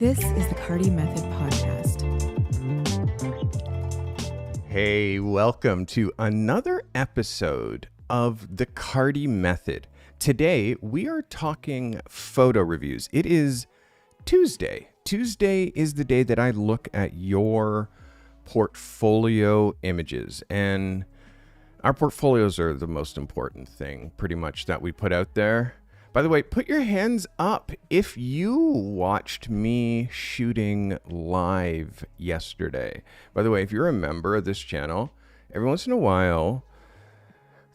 This is the Carty Method Podcast. Hey, welcome to another episode of the Carty Method. Today, we are talking photo reviews. It is Tuesday. Tuesday is the day that I look at your portfolio images, and our portfolios are the most important thing, pretty much, that we put out there. By the way, put your hands up if you watched me shooting live yesterday. By the way, if you're a member of this channel, every once in a while,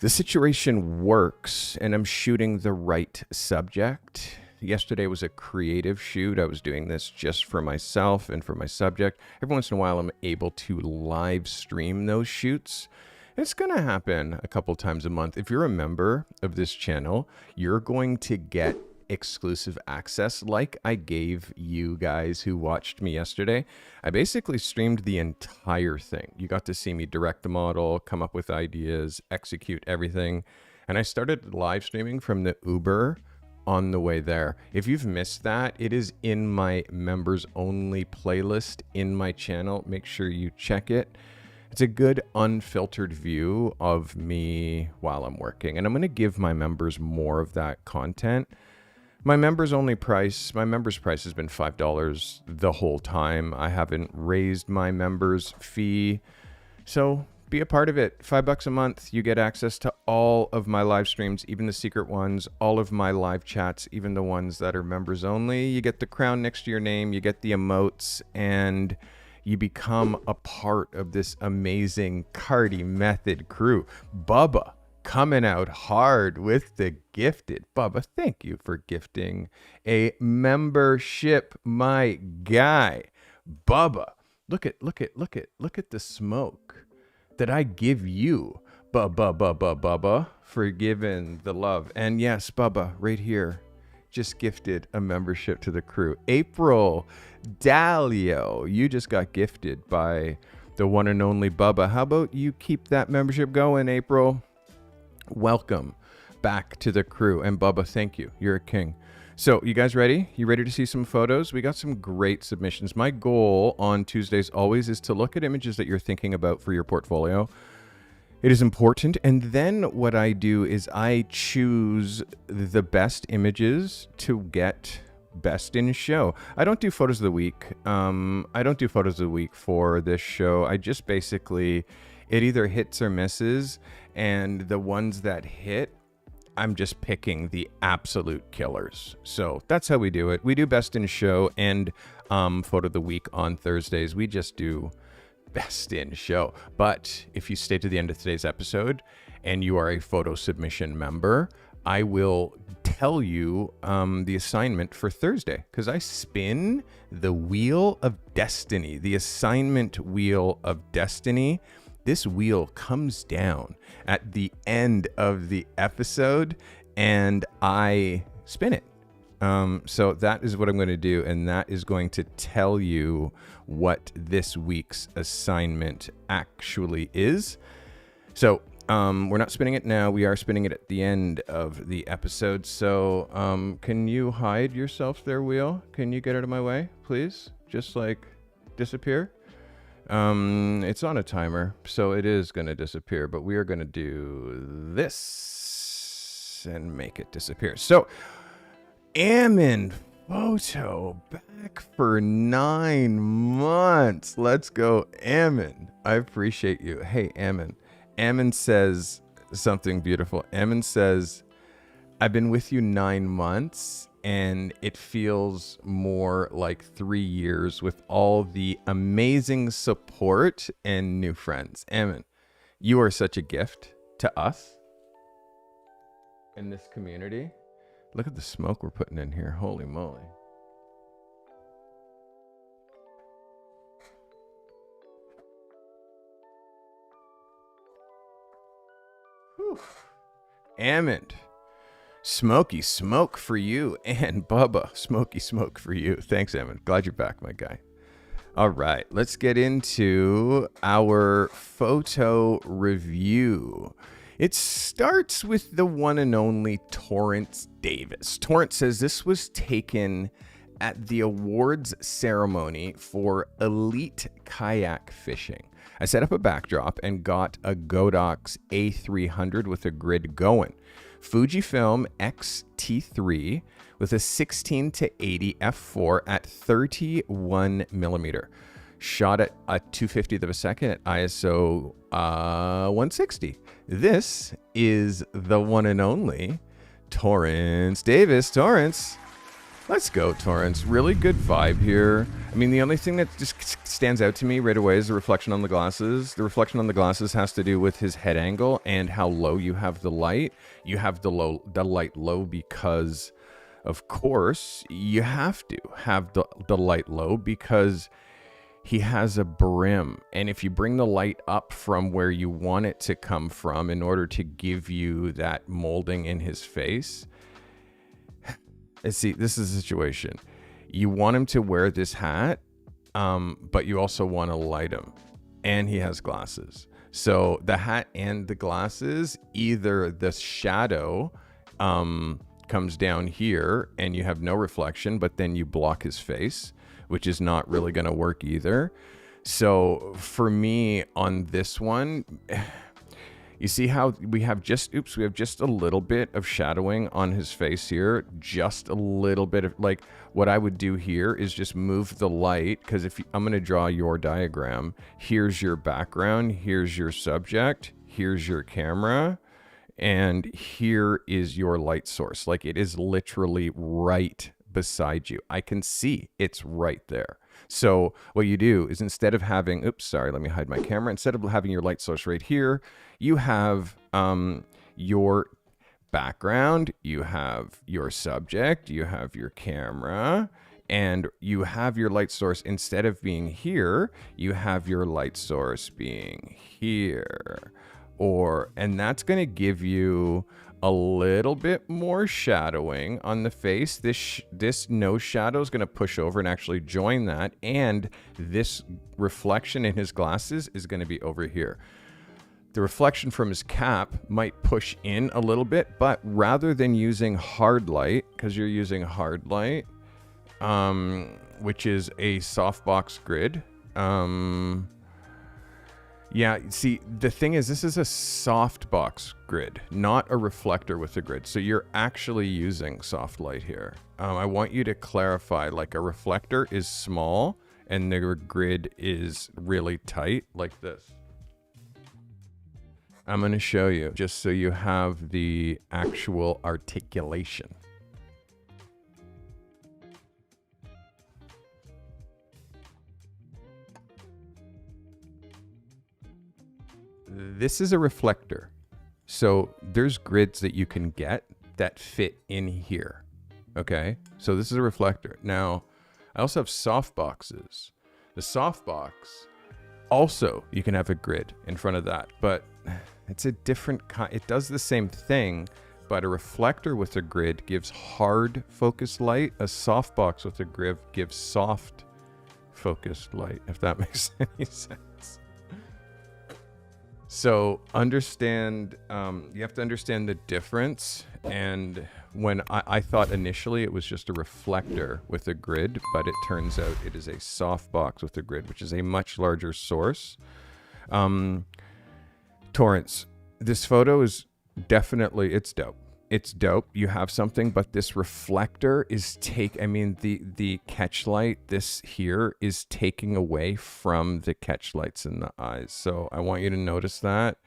the situation works and I'm shooting the right subject. Yesterday was a creative shoot. I was doing this just for myself and for my subject. Every once in a while, I'm able to live stream those shoots. It's going to happen a couple times a month. If you're a member of this channel, you're going to get exclusive access like I gave you guys who watched me yesterday. I basically streamed the entire thing. You got to see me direct the model, come up with ideas, execute everything. And I started live streaming from the Uber on the way there. If you've missed that, it is in my members only playlist in my channel. Make sure you check it. It's a good unfiltered view of me while I'm working, and I'm going to give my members more of that content. My members price has been $5 the whole time. I haven't raised my members fee, so be a part of it. $5 a month, you get access to all of my live streams, even the secret ones, all of my live chats, even the ones that are members only. You get the crown next to your name, you get the emotes, and you become a part of this amazing Carty Method crew. Bubba coming out hard with the gifted. Bubba, thank you for gifting a membership, my guy. Bubba, look at the smoke that I give you. Bubba, for giving the love. And yes, Bubba, right here, just gifted a membership to the crew. April Dalio, you just got gifted by the one and only Bubba. How about you keep that membership going, April? Welcome back to the crew. And Bubba, thank you. You're a king. So you guys ready? You ready to see some photos? We got some great submissions. My goal on Tuesdays always is to look at images that you're thinking about for your portfolio. It is important. And then what I do is I choose the best images to get best in show. I don't do photos of the week. I don't do photos of the week for this show. I just basically, it either hits or misses. And the ones that hit, I'm just picking the absolute killers. So that's how we do it. We do best in show and photo of the week on Thursdays. We just do best in show. But if you stay to the end of today's episode and you are a photo submission member, I will tell you the assignment for Thursday, because I spin the wheel of destiny, the assignment wheel of destiny. This wheel comes down at the end of the episode and I spin it. So that is what I'm going to do, and that is going to tell you what this week's assignment actually is. So we're not spinning it now. We are spinning it at the end of the episode. So can you hide yourself there, wheel? Can you get out of my way, please? Just like disappear. It's on a timer, so it is going to disappear, but we are going to do this and make it disappear. So Ammon photo back for 9 months. Let's go, Ammon. I appreciate you. Hey, Ammon. Ammon says something beautiful. Ammon says, I've been with you 9 months and it feels more like 3 years with all the amazing support and new friends. Ammon, you are such a gift to us in this community. Look at the smoke we're putting in here. Holy moly. Whew. Ammon, smoky smoke for you. And Bubba, smoky smoke for you. Thanks, Ammon. Glad you're back, my guy. All right, let's get into our photo review. It starts with the one and only Torrance Davis. Torrance says this was taken at the awards ceremony for elite kayak fishing. I set up a backdrop and got a Godox A300 with a grid going. Fujifilm X-T3 with a 16 to 80 f4 at 31 millimeter. Shot at a 250th of a second at ISO 160. This is the one and only Torrance Davis. Torrance, let's go, Torrance. Really good vibe here. I mean, the only thing that just stands out to me right away is the reflection on the glasses. The reflection on the glasses has to do with his head angle and how low you have the light. You have the light low because, of course, you have to have the light low because he has a brim. And if you bring the light up from where you want it to come from in order to give you that molding in his face, see, this is the situation. You want him to wear this hat, but you also want to light him. And he has glasses. So the hat and the glasses, either the shadow comes down here and you have no reflection, but then you block his face, which is not really going to work either. So for me on this one, you see how we have just a little bit of shadowing on his face here. Just a little bit of, like, what I would do here is just move the light, because I'm going to draw your diagram. Here's your background. Here's your subject. Here's your camera. And here is your light source. Like, it is literally right beside you. I can see it's right there. So what you do is, instead of having, let me hide my camera. Instead of having your light source right here, you have your background, you have your subject, you have your camera, and you have your light source. Instead of being here, you have your light source being here. And that's going to give you a little bit more shadowing on the face. This nose shadow is going to push over and actually join that. And this reflection in his glasses is going to be over here. The reflection from his cap might push in a little bit, but rather than using hard light, because you're using hard light, which is a softbox grid, yeah, see, the thing is, this is a softbox grid, not a reflector with a grid. So you're actually using soft light here. I want you to clarify, like, a reflector is small and the grid is really tight, like this. I'm going to show you just so you have the actual articulation. This is a reflector. So there's grids that you can get that fit in here. Okay. So this is a reflector. Now, I also have softboxes. The softbox, also, you can have a grid in front of that, but it's a different kind. It does the same thing, but a reflector with a grid gives hard focused light. A softbox with a grid gives soft focused light, if that makes any sense. So understand, you have to understand the difference. And when I thought initially it was just a reflector with a grid, but it turns out it is a softbox with a grid, which is a much larger source. Torrance, this photo is definitely, it's dope. It's dope. You have something, but this reflector is the catch light, this here is taking away from the catch lights in the eyes. So I want you to notice that.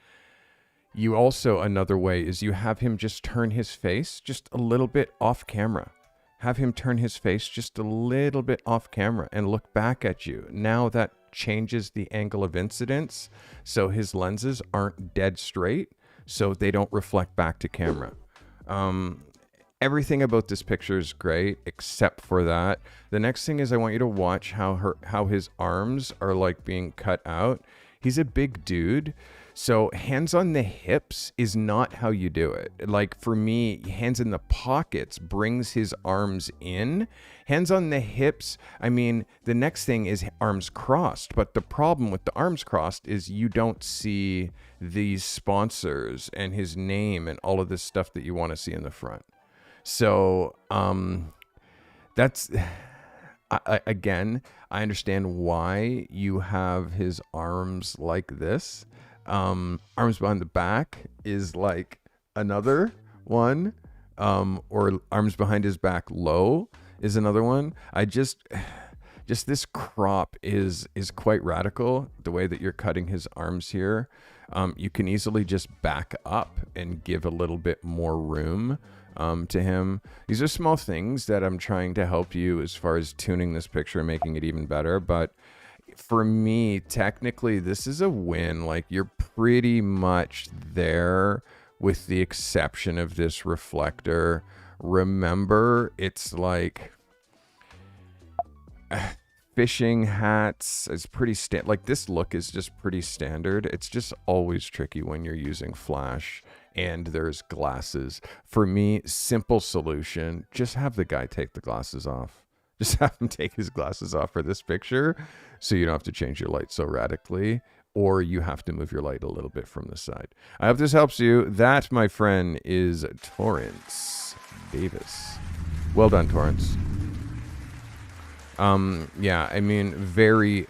You also, another way is you have him just turn his face just a little bit off camera. Have him turn his face just a little bit off camera and look back at you. Now that changes the angle of incidence. So his lenses aren't dead straight, so they don't reflect back to camera. Everything about this picture is great except for that. The next thing is I want you to watch how his arms are like being cut out. He's a big dude. So hands on the hips is not how you do it. Like for me, hands in the pockets brings his arms in. Hands on the hips, I mean, the next thing is arms crossed. But the problem with the arms crossed is you don't see these sponsors and his name and all of this stuff that you want to see in the front. So that's Again, I understand why you have his arms like this. Arms behind the back is like another one, or arms behind his back low is another one. Just this crop is quite radical. The way that you're cutting his arms here, you can easily just back up and give a little bit more room to him. These are small things that I'm trying to help you as far as tuning this picture and making it even better. But for me, technically, this is a win. Like, you're pretty much there with the exception of this reflector. Remember, it's like fishing hats is pretty like this look is just pretty standard. It's just always tricky when you're using flash and there's glasses. For me, simple solution, just have the guy take the glasses off. Just have him take his glasses off for this picture so you don't have to change your light so radically, or you have to move your light a little bit from the side. I hope this helps you. That, my friend, is Torrance Davis. Well done, Torrance. Yeah, I mean, very,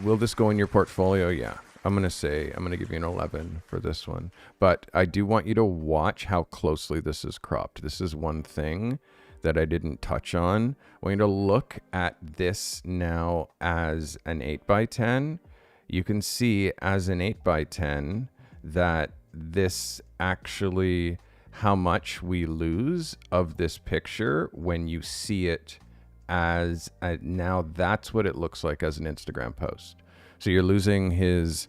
will this go in your portfolio? Yeah. I'm going to give you an 11 for this one. But I do want you to watch how closely this is cropped. This is one thing that I didn't touch on. I want you to look at this now as an 8x10. You can see as an 8x10 that this actually, how much we lose of this picture when you see it as now that's what it looks like as an Instagram post. So you're losing his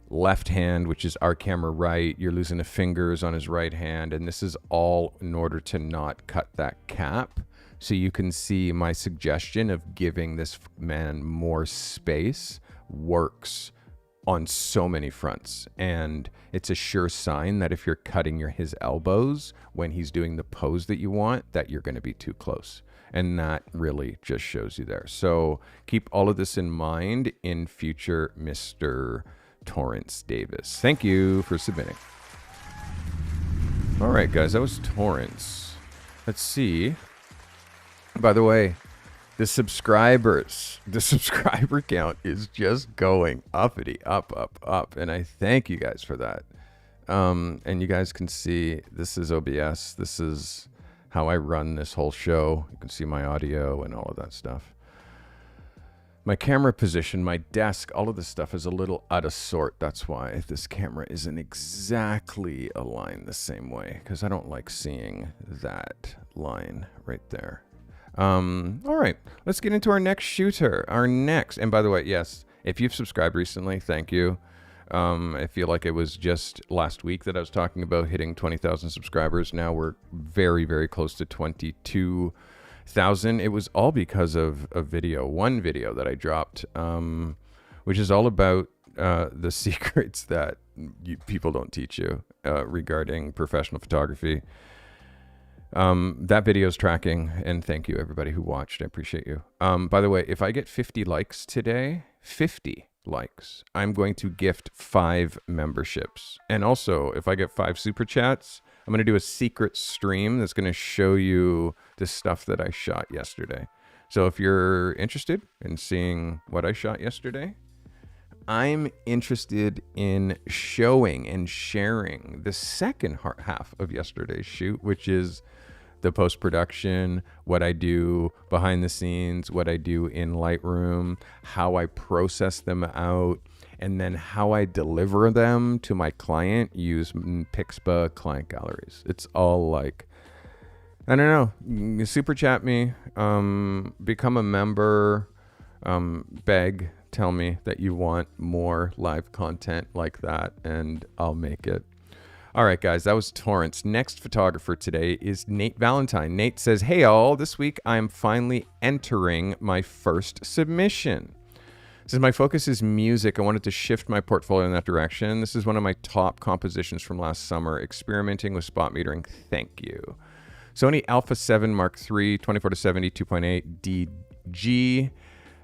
left hand, which is our camera right. You're losing the fingers on his right hand. And this is all in order to not cut that cap. So you can see my suggestion of giving this man more space works on so many fronts. And it's a sure sign that if you're cutting his elbows when he's doing the pose that you want, that you're going to be too close. And that really just shows you there. So keep all of this in mind in future, Mr. Torrance Davis. Thank you for submitting. All right, guys, that was Torrance. Let's see. By the way, the subscriber count is just going uppity, up. And I thank you guys for that. And you guys can see this is OBS. This is how I run this whole show. You can see my audio and all of that stuff. My camera position, my desk, all of this stuff is a little out of sort. That's why this camera isn't exactly aligned the same way, because I don't like seeing that line right there. All right, let's get into our next shooter. And by the way, yes, if you've subscribed recently, thank you. I feel like it was just last week that I was talking about hitting 20,000 subscribers. Now we're very, very close to 22,000. It was all because of one video that I dropped, which is all about the secrets that people don't teach you regarding professional photography. That video is tracking, and thank you everybody who watched. I appreciate you. By the way, if I get 50 likes today, 50 likes, I'm going to gift 5 memberships. And also, if I get 5 super chats, I'm going to do a secret stream that's going to show you the stuff that I shot yesterday. So if you're interested in seeing what I shot yesterday, I'm interested in showing and sharing the second half of yesterday's shoot, which is the post-production, what I do behind the scenes, what I do in Lightroom, how I process them out, and then how I deliver them to my client, use Pixba client galleries. It's all like, I don't know, super chat me, become a member, beg, tell me that you want more live content like that, and I'll make it. All right, guys, that was Torrance. Next photographer today is Nate Valentine. Nate says, hey, all, this week I am finally entering my first submission. Since my focus is music, I wanted to shift my portfolio in that direction. This is one of my top compositions from last summer, experimenting with spot metering. Thank you. Sony Alpha 7 Mark III, 24-70, 2.8 DG.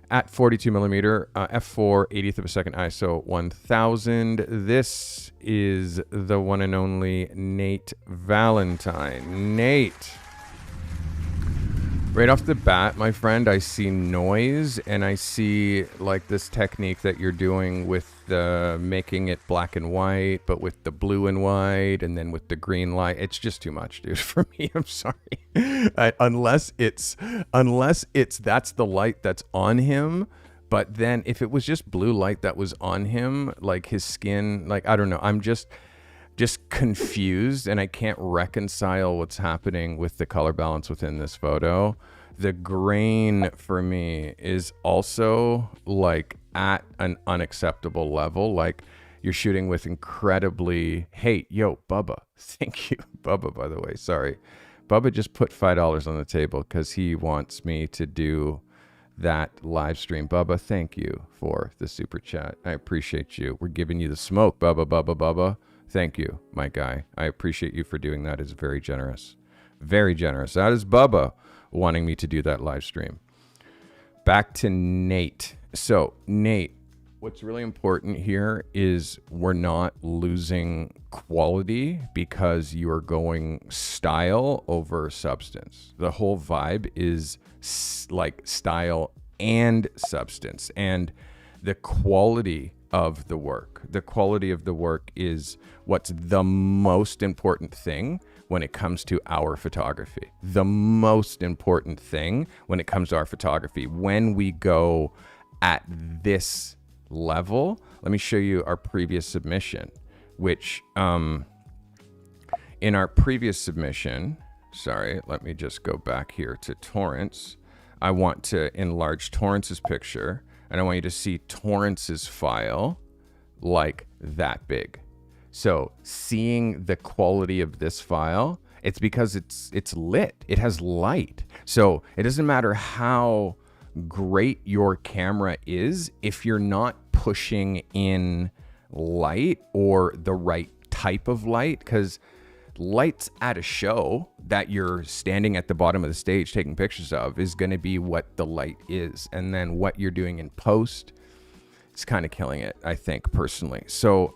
At 42 millimeter, f4, 80th of a second ISO 1000. This is the one and only Nate Valentine. Nate, Right off the bat, my friend, I see noise, and I see like this technique that you're doing with making it black and white, but with the blue and white, and then with the green light. It's just too much, dude, for me. I'm sorry. Unless it's that's the light that's on him. But then if it was just blue light that was on him, like his skin, like, I don't know. I'm just confused, and I can't reconcile what's happening with the color balance within this photo. The grain for me is also like at an unacceptable level. Like, you're shooting with incredibly, hey, yo, Bubba, thank you. Bubba, by the way, sorry. Bubba just put $5 on the table because he wants me to do that live stream. Bubba, thank you for the super chat. I appreciate you. We're giving you the smoke, Bubba. Thank you, my guy. I appreciate you for doing that. It's very generous. Very generous. That is Bubba wanting me to do that live stream. Back to Nate. So, Nate, what's really important here is we're not losing quality because you are going style over substance. The whole vibe is like style and substance, and the quality of the work. The quality of the work is what's the most important thing when it comes to our photography. The most important thing when it comes to our photography. When we go at this level, let me show you our previous submission, which in our previous submission, sorry, let me just go back here to Torrance. I want to enlarge Torrance's picture, and I want you to see Torrance's file like that big. So seeing the quality of this file, it's because it's lit. It has light. So it doesn't matter how great your camera is if you're not pushing in light or the right type of light, because lights at a show that you're standing at the bottom of the stage taking pictures of is going to be what the light is. And then what you're doing in post is kind of killing it, I think, personally. So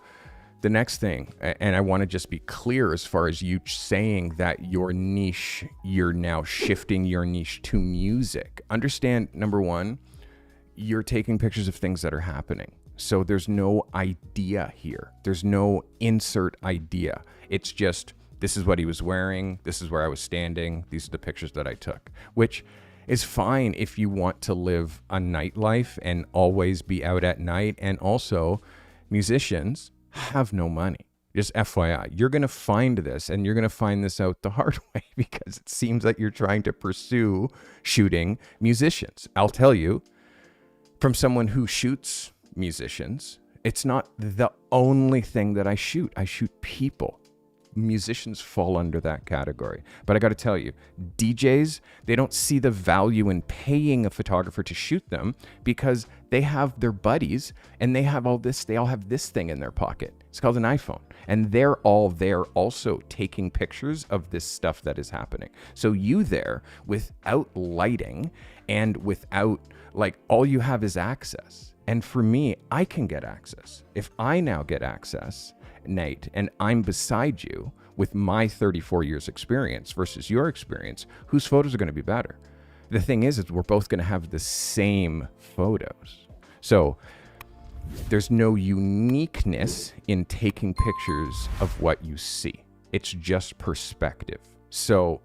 the next thing, and I want to just be clear as far as you saying that your niche, you're now shifting your niche to music. Understand, number one, you're taking pictures of things that are happening. So there's no idea here. There's no insert idea. It's just, this is what he was wearing. This is where I was standing. These are the pictures that I took, which is fine if you want to live a nightlife and always be out at night. And also, musicians have no money. Just FYI, you're going to find this, and you're going to find this out the hard way, because it seems like you're trying to pursue shooting musicians. I'll tell you, from someone who shoots musicians, it's not the only thing that I shoot. I shoot people. Musicians fall under that category. But I got to tell you, DJs, they don't see the value in paying a photographer to shoot them because they have their buddies and they have all this, they all have this thing in their pocket. It's called an iPhone. And they're all there also taking pictures of this stuff that is happening. So you there without lighting and without, like, all you have is access. And for me, I can get access. If I now get access, Nate, and I'm beside you with my 34 years experience versus your experience, whose photos are going to be better? The thing is we're both going to have the same photos. So there's no uniqueness in taking pictures of what you see. It's just perspective. So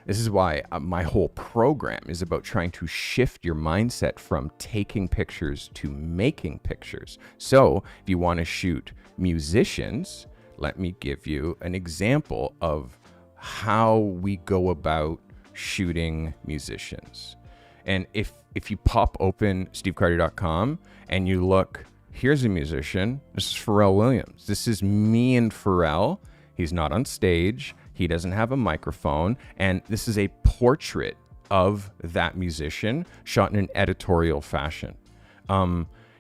this is why my whole program is about trying to shift your mindset from taking pictures to making pictures. So if you want to shoot musicians, let me give you an example of how we go about shooting musicians. And if you pop open stevecarty.com and you look, here's a musician. This is Pharrell Williams. This is me and Pharrell. He's not on stage. He doesn't have a microphone. And this is a portrait of that musician shot in an editorial fashion.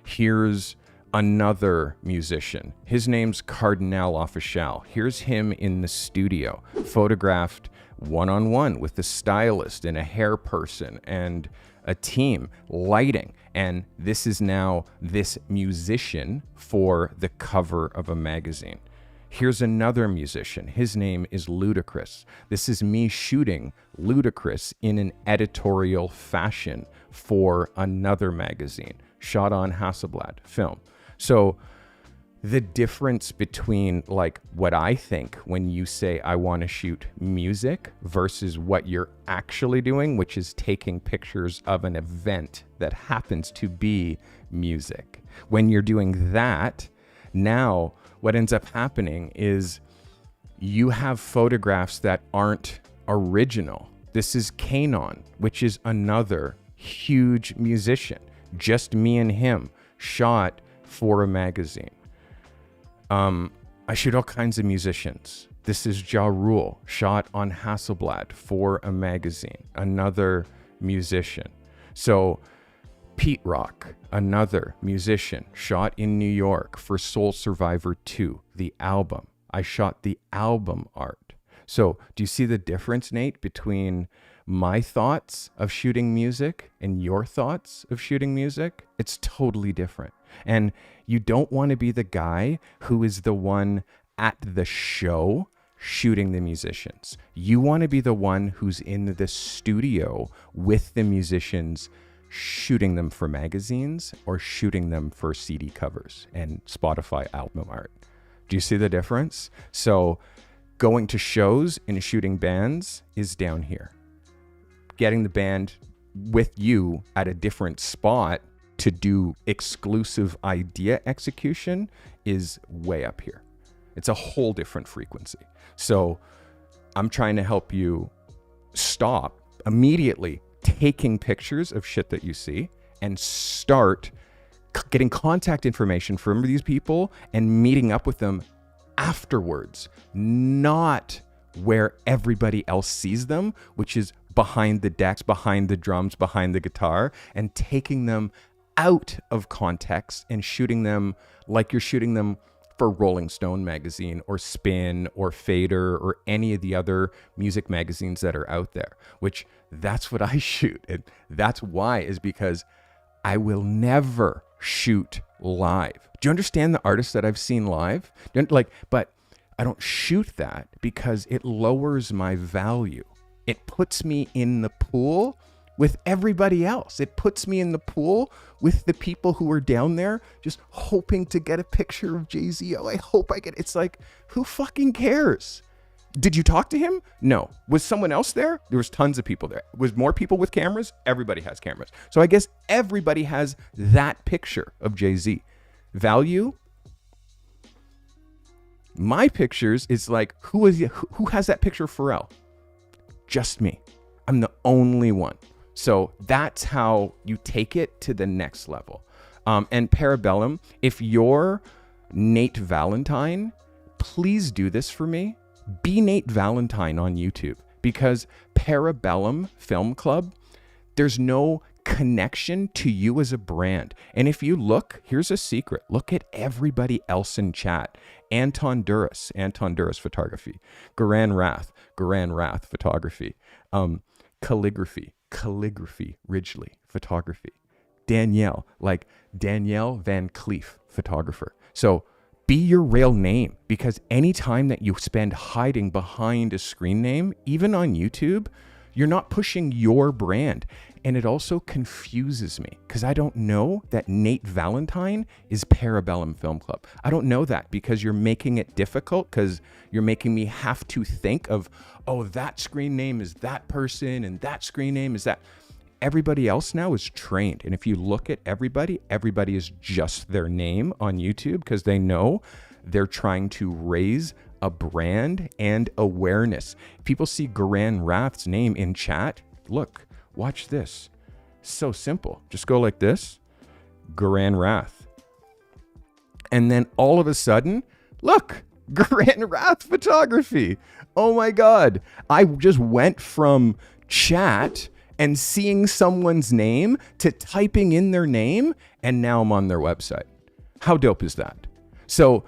Here's another musician. His name's Cardinal Official. Here's him in the studio, photographed one-on-one with the stylist and a hair person and a team, lighting. And this is now this musician for the cover of a magazine. Here's another musician. His name is Ludacris. This is me shooting Ludacris in an editorial fashion for another magazine, shot on Hasselblad film. So the difference between like what I think when you say I want to shoot music versus what you're actually doing, which is taking pictures of an event that happens to be music. When you're doing that, now what ends up happening is you have photographs that aren't original. This is Kanon, which is another huge musician, just me and him, shot for a magazine. I shoot all kinds of musicians. This is Ja Rule, shot on Hasselblad for a magazine, another musician. So Pete Rock, another musician, shot in New York for Soul Survivor 2, the album. I shot the album art. So do you see the difference, Nate, between my thoughts of shooting music and your thoughts of shooting music? It's totally different. And you don't want to be the guy who is the one at the show shooting the musicians. You want to be the one who's in the studio with the musicians, shooting them for magazines or shooting them for CD covers and Spotify album art. Do you see the difference? So going to shows and shooting bands is down here. Getting the band with you at a different spot to do exclusive idea execution is way up here. It's a whole different frequency. So I'm trying to help you stop immediately taking pictures of shit that you see and start getting contact information from these people and meeting up with them afterwards, not where everybody else sees them, which is behind the decks, behind the drums, behind the guitar, and taking them out of context and shooting them like you're shooting them for Rolling Stone magazine or Spin or Fader or any of the other music magazines that are out there, which that's what I shoot. And that's why, is because I will never shoot live. Do you understand the artists that I've seen live? But I don't shoot that because it lowers my value. It puts me in the pool with everybody else. It puts me in the pool with the people who are down there just hoping to get a picture of Jay-Z. Oh, I hope I get it. It's like, who fucking cares? Did you talk to him? No. Was someone else there? There was tons of people there. Was more people with cameras? Everybody has cameras. So I guess everybody has that picture of Jay-Z. Value? My pictures is like, who has that picture of Pharrell? Just me. I'm the only one. So that's how you take it to the next level. And Parabellum, if you're Nate Valentine, please do this for me. Be Nate Valentine on YouTube, because Parabellum Film Club, there's no connection to you as a brand. And if you look, here's a secret. Look at everybody else in chat. Anton Duras Photography. Garan Rath Photography. Calligraphy Ridgely Photography. Danielle Van Cleef Photographer. So be your real name, because anytime that you spend hiding behind a screen name, even on YouTube, you're not pushing your brand. And it also confuses me because I don't know that Nate Valentine is Parabellum Film Club. I don't know that because you're making it difficult, because you're making me have to think of, oh, that screen name is that person and that screen name is that. Everybody else now is trained. And if you look at everybody is just their name on YouTube because they know they're trying to raise a brand and awareness. If people see Garan Rath's name in chat, look, watch this. So simple. Just go like this, Garan Rath. And then all of a sudden, look, Garan Rath Photography. Oh my God. I just went from chat and seeing someone's name to typing in their name, and now I'm on their website. How dope is that? So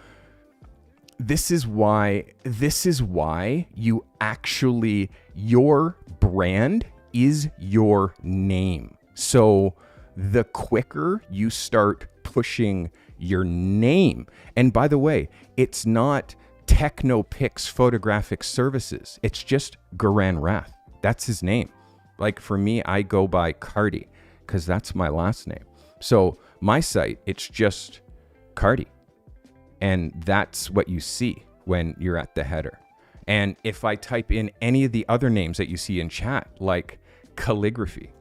this is why you actually, your brand is your name. So the quicker you start pushing your name, and by the way, it's not Technopix Photographic Services. It's just Garan Rath. That's his name. Like for me, I go by Carty because that's my last name. So my site, it's just Carty. And that's what you see when you're at the header. And if I type in any of the other names that you see in chat, like calligraphy,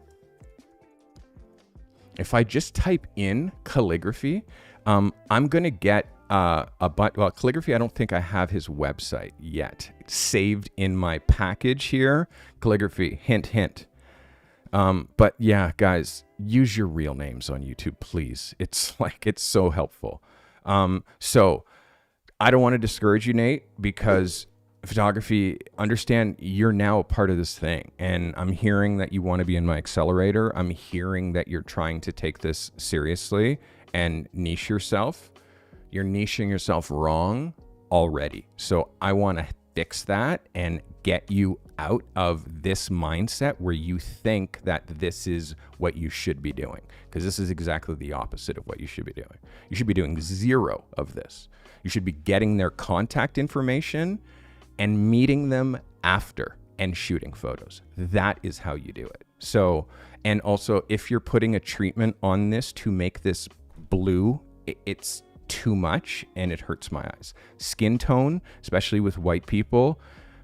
if I just type in calligraphy, I'm going to get calligraphy, I don't think I have his website yet. It's saved in my package here. Calligraphy, hint, hint. But yeah, guys, use your real names on YouTube, please. It's so helpful. So I don't want to discourage you, Nate, because photography, understand you're now a part of this thing. And I'm hearing that you want to be in my accelerator. I'm hearing that you're trying to take this seriously and niche yourself. You're niching yourself wrong already. So I want to fix that and get you out of this mindset where you think that this is what you should be doing, because this is exactly the opposite of what you should be doing. You should be doing zero of this. You should be getting their contact information and meeting them after and shooting photos. That is how you do it. So, and also if you're putting a treatment on this to make this blue, it's too much and it hurts my eyes. Skin tone, especially with white people,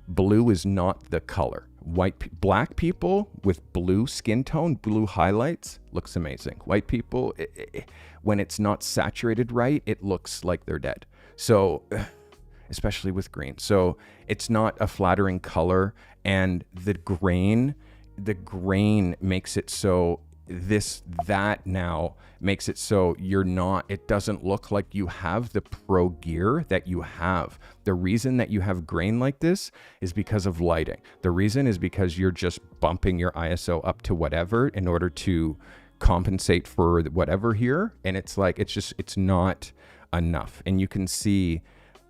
blue is not the color. Black people with blue skin tone, blue highlights, looks amazing. White people, when it's not saturated right, it looks like they're dead. So, especially with green. So it's not a flattering color, and the grain makes it so that now makes it so it doesn't look like you have the pro gear that you have. The reason that you have grain like this is because of lighting. The reason is because you're just bumping your ISO up to whatever in order to compensate for whatever here. And it's not enough. And you can see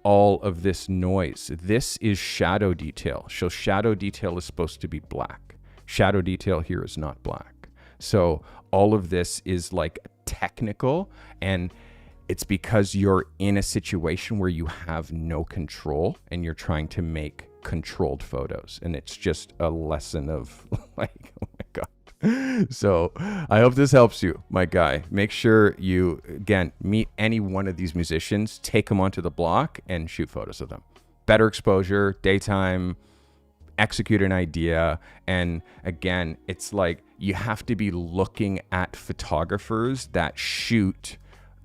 all of this noise. This is shadow detail. So shadow detail is supposed to be black. Shadow detail here is not black. So all of this is like technical, and it's because you're in a situation where you have no control and you're trying to make controlled photos. And it's just a lesson of like, oh my God. So I hope this helps you, my guy. Make sure you, again, meet any one of these musicians, take them onto the block and shoot photos of them. Better exposure, daytime, execute an idea. And again, it's like you have to be looking at photographers that shoot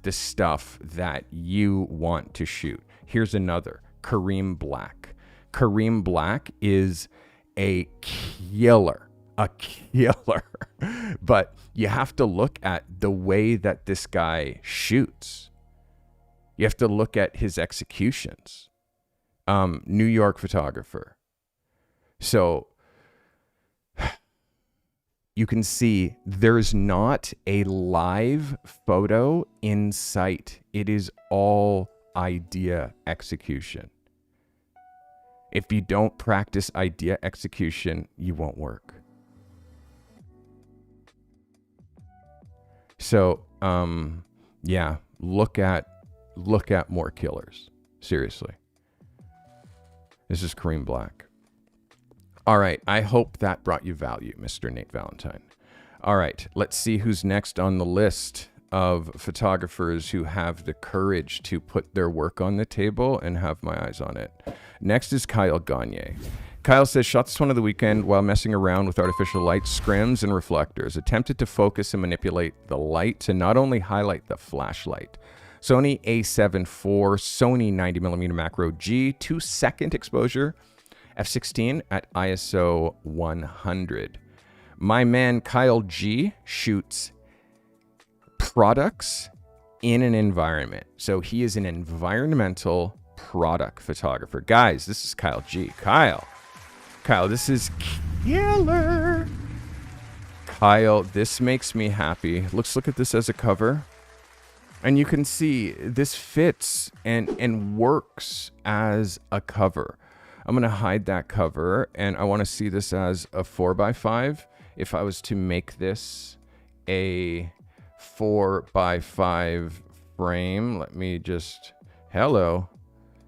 the stuff that you want to shoot. Here's another, Kareem Black. Kareem Black is a killer. But you have to look at the way that this guy shoots. You have to look at his executions. New York photographer. So you can see there's not a live photo in sight. It is all idea execution. If you don't practice idea execution, you won't work. So, yeah, look at more killers. Seriously. This is Kareem Black. All right, I hope that brought you value, Mr. Nate Valentine. All right, let's see who's next on the list of photographers who have the courage to put their work on the table and have my eyes on it. Next is Kyle Gagne. Kyle says, shot this one of the weekend while messing around with artificial light, scrims, and reflectors. Attempted to focus and manipulate the light to not only highlight the flashlight. Sony A7 IV, Sony 90mm macro G, 2-second exposure, f16 at ISO 100. My man Kyle G shoots products in an environment. So he is an environmental product photographer. Guys, this is Kyle G. Kyle, this is killer. Kyle, this makes me happy. Look at this as a cover. And you can see this fits and works as a cover. I'm going to hide that cover, and I want to see this as a 4x5. If I was to make this a 4x5 frame, let me just, hello.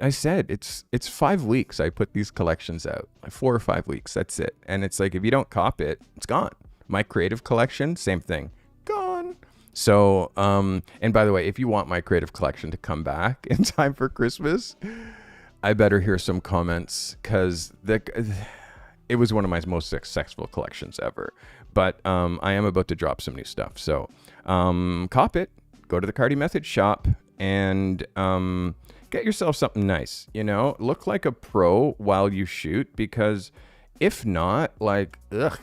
I said, it's 5 weeks. I put these collections out, like 4 or 5 weeks. That's it. And it's like, if you don't cop it, it's gone. My creative collection, same thing, gone. So, and by the way, if you want my creative collection to come back in time for Christmas, I better hear some comments, because it was one of my most successful collections ever. But I am about to drop some new stuff. So cop it, go to the Carte Method shop, and get yourself something nice. Look like a pro while you shoot, because if not, like, ugh.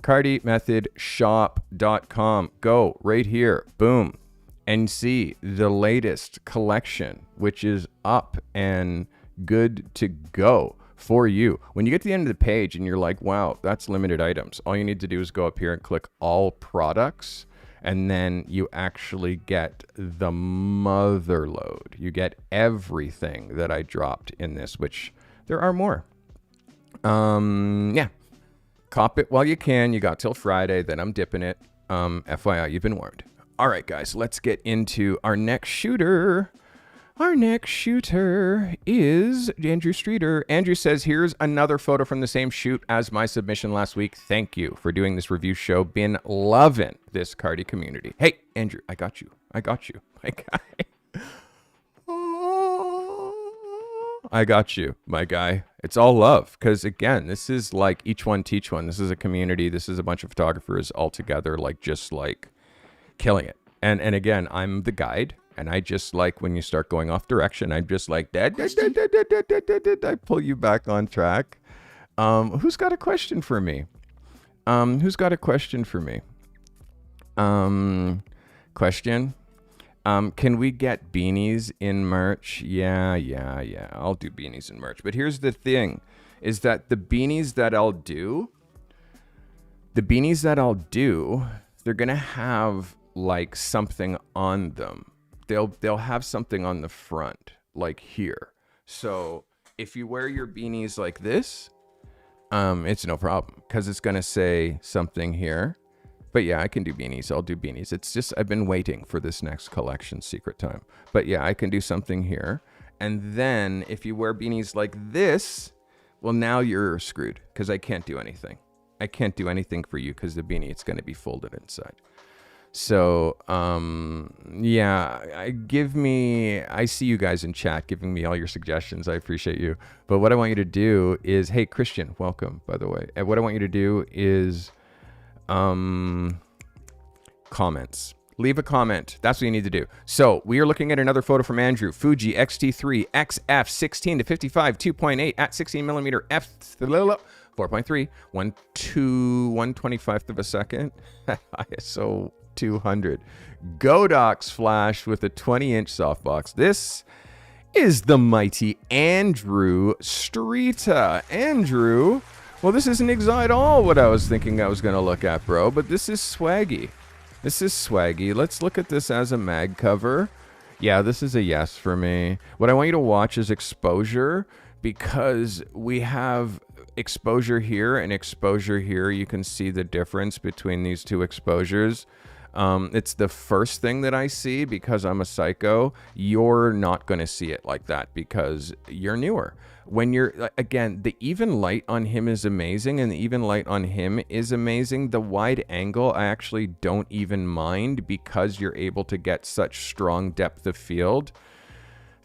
CarteMethodShop.com. Go right here. Boom. And see the latest collection, which is up and good to go for you. When you get to the end of the page and you're like, wow, that's limited items, all you need to do is go up here and click all products, and then you actually get the mother load. You get everything that I dropped in this, which there are more. Yeah. Cop it while you can. You got till Friday, then I'm dipping it. FYI, you've been warned. All right, guys, let's get into our next shooter. Our next shooter is Andrew Streeter. Andrew says, here's another photo from the same shoot as my submission last week. Thank you for doing this review show. Been loving this Carty community. Hey, Andrew, I got you, my guy. I got you, my guy. It's all love, because again, this is like each one teach one. This is a community. This is a bunch of photographers all together, like just like killing it. And again, I'm the guide, and I just like when you start going off direction, I'm just like I pull you back on track. Who's got a question for me? Question. Can we get beanies in merch? Yeah. I'll do beanies in merch. But here's the thing, is that the beanies that I'll do, they're going to have like something on them. They'll have something on the front, like here. So if you wear your beanies like this, it's no problem, because it's going to say something here. But yeah, I can do beanies. I'll do beanies. It's just, I've been waiting for this next collection, Secret Time. But yeah, I can do something here. And then if you wear beanies like this, well, now you're screwed, because I can't do anything. I can't do anything for you, because the beanie, it's going to be folded inside. So, yeah, I see you guys in chat giving me all your suggestions. I appreciate you. But what I want you to do is, hey, Christian, welcome, by the way. And what I want you to do is, comments. Leave a comment. That's what you need to do. So we are looking at another photo from Andrew. Fuji XT3 XF 16 to 55 2.8 at 16 millimeter f 4.3 1/125th of a second. ISO 200. Godox flash with a 20-inch softbox. This is the mighty Andrew Streeter. Andrew. Well, this isn't at all what I was thinking I was going to look at, bro, but this is swaggy. Let's look at this as a mag cover. Yeah, this is a yes for me. What I want you to watch is exposure, because we have exposure here and exposure here. You can see the difference between these two exposures. It's the first thing that I see, because I'm a psycho. You're not going to see it like that, because you're newer. When you're, again, the even light on him is amazing, and the even light on him is amazing. The wide angle, I actually don't even mind, because you're able to get such strong depth of field.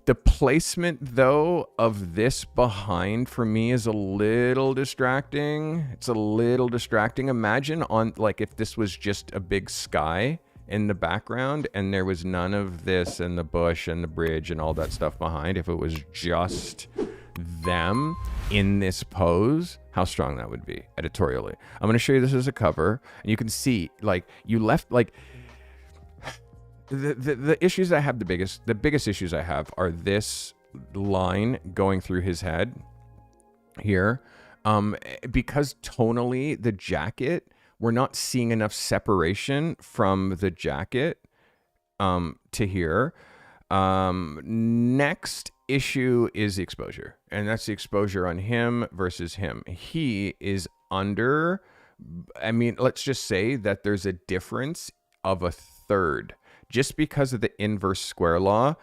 The placement, though, of this behind for me is a little distracting. It's a little distracting. Imagine on, like, if this was just a big sky in the background and there was none of this and the bush and the bridge and all that stuff behind. If it was just them in this pose, how strong that would be editorially. I'm going to show you this as a cover, and you can see, like, you left, like, the issues I have, the biggest issues I have are this line going through his head here, because tonally the jacket, we're not seeing enough separation from the jacket to here. Next issue is the exposure, and that's the exposure on him versus him. He is under, I mean, let's just say that there's a difference of a third, just because of the inverse square law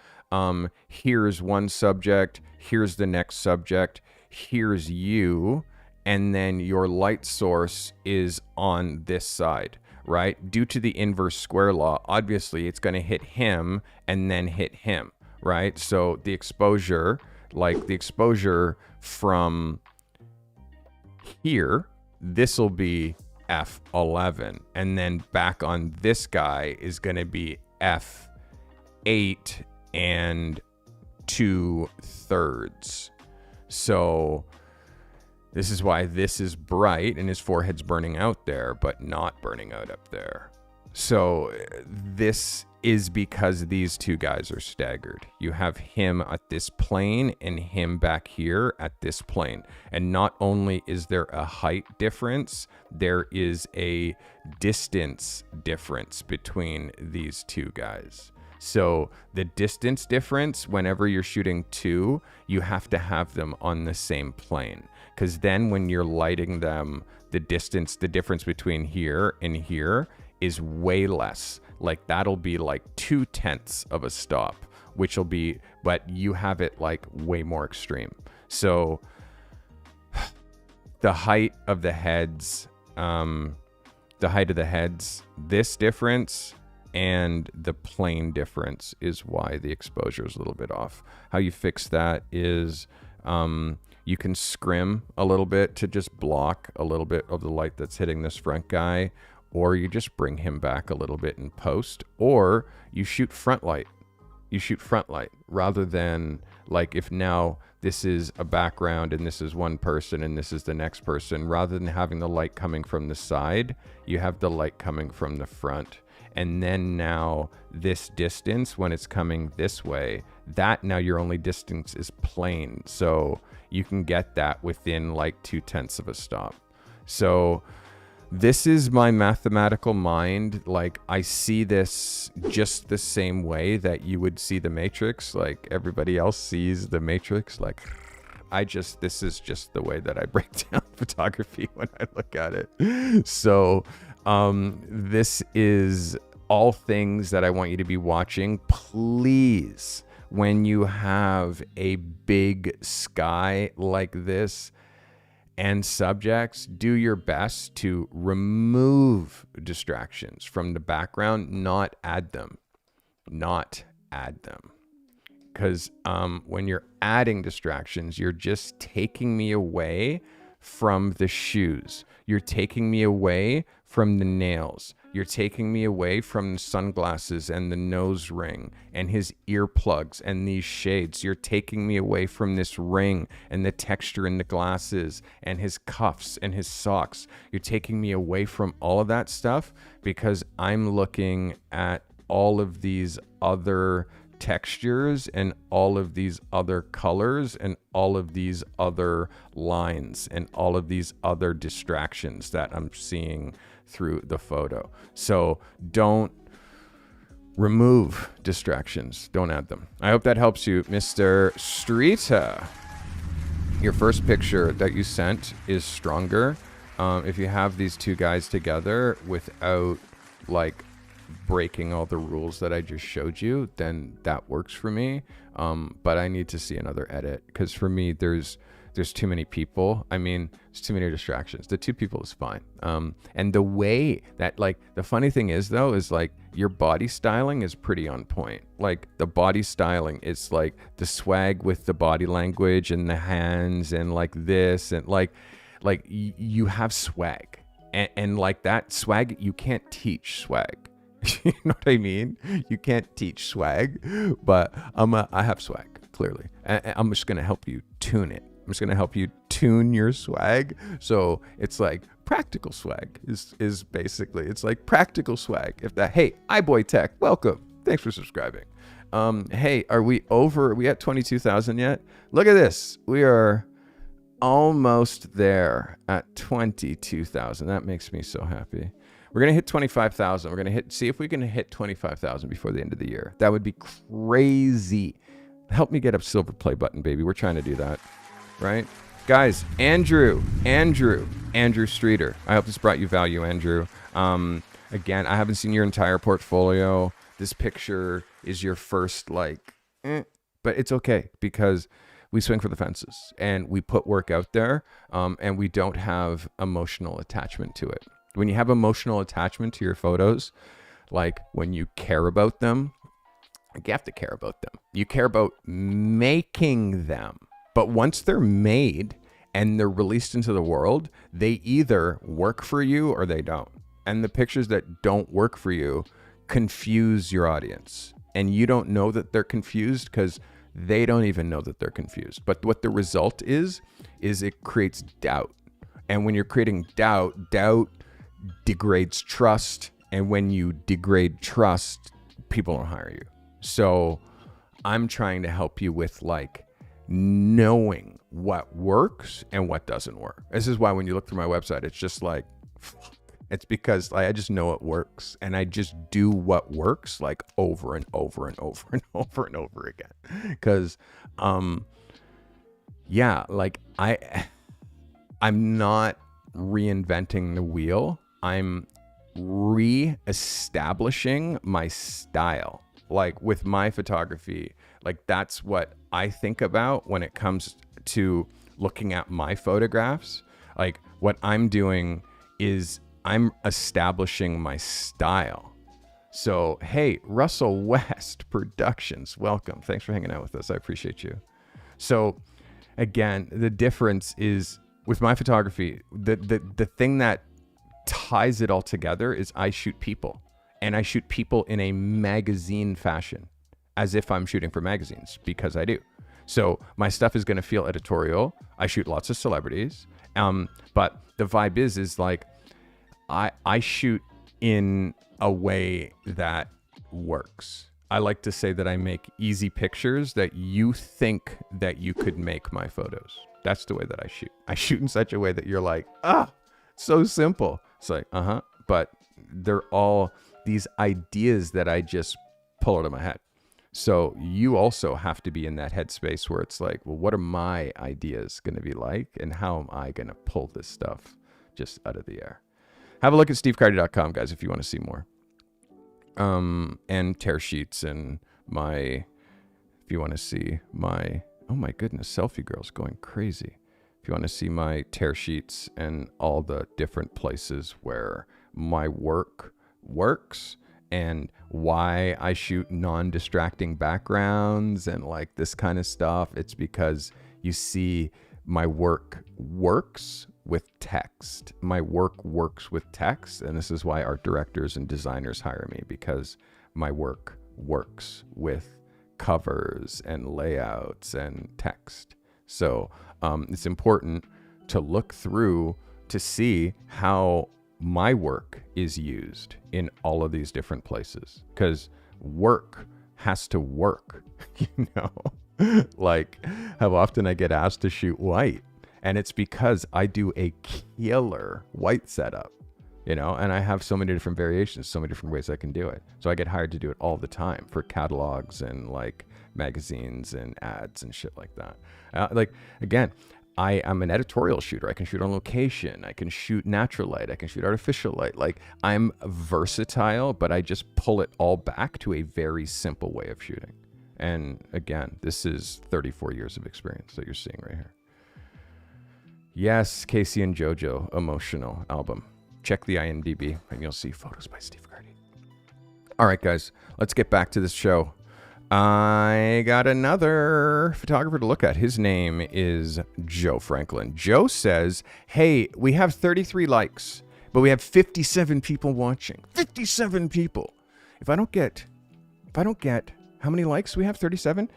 Here's one subject, here's the next subject, here's you, and then your light source is on this side, right? Due to the inverse square law, obviously it's going to hit him and then hit him, right? So the exposure, like the exposure from here, this will be F11, and then back on this guy is going to be F8 and 2/3. So this is why this is bright and his forehead's burning out there, but not burning out up there. So this is because these two guys are staggered. You have him at this plane and him back here at this plane. And not only is there a height difference, there is a distance difference between these two guys. So the distance difference, whenever you're shooting two, you have to have them on the same plane. Because then when you're lighting them, the difference between here and here is way less. Like that'll be like 2/10 of a stop, which will be, but you have it like way more extreme. So the height of the heads, this difference and the plane difference is why the exposure is a little bit off. How you fix that is you can scrim a little bit to just block a little bit of the light that's hitting this front guy, or you just bring him back a little bit in post, or you shoot front light. You shoot front light rather than like if now this is a background and this is one person and this is the next person, rather than having the light coming from the side, you have the light coming from the front. And then now this distance, when it's coming this way, that now your only distance is plane. So you can get that within like 2/10 of a stop. So this is my mathematical mind. Like I see this just the same way that you would see the Matrix. Like everybody else sees the Matrix. Like this is just the way that I break down photography when I look at it. So this is all things that I want you to be watching. Please, when you have a big sky like this and subjects, do your best to remove distractions from the background, not add them. Not add them. Because when you're adding distractions, you're just taking me away from the shoes. You're taking me away from the nails. You're taking me away from the sunglasses and the nose ring and his earplugs and these shades. You're taking me away from this ring and the texture in the glasses and his cuffs and his socks. You're taking me away from all of that stuff because I'm looking at all of these other textures and all of these other colors and all of these other lines and all of these other distractions that I'm seeing through the photo. So don't remove distractions. Don't add them. I hope that helps you, Mr. Streeta. Your first picture that you sent is stronger. If you have these two guys together without like breaking all the rules that I just showed you, then that works for me. But I need to see another edit because for me, there's too many people. I mean, there's too many distractions. The two people is fine. And the way that, like, the funny thing is though, is like your body styling is pretty on point. Like the body styling is like the swag with the body language and the hands and like this and like you have swag and like that swag, you can't teach swag. You know what I mean? You can't teach swag, but I have swag, clearly. I'm just going to help you tune it. I'm just going to help you tune your swag. So it's like practical swag is basically, it's like practical swag. If that, hey, iBoy Tech, welcome. Thanks for subscribing. Hey, are we at 22,000 yet? Look at this. We are almost there at 22,000. That makes me so happy. We're going to hit 25,000. We're going to see if we can hit 25,000 before the end of the year. That would be crazy. Help me get a silver play button, baby. We're trying to do that, right? Guys, Andrew Streeter. I hope this brought you value, Andrew. Again, I haven't seen your entire portfolio. This picture is your first, like, But it's okay because we swing for the fences and we put work out there, and we don't have emotional attachment to it. When you have emotional attachment to your photos, like when you care about them, you have to care about them. You care about making them. But once they're made and they're released into the world, they either work for you or they don't. And the pictures that don't work for you confuse your audience. And you don't know that they're confused because they don't even know that they're confused. But what the result is it creates doubt. And when you're creating doubt degrades trust. And when you degrade trust, people don't hire you. So I'm trying to help you with like knowing what works and what doesn't work. This is why when you look through my website, it's just like, fuck. It's because I just know it works and I just do what works like over and over and over and over and over again. Because, like I'm not reinventing the wheel. I'm re-establishing my style. Like with my photography, like that's what I think about when it comes to looking at my photographs. Like what I'm doing is I'm establishing my style. So, hey, Russell West Productions, welcome. Thanks for hanging out with us. I appreciate you. So again, the difference is with my photography, the thing that ties it all together is I shoot people. And I shoot people in a magazine fashion, as if I'm shooting for magazines, because I do. So my stuff is going to feel editorial. I shoot lots of celebrities. But the vibe is like, I shoot in a way that works. I like to say that I make easy pictures that you think that you could make my photos. That's the way that I shoot. I shoot in such a way that you're like, so simple. It's like, but they're all these ideas that I just pull out of my head. So you also have to be in that headspace where it's like, well, what are my ideas going to be like? And how am I going to pull this stuff just out of the air? Have a look at stevecarty.com, guys, if you want to see more. And tear sheets and if you want to see my, oh my goodness, Selfie Girl's going crazy. If you want to see my tear sheets and all the different places where my work works and why I shoot non-distracting backgrounds and like this kind of stuff, it's because you see my work works with text. My work works with text, and this is why art directors and designers hire me, because my work works with covers and layouts and text. So it's important to look through to see how my work is used in all of these different places, because work has to work. You know, like how often I get asked to shoot white, and it's because I do a killer white setup, you know, and I have so many different variations, so many different ways I can do it. So I get hired to do it all the time for catalogs and like magazines and ads and shit like that. Like, again, I am an editorial shooter. I can shoot on location. I can shoot natural light. I can shoot artificial light. Like, I'm versatile, but I just pull it all back to a very simple way of shooting. And again, this is 34 years of experience that you're seeing right here. Yes, Casey and JoJo, emotional album. Check the IMDb and you'll see photos by Steve Carty. All right, guys, let's get back to this show. I got another photographer to look at. His name is Joe Franklin. Joe says, hey, we have 33 likes, but we have 57 people watching. 57 people. If I don't get, how many likes we have? 37?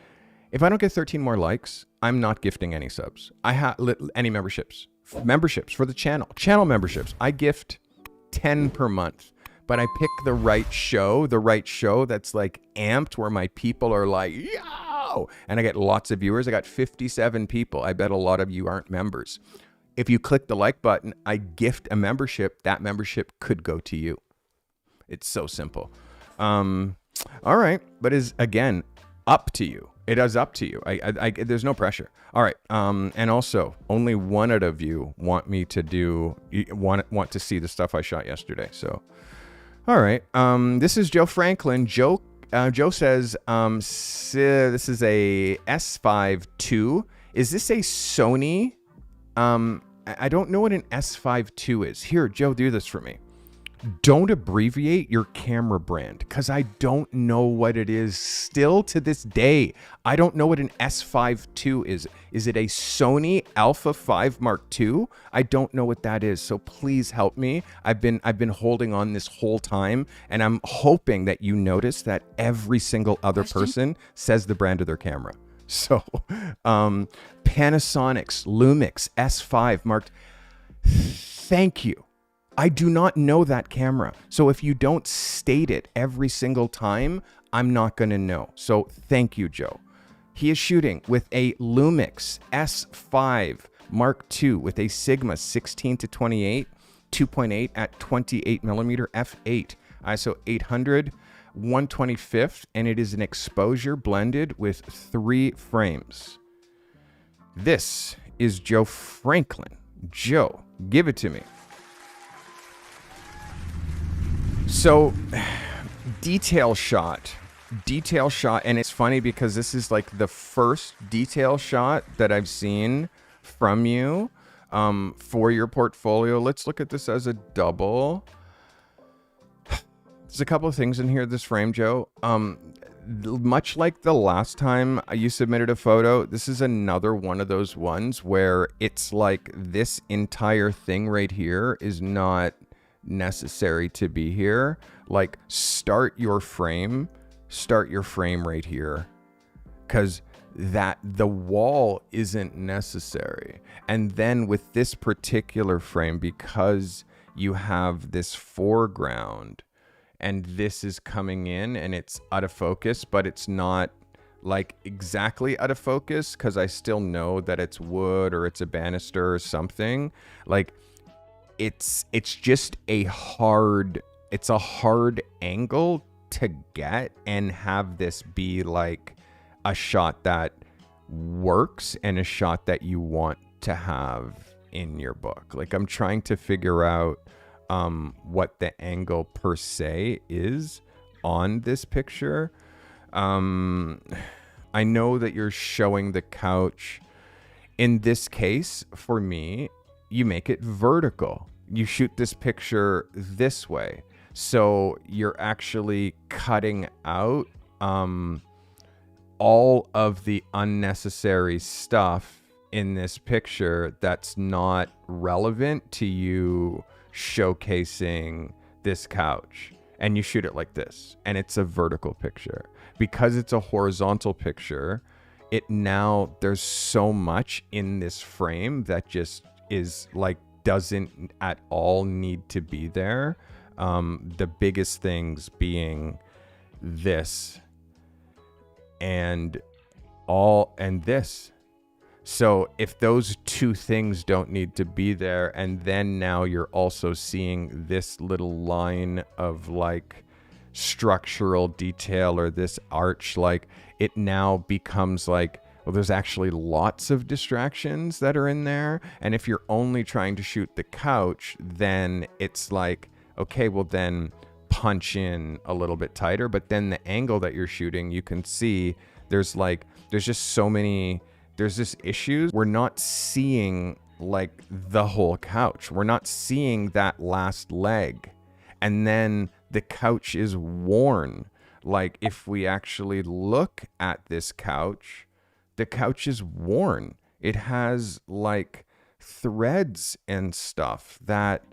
If I don't get 13 more likes, I'm not gifting any subs. I have any memberships for the channel memberships. I gift 10 per month. But I pick the right show that's like amped, where my people are like, yo, and I get lots of viewers. I got 57 people. I bet a lot of you aren't members. If you click the like button, I gift a membership. That membership could go to you. It's so simple. All right, but is again up to you. It is up to you. There's no pressure. All right. And also, only one out of you want me to want to see the stuff I shot yesterday. So. All right. This is Joe Franklin. Joe Joe says, this is a S5 II. Is this a Sony? I don't know what an S5 II is. Here, Joe, do this for me. Don't abbreviate your camera brand, because I don't know what it is still to this day. I don't know what an S5 II is. Is it a Sony Alpha 5 Mark II? I don't know what that is. So please help me. I've been holding on this whole time, and I'm hoping that you notice that every single other person says the brand of their camera. So Panasonic's Lumix S5 marked. Thank you. I do not know that camera. So if you don't state it every single time, I'm not going to know. So thank you, Joe. He is shooting with a Lumix S5 Mark II with a Sigma 16-28, 2.8 at 28 millimeter f8, ISO 800, 125th, and it is an exposure blended with 3 frames. This is Joe Franklin. Joe, give it to me. So, detail shot, and it's funny because this is like the first detail shot that I've seen from you for your portfolio. Let's look at this as a double. There's a couple of things in here, this frame, Joe. Much like the last time you submitted a photo, this is another one of those ones where it's like this entire thing right here is not necessary to be here. Like, start your frame right here, because that the wall isn't necessary. And then with this particular frame, because you have this foreground and this is coming in and it's out of focus, but it's not like exactly out of focus, because I still know that it's wood or it's a banister or something. Like, it's just a hard angle to get and have this be like a shot that works and a shot that you want to have in your book. Like, I'm trying to figure out what the angle per se is on this picture. I know that you're showing the couch. In this case, for me, you make it vertical. You shoot this picture this way. So you're actually cutting out all of the unnecessary stuff in this picture that's not relevant to you showcasing this couch. And you shoot it like this, and it's a vertical picture. Because it's a horizontal picture, there's so much in this frame that just is like, doesn't at all need to be there. The biggest things being this and this. So if those two things don't need to be there, and then now you're also seeing this little line of like structural detail or this arch, like it now becomes like, well, there's actually lots of distractions that are in there. And if you're only trying to shoot the couch, then it's like, okay, well then punch in a little bit tighter. But then the angle that you're shooting, you can see there's just so many, there's this issues. We're not seeing like the whole couch. We're not seeing that last leg. And then the couch is worn. Like, if we actually look at this couch, the couch is worn. It has like threads and stuff that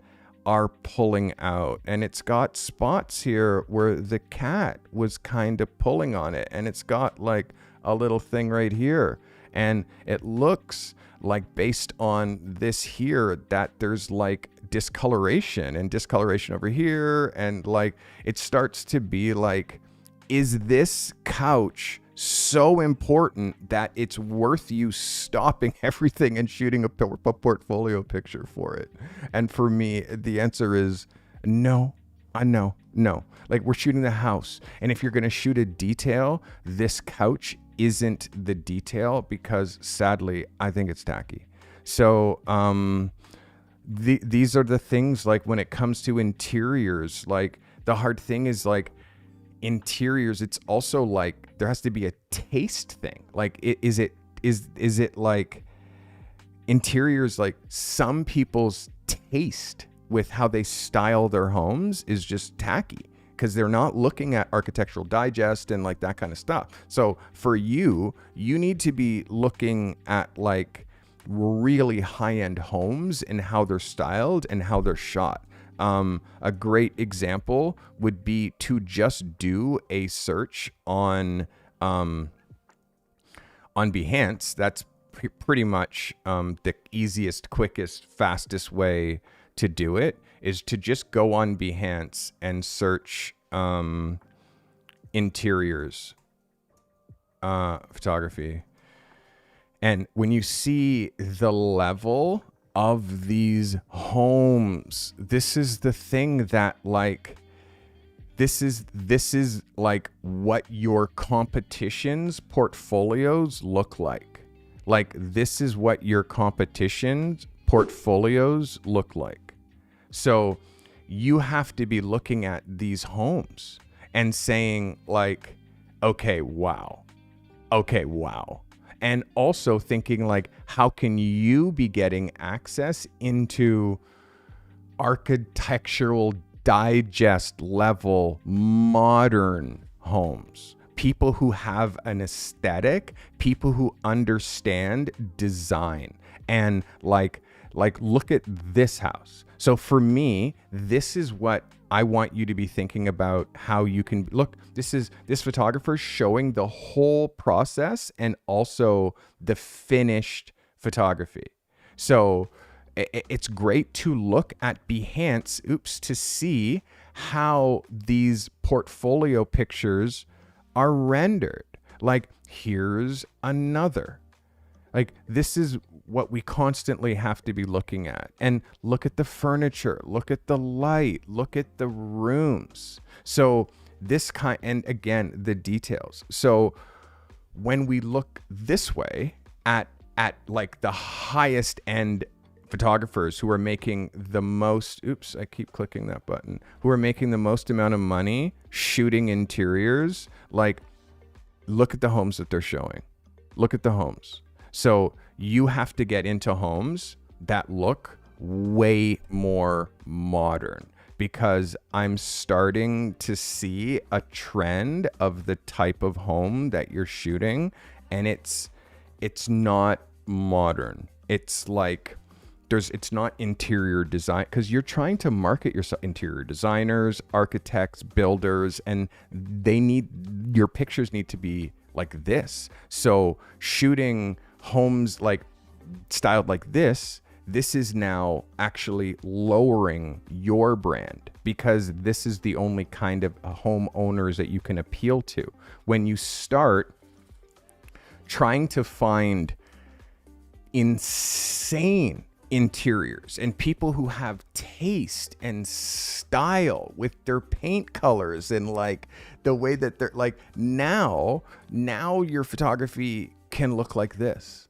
are pulling out, and it's got spots here where the cat was kind of pulling on it, and it's got like a little thing right here, and it looks like, based on this here, that there's like discoloration over here, and like it starts to be like, is this couch so important that it's worth you stopping everything and shooting a portfolio picture for it? And for me, the answer is no. No. Like, we're shooting the house, and if you're going to shoot a detail, this couch isn't the detail, because sadly, I think it's tacky. So these are the things, like when it comes to interiors, like the hard thing is like, interiors, it's also like there has to be a taste thing. Like, is it like interiors, like some people's taste with how they style their homes is just tacky because they're not looking at Architectural Digest and like that kind of stuff. So for you need to be looking at like really high-end homes and how they're styled and how they're shot. A great example would be to just do a search on Behance. That's pretty much the easiest, quickest, fastest way to do it is to just go on Behance and search interiors photography. And when you see the level of these homes, this is the thing that like, this is like what your competition's portfolios look like. Like, this is what your competition's portfolios look like. So you have to be looking at these homes and saying like, okay, wow. And also thinking like, how can you be getting access into Architectural Digest level modern homes? People who have an aesthetic, people who understand design, and like look at this house. So for me, this is what I want you to be thinking about, how you can look. This photographer showing the whole process and also the finished photography. So it's great to look at Behance, to see how these portfolio pictures are rendered. Like, here's another. Like, this is what we constantly have to be looking at. And look at the furniture, look at the light, look at the rooms. So this kind, and again, the details. So when we look this way at like the highest end photographers who are making the most, I keep clicking that button, who are making the most amount of money shooting interiors, like, look at the homes that they're showing. Look at the homes. So you have to get into homes that look way more modern, because I'm starting to see a trend of the type of home that you're shooting, and it's not modern. It's like, it's not interior design, because you're trying to market yourself, interior designers, architects, builders, and your pictures need to be like this. So shooting homes like styled like this is now actually lowering your brand, because this is the only kind of homeowners that you can appeal to. When you start trying to find insane interiors and people who have taste and style with their paint colors and like the way that they're like, now your photography can look like this.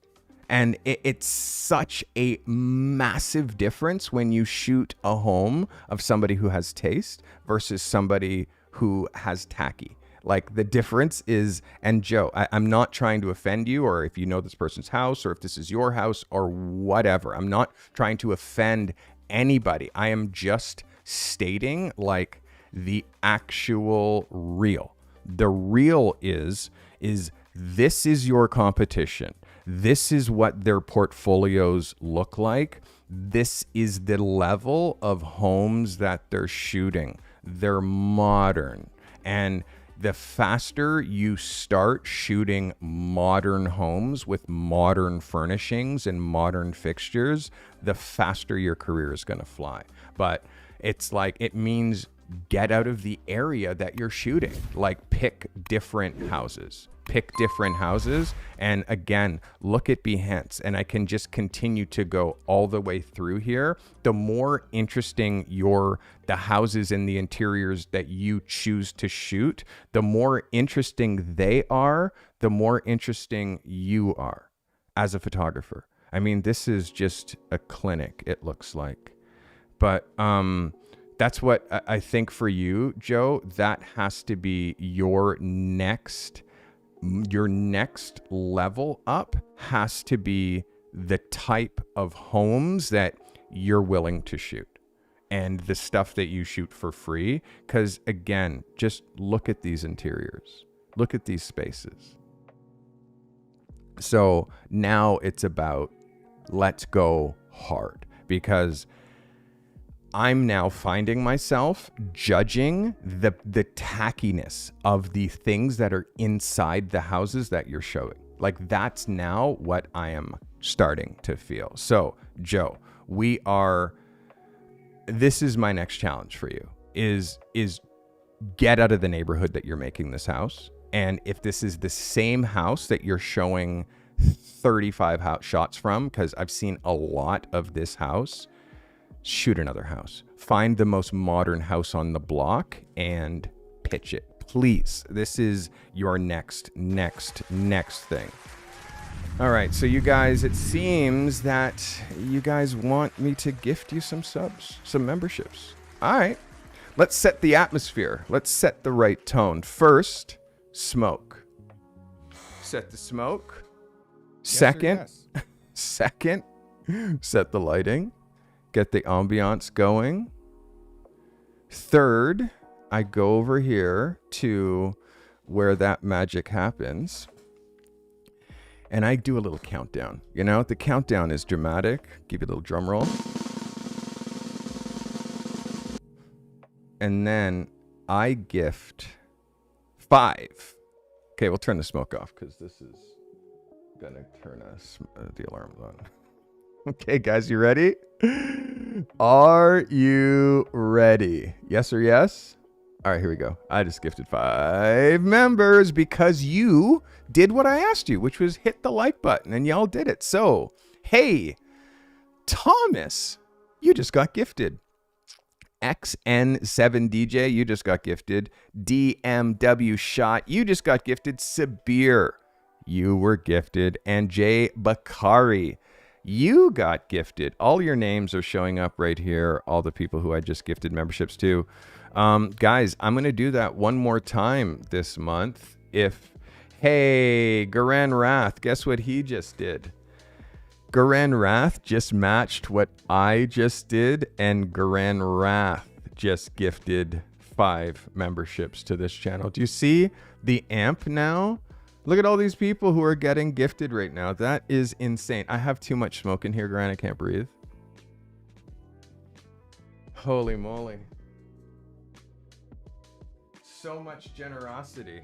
And it's such a massive difference when you shoot a home of somebody who has taste versus somebody who has tacky. Like, the difference is, and Joe, I'm not trying to offend you, or if you know this person's house, or if this is your house, or whatever. I'm not trying to offend anybody. I am just stating like the actual real. The real is this is your competition. This is what their portfolios look like. This is the level of homes that they're shooting. They're modern. And the faster you start shooting modern homes with modern furnishings and modern fixtures, the faster your career is going to fly. But it's like, it means get out of the area that you're shooting. Like, pick different houses. And again, look at Behance, and I can just continue to go all the way through here. The more interesting the houses and the interiors that you choose to shoot, the more interesting they are, the more interesting you are as a photographer. I mean, this is just a clinic, it looks like. But That's what I think for you, Joe. That has to be your next level up, has to be the type of homes that you're willing to shoot and the stuff that you shoot for free. Because again, just look at these interiors, look at these spaces. So now it's about, let's go hard, because I'm now finding myself judging the tackiness of the things that are inside the houses that you're showing. Like, that's now what I am starting to feel. So, Joe, this is my next challenge for you, is get out of the neighborhood that you're making this house. And if this is the same house that you're showing 35 shots from, because I've seen a lot of this house, shoot another house. Find the most modern house on the block and pitch it. Please. This is your next thing. All right. So you guys, it seems that you guys want me to gift you some subs, some memberships. All right. Let's set the atmosphere. Let's set the right tone. First, smoke. Set the smoke. Second, set the lighting. Get the ambiance going. Third, I go over here to where that magic happens, and I do a little countdown. You know, the countdown is dramatic. Give you a little drum roll. And then I gift 5. Okay, we'll turn the smoke off because this is gonna turn the alarms on. Okay, guys, you ready? Are you ready? Yes or yes? All right, here we go. I just gifted 5 members because you did what I asked you, which was hit the like button, and y'all did it. So, hey, Thomas, you just got gifted. XN7DJ, you just got gifted. DMW Shot, you just got gifted. Sabir, you were gifted. And Jay Bakari, you got gifted. All your names are showing up right here. All the people who I just gifted memberships to. Guys, I'm going to do that one more time this month. Hey, Garan Rath, guess what he just did? Garan Rath just matched what I just did, and Garan Rath just gifted 5 memberships to this channel. Do you see the amp now? Look at all these people who are getting gifted right now. That is insane. I have too much smoke in here, Grant. I can't breathe. Holy moly. So much generosity.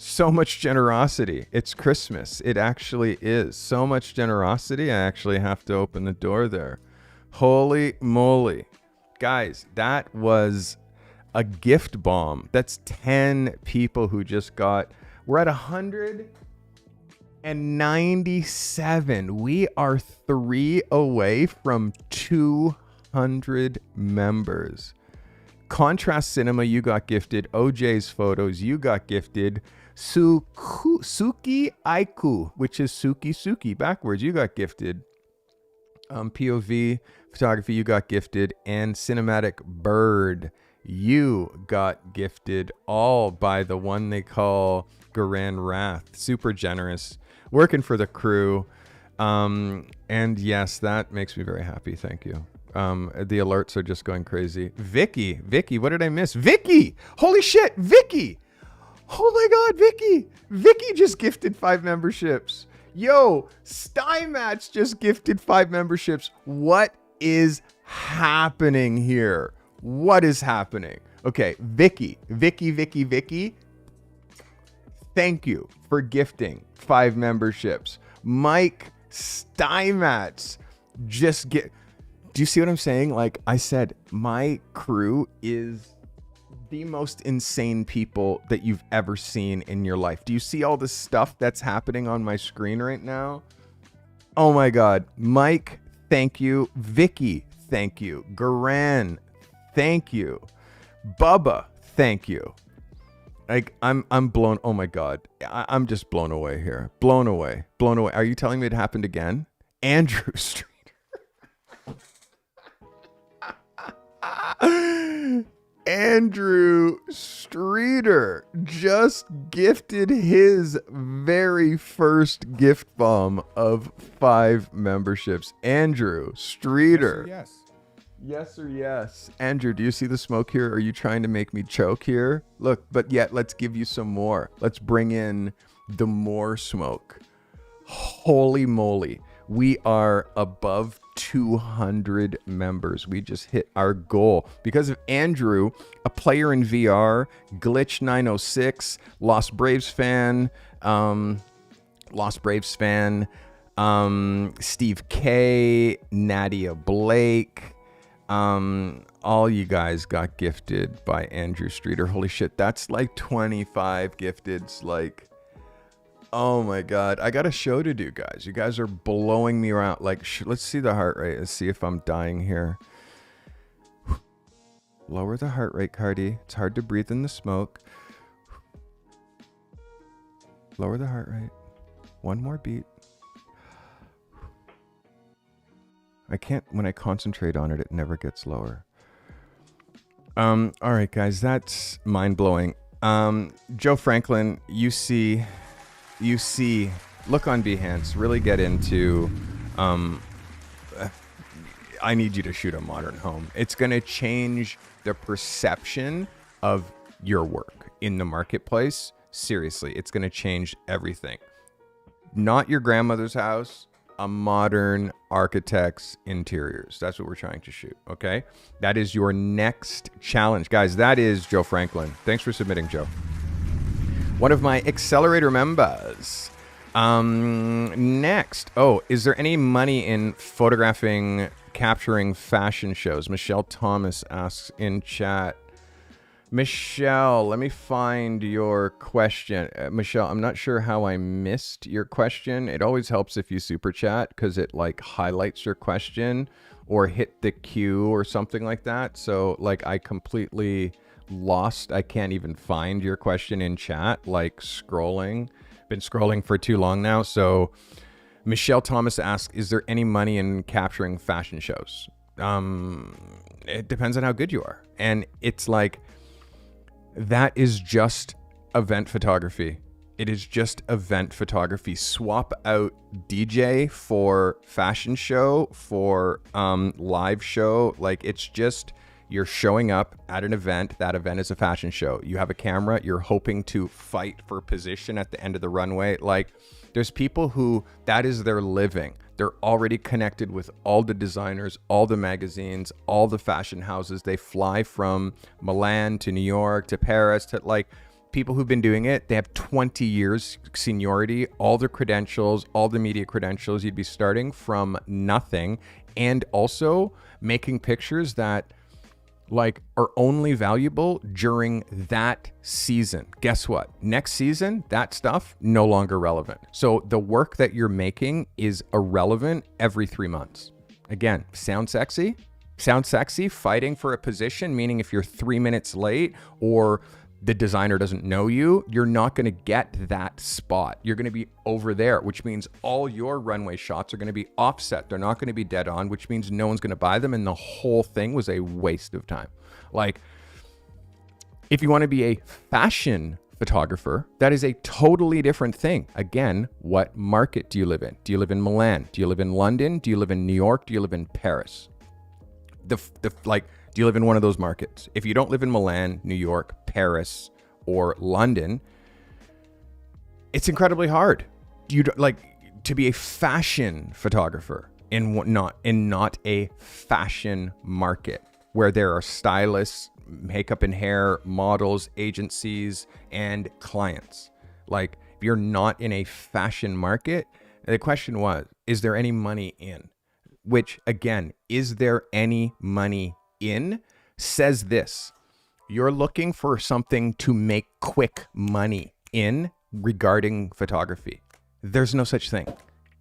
So much generosity. It's Christmas. It actually is. So much generosity. I actually have to open the door there. Holy moly. Guys, that was a gift bomb. That's 10 people who just got... We're at 197. We are 3 away from 200 members. Contrast Cinema, you got gifted. OJ's Photos, you got gifted. Suki Aiku, which is Suki backwards, you got gifted. POV Photography, you got gifted. And Cinematic Bird, you got gifted, all by the one they call Garan Rath. Super generous, working for the crew. And yes, that makes me very happy. Thank you. The alerts are just going crazy. Vicky, what did I miss? Vicky, holy shit, Vicky. Oh my God, Vicky just gifted 5 memberships. Yo, Stymats just gifted 5 memberships. What is happening here? What is happening? Okay, Vicky. Thank you for gifting 5 memberships. Mike Stymats just get... Do you see what I'm saying? Like I said, my crew is the most insane people that you've ever seen in your life. Do you see all the stuff that's happening on my screen right now? Oh my God. Mike, thank you. Vicky, thank you. Garan, thank you. Bubba, thank you. Like I'm blown. Oh my God. I'm just blown away here. Blown away. Are you telling me it happened again? Andrew Streeter. Andrew Streeter just gifted his very first gift bomb of 5 memberships. Andrew Streeter. Yes. Yes or yes. Andrew, do you see the smoke here? Are you trying to make me choke here? Look, but yet let's give you some more. Let's bring in the more smoke. Holy moly. We are above 200 members. We just hit our goal because of Andrew, a player in VR, Glitch 906, Lost Braves fan, Steve K, Nadia Blake. All you guys got gifted by Andrew Streeter. Holy shit, that's like 25 gifteds. Like, oh my God, I got a show to do, guys. You guys are blowing me around. Like, let's see the heart rate. Let's see if I'm dying here. Lower the heart rate, Carty. It's hard to breathe in the smoke. Lower the heart rate. One more beat. I can't, when I concentrate on it, it never gets lower. All right, guys, that's mind-blowing. Joe Franklin, you see, look on Behance, really get into, I need you to shoot a modern home. It's going to change the perception of your work in the marketplace. Seriously, it's going to change everything. Not your grandmother's house. A modern architect's interiors. That's what we're trying to shoot, okay? That is your next challenge. Guys, that is Joe Franklin. Thanks for submitting, Joe. One of my accelerator members. Next. Oh, is there any money in capturing fashion shows? Michelle Thomas asks in chat. Michelle, let me find your question. Michelle, I'm not sure how I missed your question. It always helps if you super chat because it like highlights your question or hit the queue or something like that. So like I completely lost. I can't even find your question in chat, like scrolling. Been scrolling for too long now. So Michelle Thomas asks, is there any money in capturing fashion shows? It depends on how good you are. And it's like, that is just event photography. It is just event photography. Swap out DJ for fashion show, for live show. Like it's just, you're showing up at an event. That event is a fashion show. You have a camera. You're hoping to fight for position at the end of the runway. Like there's people who that is their living. They're already connected with all the designers, all the magazines, all the fashion houses. They fly from Milan to New York to Paris to like people who've been doing it. They have 20 years seniority, all the credentials, all the media credentials. You'd be starting from nothing and also making pictures that like are only valuable during that season. Guess what? Next season, that stuff no longer relevant. So the work that you're making is irrelevant every 3 months. Again, sound sexy? Sound sexy fighting for a position, meaning if you're 3 minutes late or the designer doesn't know you, you're not going to get that spot. You're going to be over there, which means all your runway shots are going to be offset. They're not going to be dead on, which means no one's going to buy them. And the whole thing was a waste of time. Like, if you want to be a fashion photographer, that is a totally different thing. Again, what market do you live in? Do you live in Milan? Do you live in London? Do you live in New York? Do you live in Paris? Do you live in one of those markets? If you don't live in Milan, New York, Paris, or London, it's incredibly hard. You like to be a fashion photographer in not a fashion market where there are stylists, makeup and hair, models, agencies, and clients. Like if you're not in a fashion market, the question was, is there any money in? Which again, is there any money in says this: you're looking for something to make quick money in regarding photography. There's no such thing.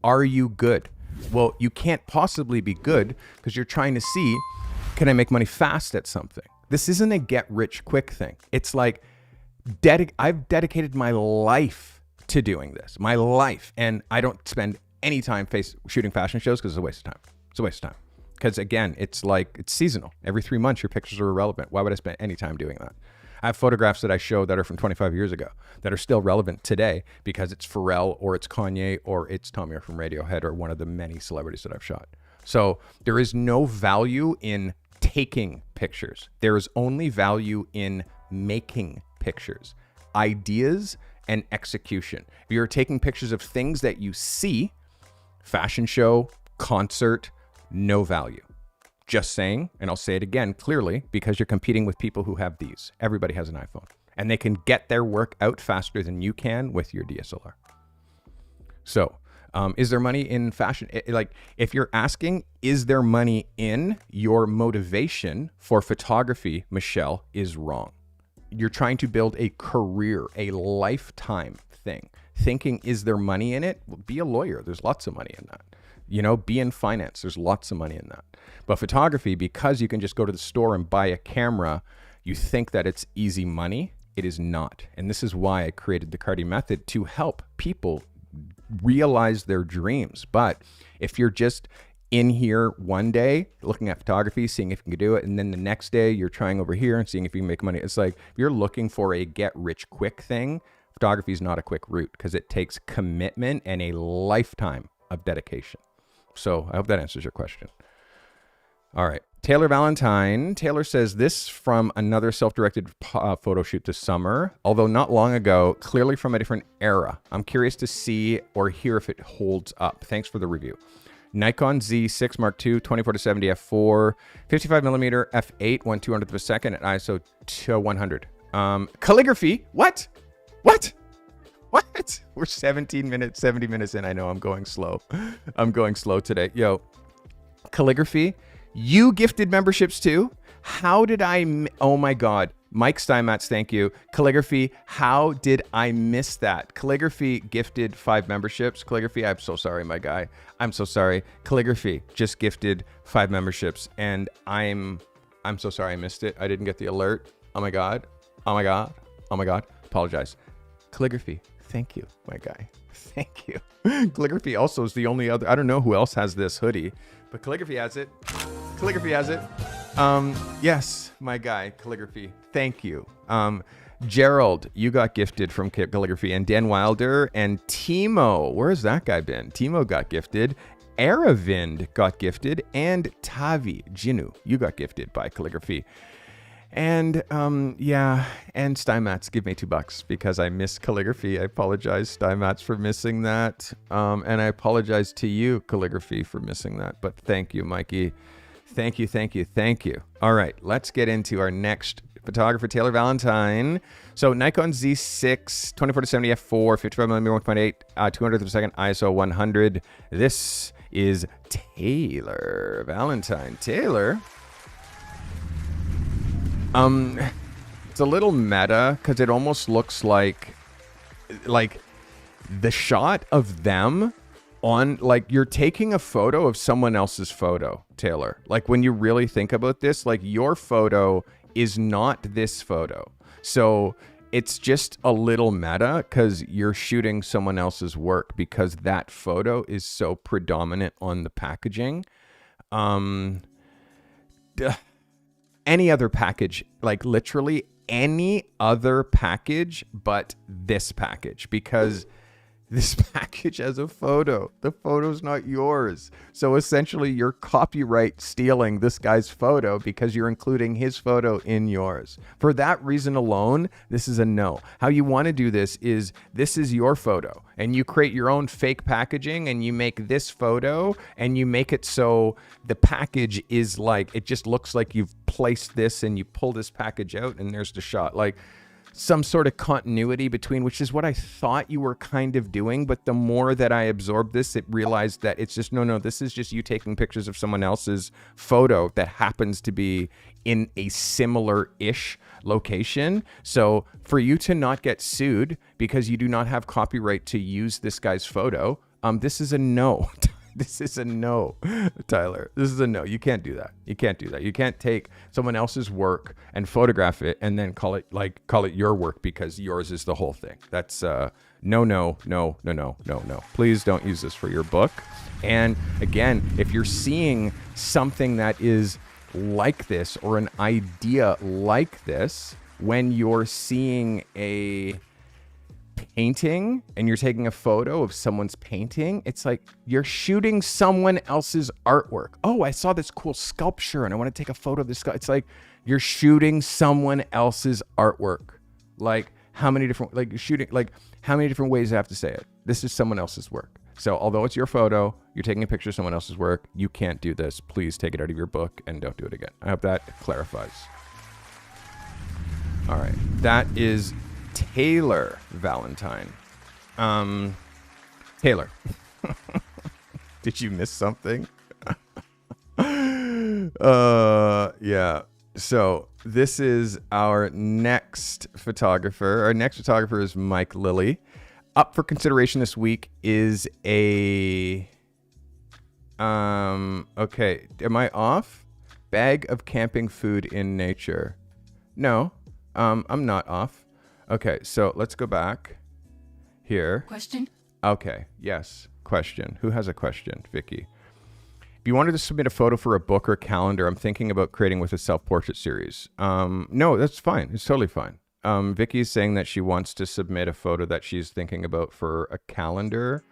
Are you good? Well, you can't possibly be good because you're trying to see, can I make money fast at something? This isn't a get rich quick thing. It's like I've dedicated my life to doing this, my life, and I don't spend any time shooting fashion shows because it's a waste of time. It's a waste of time. Because again, it's seasonal. Every 3 months, your pictures are irrelevant. Why would I spend any time doing that? I have photographs that I show that are from 25 years ago that are still relevant today because it's Pharrell or it's Kanye or it's Tommy from Radiohead or one of the many celebrities that I've shot. So there is no value in taking pictures. There is only value in making pictures, ideas and execution. If you're taking pictures of things that you see, fashion show, concert, no value. Just saying, and I'll say it again clearly, because you're competing with people who have these. Everybody has an iPhone, and they can get their work out faster than you can with your DSLR. So, is there money in fashion? Like, if you're asking, is there money in your motivation for photography, Michelle, is wrong. You're trying to build a career, a lifetime thing. Thinking, is there money in it? Well, be a lawyer. There's lots of money in that. Be in finance. There's lots of money in that. But photography, because you can just go to the store and buy a camera, you think that it's easy money. It is not. And this is why I created the Carty method, to help people realize their dreams. But if you're just in here one day looking at photography, seeing if you can do it, and then the next day you're trying over here and seeing if you can make money, it's like if you're looking for a get rich quick thing, photography is not a quick route because it takes commitment and a lifetime of dedication. So I hope that answers your question. All right. Taylor Valentine. Taylor says, this from another self-directed photo shoot this summer, although not long ago, clearly from a different era. I'm curious to see or hear if it holds up. Thanks for the review. Nikon Z6 Mark II, 24-70 f4, 55mm f8, 1/200th of a second at ISO 100. Calligraphy. What? We're 17 minutes, 70 minutes in. I know I'm going slow. Today. Yo, calligraphy. You gifted memberships too? How did oh my God. Mike Steinmetz, thank you. Calligraphy, how did I miss that? Calligraphy gifted 5 memberships. Calligraphy, I'm so sorry, my guy. I'm so sorry. Calligraphy just gifted 5 memberships, and I'm so sorry I missed it. I didn't get the alert. Oh my God. Apologize. Calligraphy, thank you, my guy. Thank you. Calligraphy also is the only other, I don't know who else has this hoodie, but Calligraphy has it. Yes, my guy, Calligraphy. Thank you. Gerald, you got gifted from Calligraphy, and Dan Wilder and Timo. Where's that guy been? Timo got gifted. Aravind got gifted, and Tavi Jinu, you got gifted by Calligraphy. And and Steinmetz, give me $2 because I missed Calligraphy. I apologize, Steinmetz, for missing that. And I apologize to you, Calligraphy, for missing that. But thank you, Mikey. Thank you. All right, let's get into our next photographer, Taylor Valentine. So Nikon Z6, 24-70 f4, 55mm 1.8, 200th of a second, ISO 100. This is Taylor Valentine. Taylor. It's a little meta because it almost looks like the shot of them on, like, you're taking a photo of someone else's photo, Taylor. Like, when you really think about this, like, your photo is not this photo. So it's just a little meta because you're shooting someone else's work because that photo is so predominant on the packaging. Any other package, like literally any other package but this package, because this package has a photo. The photo's not yours. So essentially you're copyright stealing this guy's photo because you're including his photo in yours. For that reason alone, this is a no. How you want to do this is your photo, and you create your own fake packaging, and you make this photo and you make it so the package is like, it just looks like you've placed this and you pull this package out and there's the shot. Like, some sort of continuity between, which is what I thought you were kind of doing. But the more that I absorbed this, it realized that it's just, no, this is just you taking pictures of someone else's photo that happens to be in a similar-ish location. So for you to not get sued because you do not have copyright to use this guy's photo, this is a no. This is a no, Tyler. This is a no. You can't do that. You can't take someone else's work and photograph it and then call it your work because yours is the whole thing. That's No. Please don't use this for your book. And again, if you're seeing something that is like this or an idea like this, when you're seeing a painting and you're taking a photo of someone's painting, it's like you're shooting someone else's artwork. Oh, I saw this cool sculpture and I want to take a photo of this. It's like you're shooting someone else's artwork. Like how many different ways do I have to say it? This is someone else's work. So although it's your photo, you're taking a picture of someone else's work, you can't do this. Please take it out of your book and don't do it again. I hope that clarifies. All right. That is Taylor Valentine. Taylor, did you miss something? Yeah. So this is our next photographer. Our next photographer is Mike Lilly. Up for consideration this week is okay, am I off? Bag of camping food in nature. No, I'm not off. Okay, so let's go back here. Question? Okay, yes, question. Who has a question? Vicky. If you wanted to submit a photo for a book or calendar, I'm thinking about creating with a self-portrait series. No, that's fine. It's totally fine. Vicky's saying that she wants to submit a photo that she's thinking about for a calendar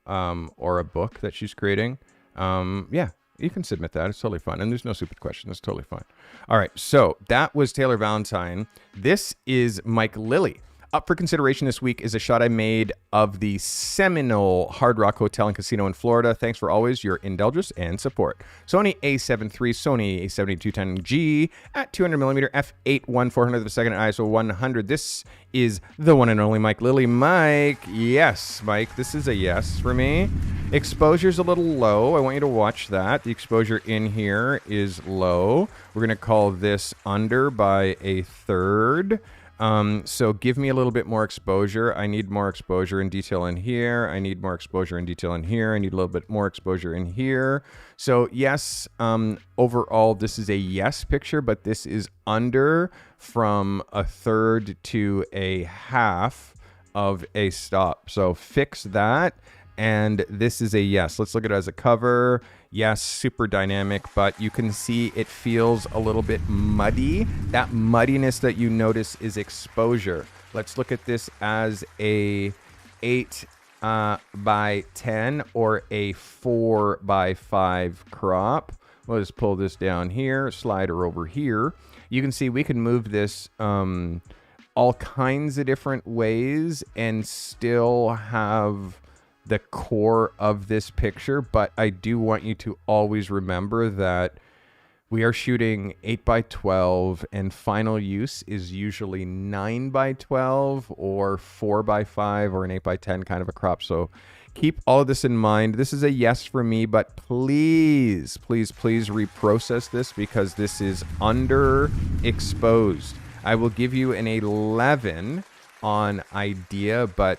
or a book that she's creating. Yeah, you can submit that. It's totally fine. And there's no stupid question. It's totally fine. All right. So that was Taylor Valentine. This is Mike Lilly. Up for consideration this week is a shot I made of the Seminole Hard Rock Hotel and Casino in Florida. Thanks for always your indulgence and support. Sony A7 III, Sony A7210G at 200mm f8 1/400 of a second at ISO 100. This is the one and only Mike Lilly. Mike, yes, Mike, this is a yes for me. Exposure's a little low. I want you to watch that. The exposure in here is low. We're going to call this under by a third. So give me a little bit more exposure. I need more exposure and detail in here. I need more exposure and detail in here. I need a little bit more exposure in here. So yes, overall, this is a yes picture, but this is under from a third to a half of a stop. So fix that. And this is a yes. Let's look at it as a cover. Yes, super dynamic, but you can see it feels a little bit muddy. That muddiness that you notice is exposure. Let's look at this as a 8 by 10 or a 4 by 5 crop. We'll just pull this down here, slide her over here. You can see we can move this all kinds of different ways and still have the core of this picture, but I do want you to always remember that we are shooting 8 by 12 and final use is usually 9 by 12 or 4 by 5 or an 8 by 10 kind of a crop. So keep all of this in mind. This is a yes for me, but please reprocess this because this is underexposed. I will give you an 11 on idea, but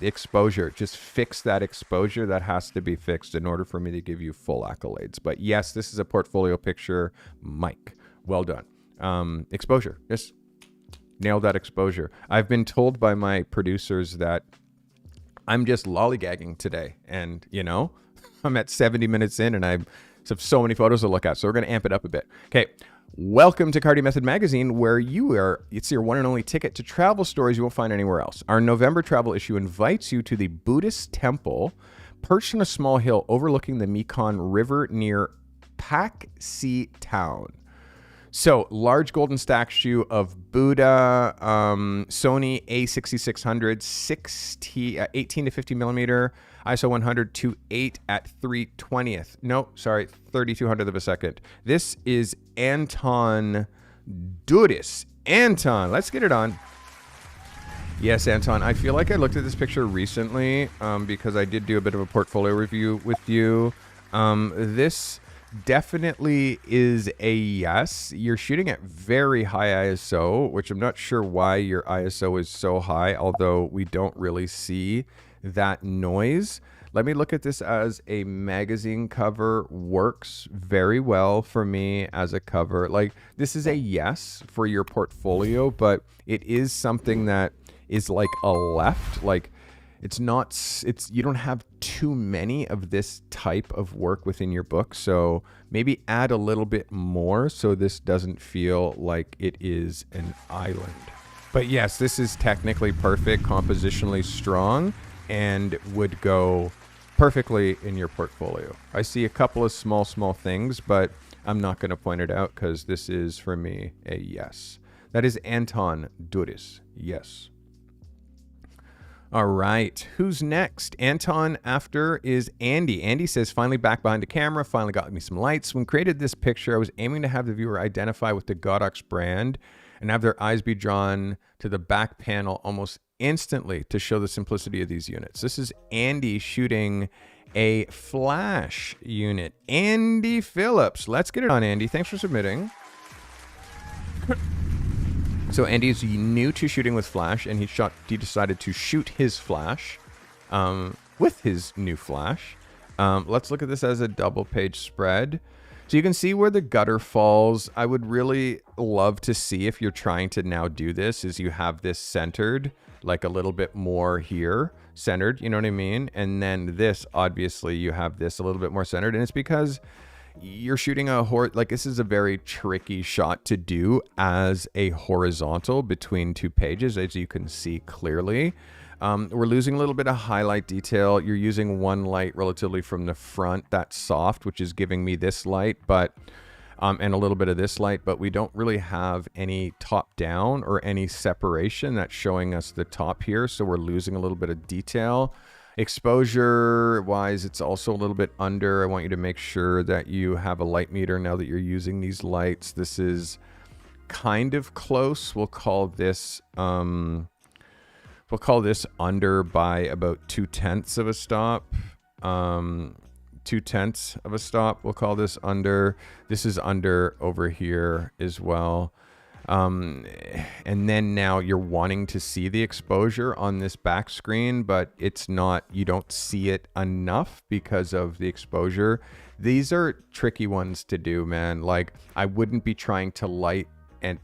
exposure, just fix that exposure. That has to be fixed in order for me to give you full accolades. But yes, this is a portfolio picture. Mike, well done. Exposure, just nailed that exposure. I've been told by my producers that I'm just lollygagging today, and you know, I'm at 70 minutes in and I have so many photos to look at, so we're going to amp it up a bit. Okay. Welcome to Carte Method Magazine, where it's your one and only ticket to travel stories you won't find anywhere else. Our November travel issue invites you to the Buddhist temple perched on a small hill overlooking the Mekong River near Pak Si town. So, large golden statue of Buddha, Sony A6600, 18 to 50 millimeter, ISO 100 to 8 at 3200th of a second. This is Anton Dudis. Anton, let's get it on. Yes, Anton, I feel like I looked at this picture recently because I did do a bit of a portfolio review with you. This definitely is a yes. You're shooting at very high ISO, which I'm not sure why your ISO is so high, although we don't really see that noise. Let me look at this as a magazine cover. Works very well for me as a cover. Like, this is a yes for your portfolio, but it is something that is like a left. Like, you don't have too many of this type of work within your book. So maybe add a little bit more so this doesn't feel like it is an island. But yes, this is technically perfect, compositionally strong, and would go perfectly in your portfolio. I see a couple of small things, but I'm not going to point it out because this is, for me, a yes. That is Anton Duris. Yes. All right. Who's next? Anton after is Andy. Andy says, finally back behind the camera, finally got me some lights. When created this picture, I was aiming to have the viewer identify with the Godox brand and have their eyes be drawn to the back panel almost instantly to show the simplicity of these units. This is Andy shooting a flash unit. Andy Phillips. Let's get it on, Andy. Thanks for submitting. So Andy's new to shooting with flash, and he decided to shoot his flash with his new flash. Let's look at this as a double page spread. So you can see where the gutter falls. I would really love to see, if you're trying to now do this, is you have this centered, like a little bit more here, centered, you know what I mean? And then this, obviously, you have this a little bit more centered, and it's because you're shooting this is a very tricky shot to do as a horizontal between two pages, as you can see clearly. We're losing a little bit of highlight detail. You're using one light relatively from the front, that's soft, which is giving me this light, but and a little bit of this light, but we don't really have any top down or any separation that's showing us the top here. So we're losing a little bit of detail. Exposure wise, it's also a little bit under. I want you to make sure that you have a light meter now that you're using these lights. This is kind of close. We'll call this under by about 2/10 of a stop. 2/10 of a stop. We'll call this under. This is under over here as well. And then now you're wanting to see the exposure on this back screen, but it's not, you don't see it enough because of the exposure. These are tricky ones to do, man. Like, I wouldn't be trying to light and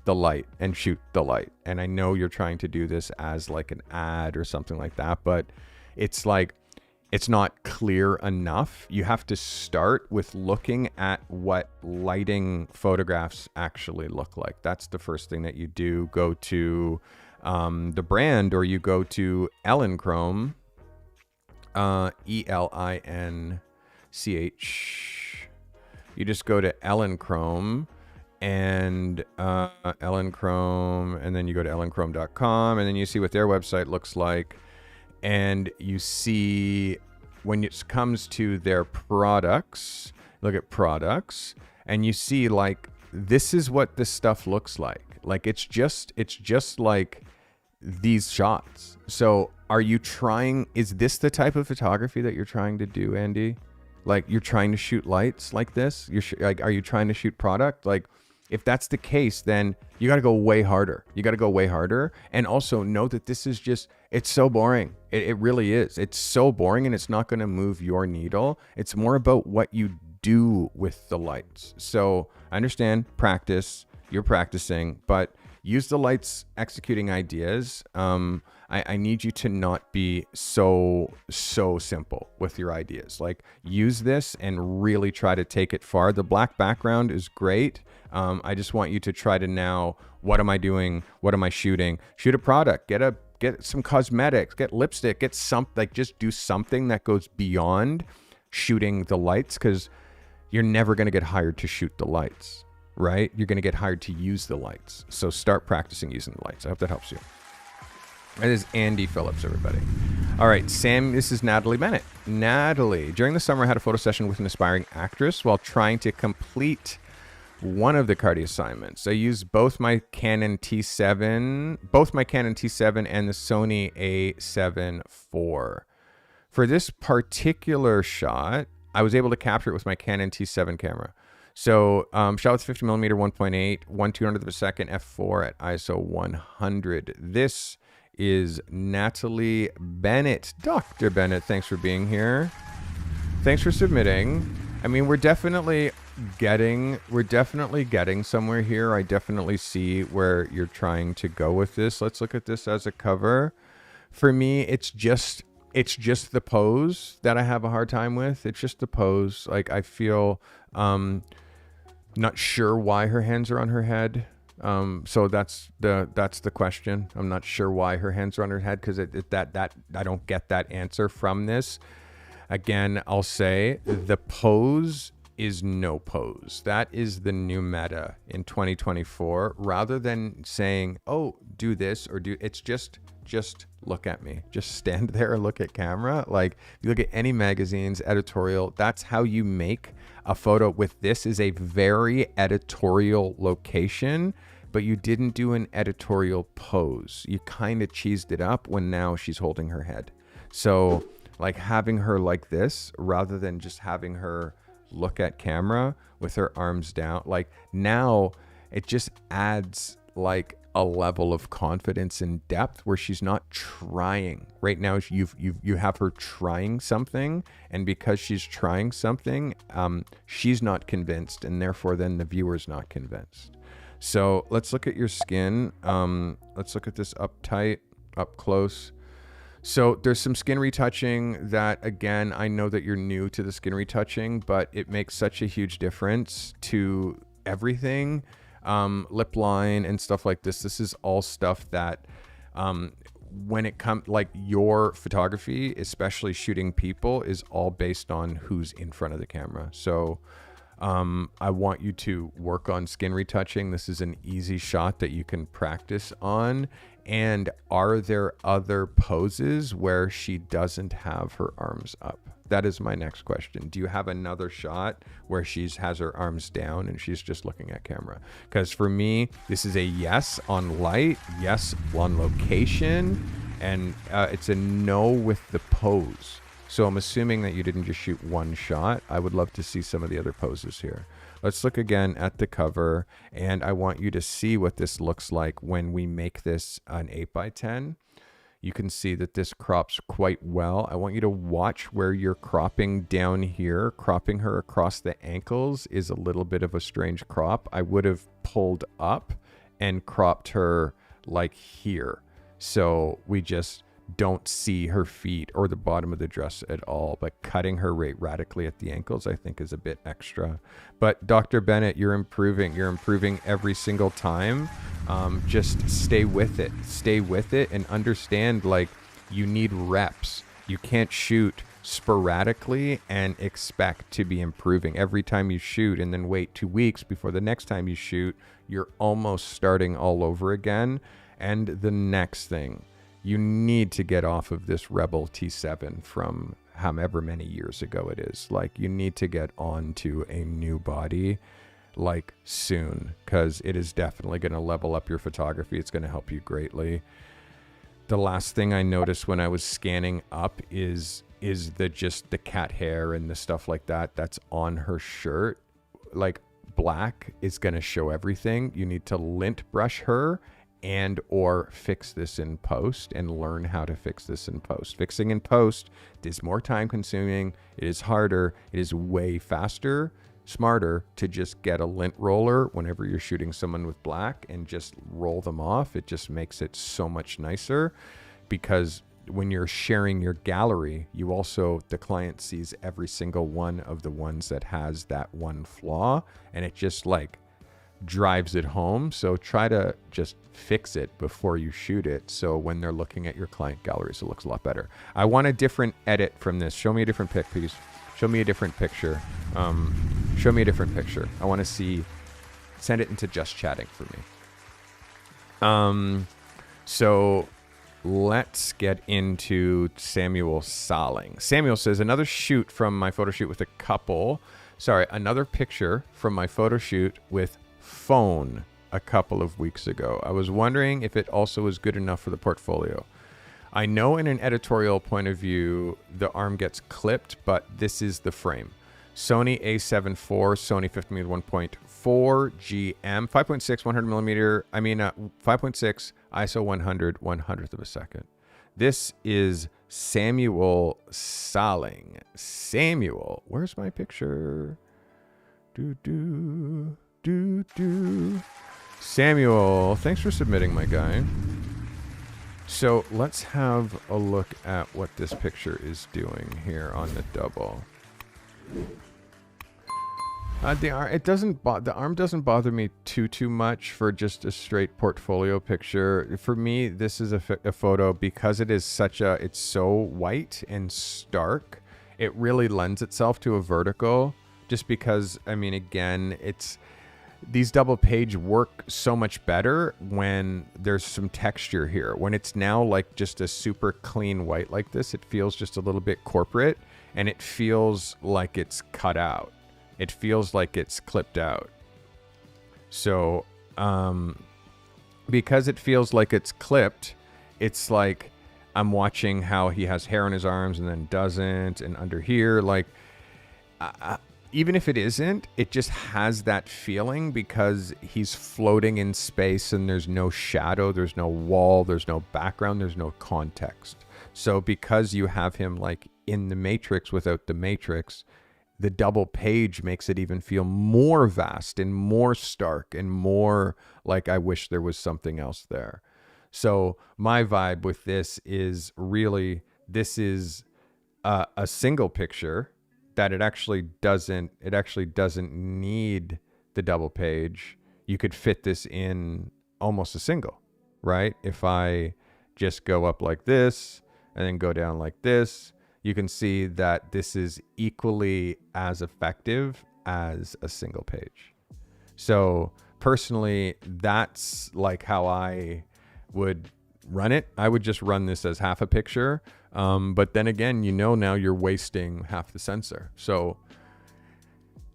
shoot the light. And I know you're trying to do this as like an ad or something like that, but it's like, it's not clear enough. You have to start with looking at what lighting photographs actually look like. That's the first thing that you do. Go to the brand, or you go to Elinchrome, ELINCH. You just go to Elinchrome and Elinchrome, and then you go to elinchrome.com, and then you see what their website looks like. And you see, when it comes to their products, look at products, and you see, like, this is what this stuff looks like. Like, it's just like these shots. So is this the type of photography that you're trying to do, Andy? Like, you're trying to shoot lights like this? Are you trying to shoot product? Like, if that's the case, then you got to go way harder. And also know that this is just, it's so boring. It really is. It's so boring, and it's not going to move your needle. It's more about what you do with the lights. So I understand practice, you're practicing, but use the lights executing ideas. I need you to not be so simple with your ideas. Like, use this and really try to take it far. The black background is great. I just want you to try to now, what am I doing? What am I shooting? Shoot a product, get some cosmetics, get lipstick, get something, like, just do something that goes beyond shooting the lights, because you're never going to get hired to shoot the lights, right? You're going to get hired to use the lights. So start practicing using the lights. I hope that helps you. That is Andy Phillips, everybody. All right, Sam, this is Natalie Bennett. Natalie, during the summer, I had a photo session with an aspiring actress while trying to complete one of the Carty assignments. I used both my Canon T7 and the Sony A7 IV. For this particular shot, I was able to capture it with my Canon T7 camera. So shot with 50mm 1.8, 1/200th of a second f4 at ISO 100. This is Natalie Bennett. Dr. Bennett, thanks for being here. Thanks for submitting. I mean, we're definitely getting somewhere here. I definitely see where you're trying to go with this. Let's look at this as a cover. For me, it's just it's just the pose that I have a hard time with. It's just the pose. Like I feel not sure why her hands are on her head. So that's the question. I'm not sure why her hands are on her head, because that I don't get that answer from this. Again, I'll say the pose is no pose. That is the new meta in 2024. Rather than saying, oh, do this or do, it's just look at me. Just stand there and look at camera. Like if you look at any magazine's editorial, that's how you make a photo. With this is a very editorial location, but you didn't do an editorial pose. You kind of cheesed it up when now she's holding her head. So like having her like this, rather than just having her look at camera with her arms down, like now it just adds like a level of confidence and depth where she's not trying. Right now you have her trying something, and because she's trying something, she's not convinced, and therefore then the viewer's not convinced. So let's look at your skin. Let's look at this up tight, up close. So there's some skin retouching that, again, I know that you're new to the skin retouching, but it makes such a huge difference to everything. Lip line and stuff like this. This is all stuff that when it comes, like your photography, especially shooting people, is all based on who's in front of the camera. So I want you to work on skin retouching. This is an easy shot that you can practice on. And are there other poses where she doesn't have her arms up? That is my next question. Do you have another shot where she has her arms down and she's just looking at camera? Because for me, this is a yes on light, yes on location, and it's a no with the pose. So I'm assuming that you didn't just shoot one shot. I would love to see some of the other poses here. Let's look again at the cover, and I want you to see what this looks like when we make this an 8x10. You can see that this crops quite well. I want you to watch where you're cropping down here. Cropping her across the ankles is a little bit of a strange crop. I would have pulled up and cropped her like here. So we just don't see her feet or the bottom of the dress at all, but cutting her rate radically at the ankles, I think, is a bit extra. But Dr. Bennett, you're improving every single time. Just stay with it and understand, like, you need reps. You can't shoot sporadically and expect to be improving every time you shoot and then wait 2 weeks before the next time you shoot. You're almost starting all over again. And the next thing, you need to get off of this Rebel T7 from however many years ago it is. Like, you need to get on to a new body, like, soon, because it is definitely going to level up your photography. It's going to help you greatly. The last thing I noticed when I was scanning up is the cat hair and the stuff like that that's on her shirt. Like, black is going to show everything. You need to lint brush her and or fix this in post, and learn how to fix this in post. Fixing in post is more time consuming. It is harder. It is way faster, smarter to just get a lint roller whenever you're shooting someone with black and just roll them off. It just makes it so much nicer, because when you're sharing your gallery, you also, the client sees every single one of the ones that has that one flaw, and it just like drives it home. So try to just fix it before you shoot it, so when they're looking at your client galleries, it looks a lot better. I want a different edit from this. Show me a different pic, please. Show me a different picture. Show me a different picture. I want to see. Send it into just chatting for me. So let's get into Samuel Saling. Samuel says, another shoot from my photo shoot with a couple. Sorry, another picture from my photo shoot with phone a couple of weeks ago. I was wondering if it also is good enough for the portfolio. I know in an editorial point of view, the arm gets clipped, but this is the frame. Sony A7 IV, Sony 50mm 1.4 GM, 5.6, 100 millimeter, 5.6 ISO 100, 100th of a second. This is Samuel Saling. Samuel, where's my picture? Samuel, thanks for submitting, my guy. So let's have a look at what this picture is doing here on the double. The arm doesn't bother me too much for just a straight portfolio picture. For me, this is a photo because it is it's so white and stark. It really lends itself to a vertical, just because, I mean, again, these double page work so much better when there's some texture here. When it's now like just a super clean white like this, it feels just a little bit corporate, and it feels like it's cut out. It feels like it's clipped out. So, because it feels like it's clipped, it's like I'm watching how he has hair on his arms and then doesn't, and under here, like, even if it isn't, it just has that feeling because he's floating in space and there's no shadow, there's no wall, there's no background, there's no context. So because you have him like in the matrix without the matrix, the double page makes it even feel more vast and more stark and more like I wish there was something else there. So my vibe with this is really, this is a single picture that it actually doesn't need the double page. You could fit this in almost a single, right? If I just go up like this and then go down like this, you can see that this is equally as effective as a single page. So personally, that's like how I would run it. I would just run this as half a picture. But then again, now you're wasting half the sensor. So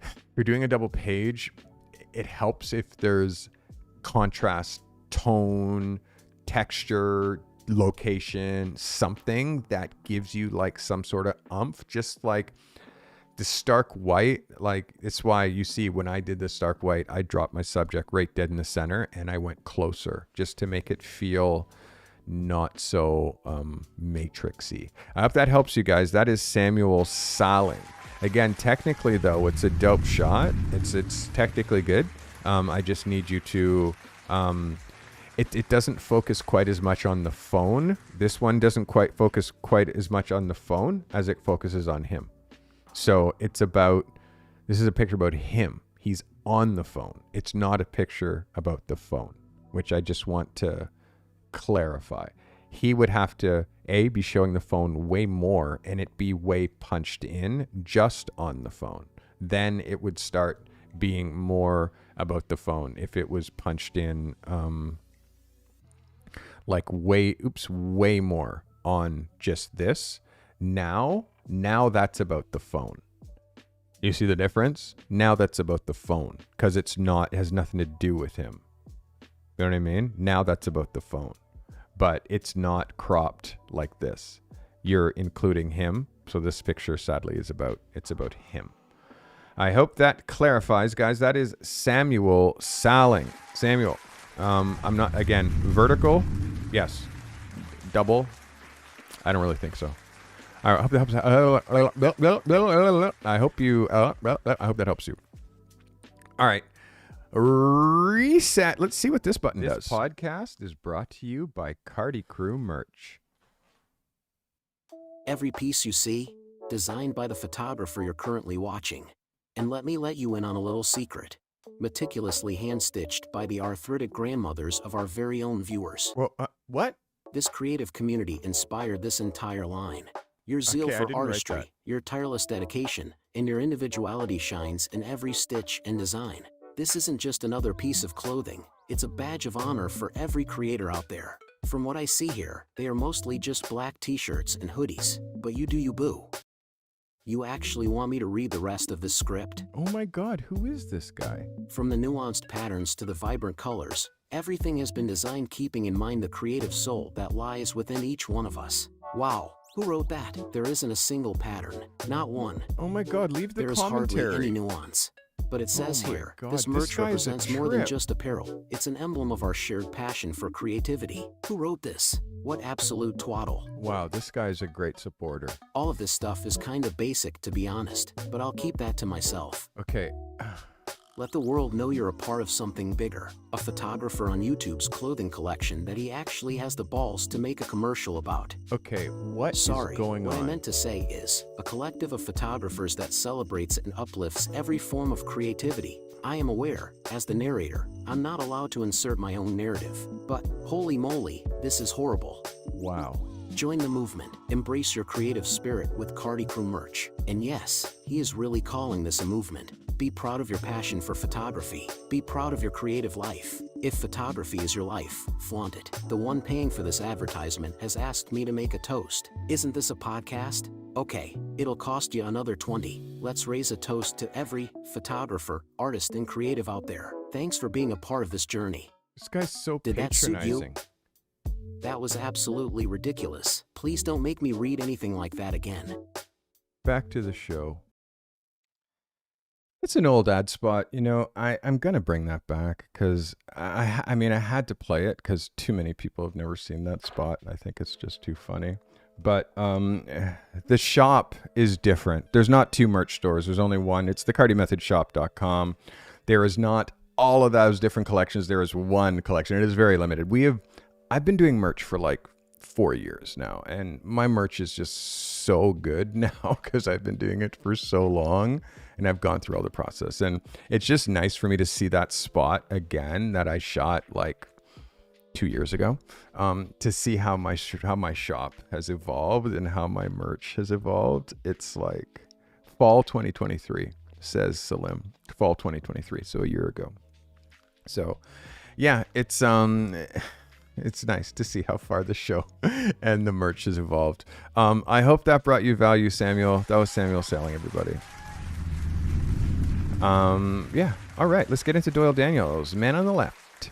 if you're doing a double page, it helps if there's contrast, tone, texture, location, something that gives you like some sort of oomph. Just like the stark white, like it's why you see when I did the stark white, I dropped my subject right dead in the center and I went closer just to make it feel not so matrixy. I hope that helps you guys. That is Samuel Saling. Again, technically though, it's a dope shot. It's technically good. I just need you to it doesn't focus quite as much on the phone. This one doesn't quite focus quite as much on the phone as it focuses on him. So this is a picture about him. He's on the phone. It's not a picture about the phone, which I just want to clarify. He would have to be showing the phone way more and it be way punched in just on the phone. Then it would start being more about the phone if it was punched in like way more on just this. Now that's about the phone. You see the difference? Now that's about the phone because it has nothing to do with him. You know what I mean? Now that's about the phone, but it's not cropped like this. You're including him. So this picture sadly it's about him. I hope that clarifies, guys. That is Samuel Saling. Samuel, I'm not, again, vertical. Yes. Double. I don't really think so. I hope that helps. I hope that helps you. All right. Reset. Let's see what this button does. This podcast is brought to you by Carty Crew merch. Every piece you see, designed by the photographer you're currently watching. And let me let you in on a little secret. Meticulously hand-stitched by the arthritic grandmothers of our very own viewers. Well, what? This creative community inspired this entire line. Your zeal for artistry, your tireless dedication, and your individuality shines in every stitch and design. This isn't just another piece of clothing, it's a badge of honor for every creator out there. From what I see here, they are mostly just black t-shirts and hoodies, but you do you boo. You actually want me to read the rest of this script? Oh my God, who is this guy? From the nuanced patterns to the vibrant colors, everything has been designed keeping in mind the creative soul that lies within each one of us. Wow, who wrote that? There isn't a single pattern, not one. Oh my God, leave the commentary. There is hardly any nuance. But it says here, this merch represents more than just apparel. It's an emblem of our shared passion for creativity. Who wrote this? What absolute twaddle. Wow, this guy's a great supporter. All of this stuff is kinda basic, to be honest, but I'll keep that to myself. Okay. Let the world know you're a part of something bigger. A photographer on YouTube's clothing collection that he actually has the balls to make a commercial about. Okay, what is going what on? I meant to say is, a collective of photographers that celebrates and uplifts every form of creativity. I am aware, as the narrator, I'm not allowed to insert my own narrative. But, holy moly, this is horrible. Wow. Join the movement, embrace your creative spirit with Carty Crew merch. And yes, he is really calling this a movement. Be proud of your passion for photography. Be proud of your creative life. If photography is your life, flaunt it. The one paying for this advertisement has asked me to make a toast. Isn't this a podcast? Okay, it'll cost you another 20. Let's raise a toast to every photographer, artist, and creative out there. Thanks for being a part of this journey. This guy's so Did that suit you? patronizing. That was absolutely ridiculous. Please don't make me read anything like that again. Back to the show. It's an old ad spot. You know, I'm going to bring that back because I mean, I had to play it because too many people have never seen that spot. I think it's just too funny. But the shop is different. There's not two merch stores. There's only one. It's thecartymethodshop.com. There is not all of those different collections. There is one collection. It is very limited. I've been doing merch for like 4 years now, and my merch is just so good now because I've been doing it for so long and I've gone through all the process. And it's just nice for me to see that spot again that I shot like 2 years ago, to see how my shop has evolved and how my merch has evolved. It's like fall 2023, says Salim. Fall 2023, so a year ago. So yeah, it's nice to see how far the show and the merch has evolved. I hope that brought you value, Samuel. That was Samuel selling, everybody. Yeah. All right. Let's get into Doyle Daniels, man on the left.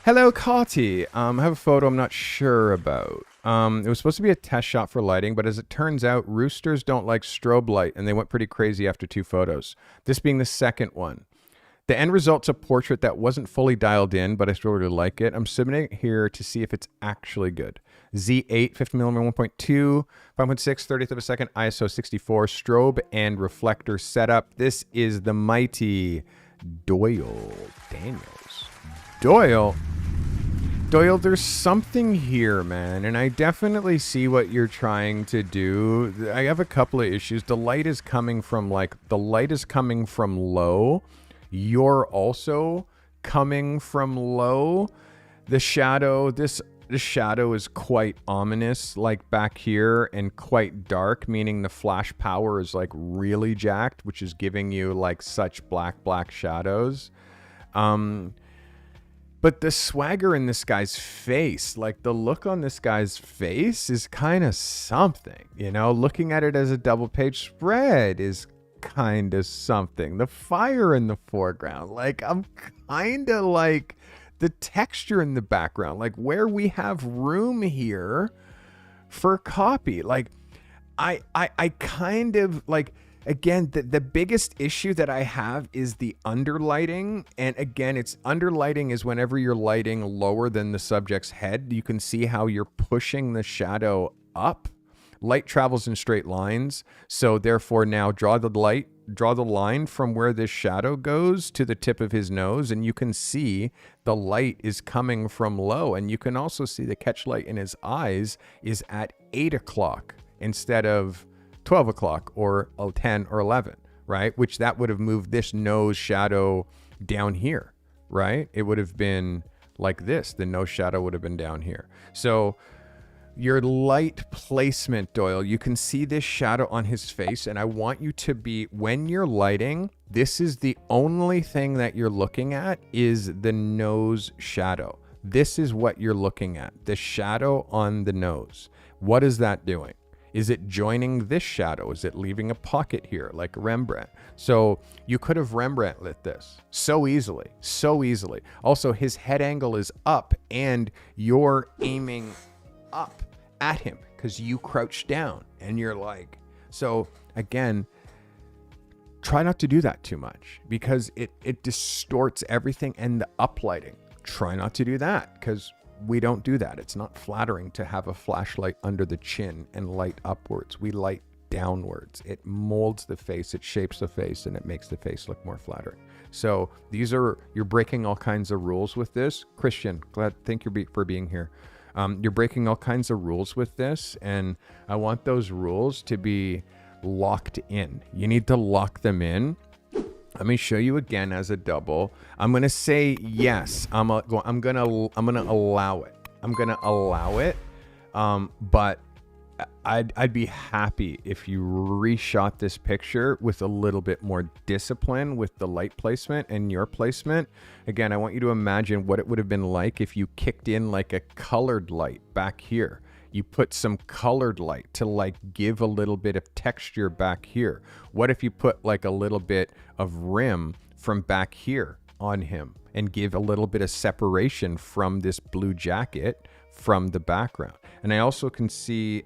Hello, Carty. I have a photo I'm not sure about. It was supposed to be a test shot for lighting, but as it turns out, roosters don't like strobe light, and they went pretty crazy after 2 photos. This being the second one. The end result's a portrait that wasn't fully dialed in, but I still really like it. I'm submitting it here to see if it's actually good. Z8, 50mm 1.2, 5.6, 30th of a second, ISO 64, strobe and reflector setup. This is the mighty Doyle Daniels. Doyle, there's something here, man, and I definitely see what you're trying to do. I have a couple of issues. The light is coming from low. You're also coming from low. The shadow is quite ominous, like back here, and quite dark, meaning the flash power is like really jacked, which is giving you like such black shadows. But the swagger in this guy's face, like the look on this guy's face is kind of something, you know, looking at it as a double page spread is kind of something. The fire in the foreground, like I'm kind of like the texture in the background, like where we have room here for copy. Like I kind of like, again, the biggest issue that I have is the underlighting. And again, it's underlighting is whenever you're lighting lower than the subject's head, you can see how you're pushing the shadow up. Light travels in straight lines, so therefore now draw the line from where this shadow goes to the tip of his nose, and you can see the light is coming from low, and you can also see the catch light in his eyes is at 8 o'clock instead of 12 o'clock or 10 or 11, right? Which that would have moved this nose shadow down here, right? It would have been like this. The nose shadow would have been down here. So your light placement, Doyle, you can see this shadow on his face, and I want you to be, when you're lighting, this is the only thing that you're looking at is the nose shadow. This is what you're looking at, the shadow on the nose. What is that doing? Is it joining this shadow? Is it leaving a pocket here like Rembrandt? So you could have Rembrandt lit this so easily, so easily. Also, his head angle is up, and you're aiming up at him because you crouch down and you're like, so again, try not to do that too much because it distorts everything. And the uplighting, try not to do that because we don't do that. It's not flattering to have a flashlight under the chin and light upwards. We light downwards. It molds the face, it shapes the face, and it makes the face look more flattering. So you're breaking all kinds of rules with this. Christian, thank you for being here. You're breaking all kinds of rules with this, and I want those rules to be locked in. You need to lock them in. Let me show you again as a double. I'm gonna say yes. I'm gonna allow it. I'm gonna allow it. But I'd be happy if you reshot this picture with a little bit more discipline with the light placement and your placement. Again, I want you to imagine what it would have been like if you kicked in like a colored light back here. You put some colored light to like give a little bit of texture back here. What if you put like a little bit of rim from back here on him and give a little bit of separation from this blue jacket from the background? And I also can see,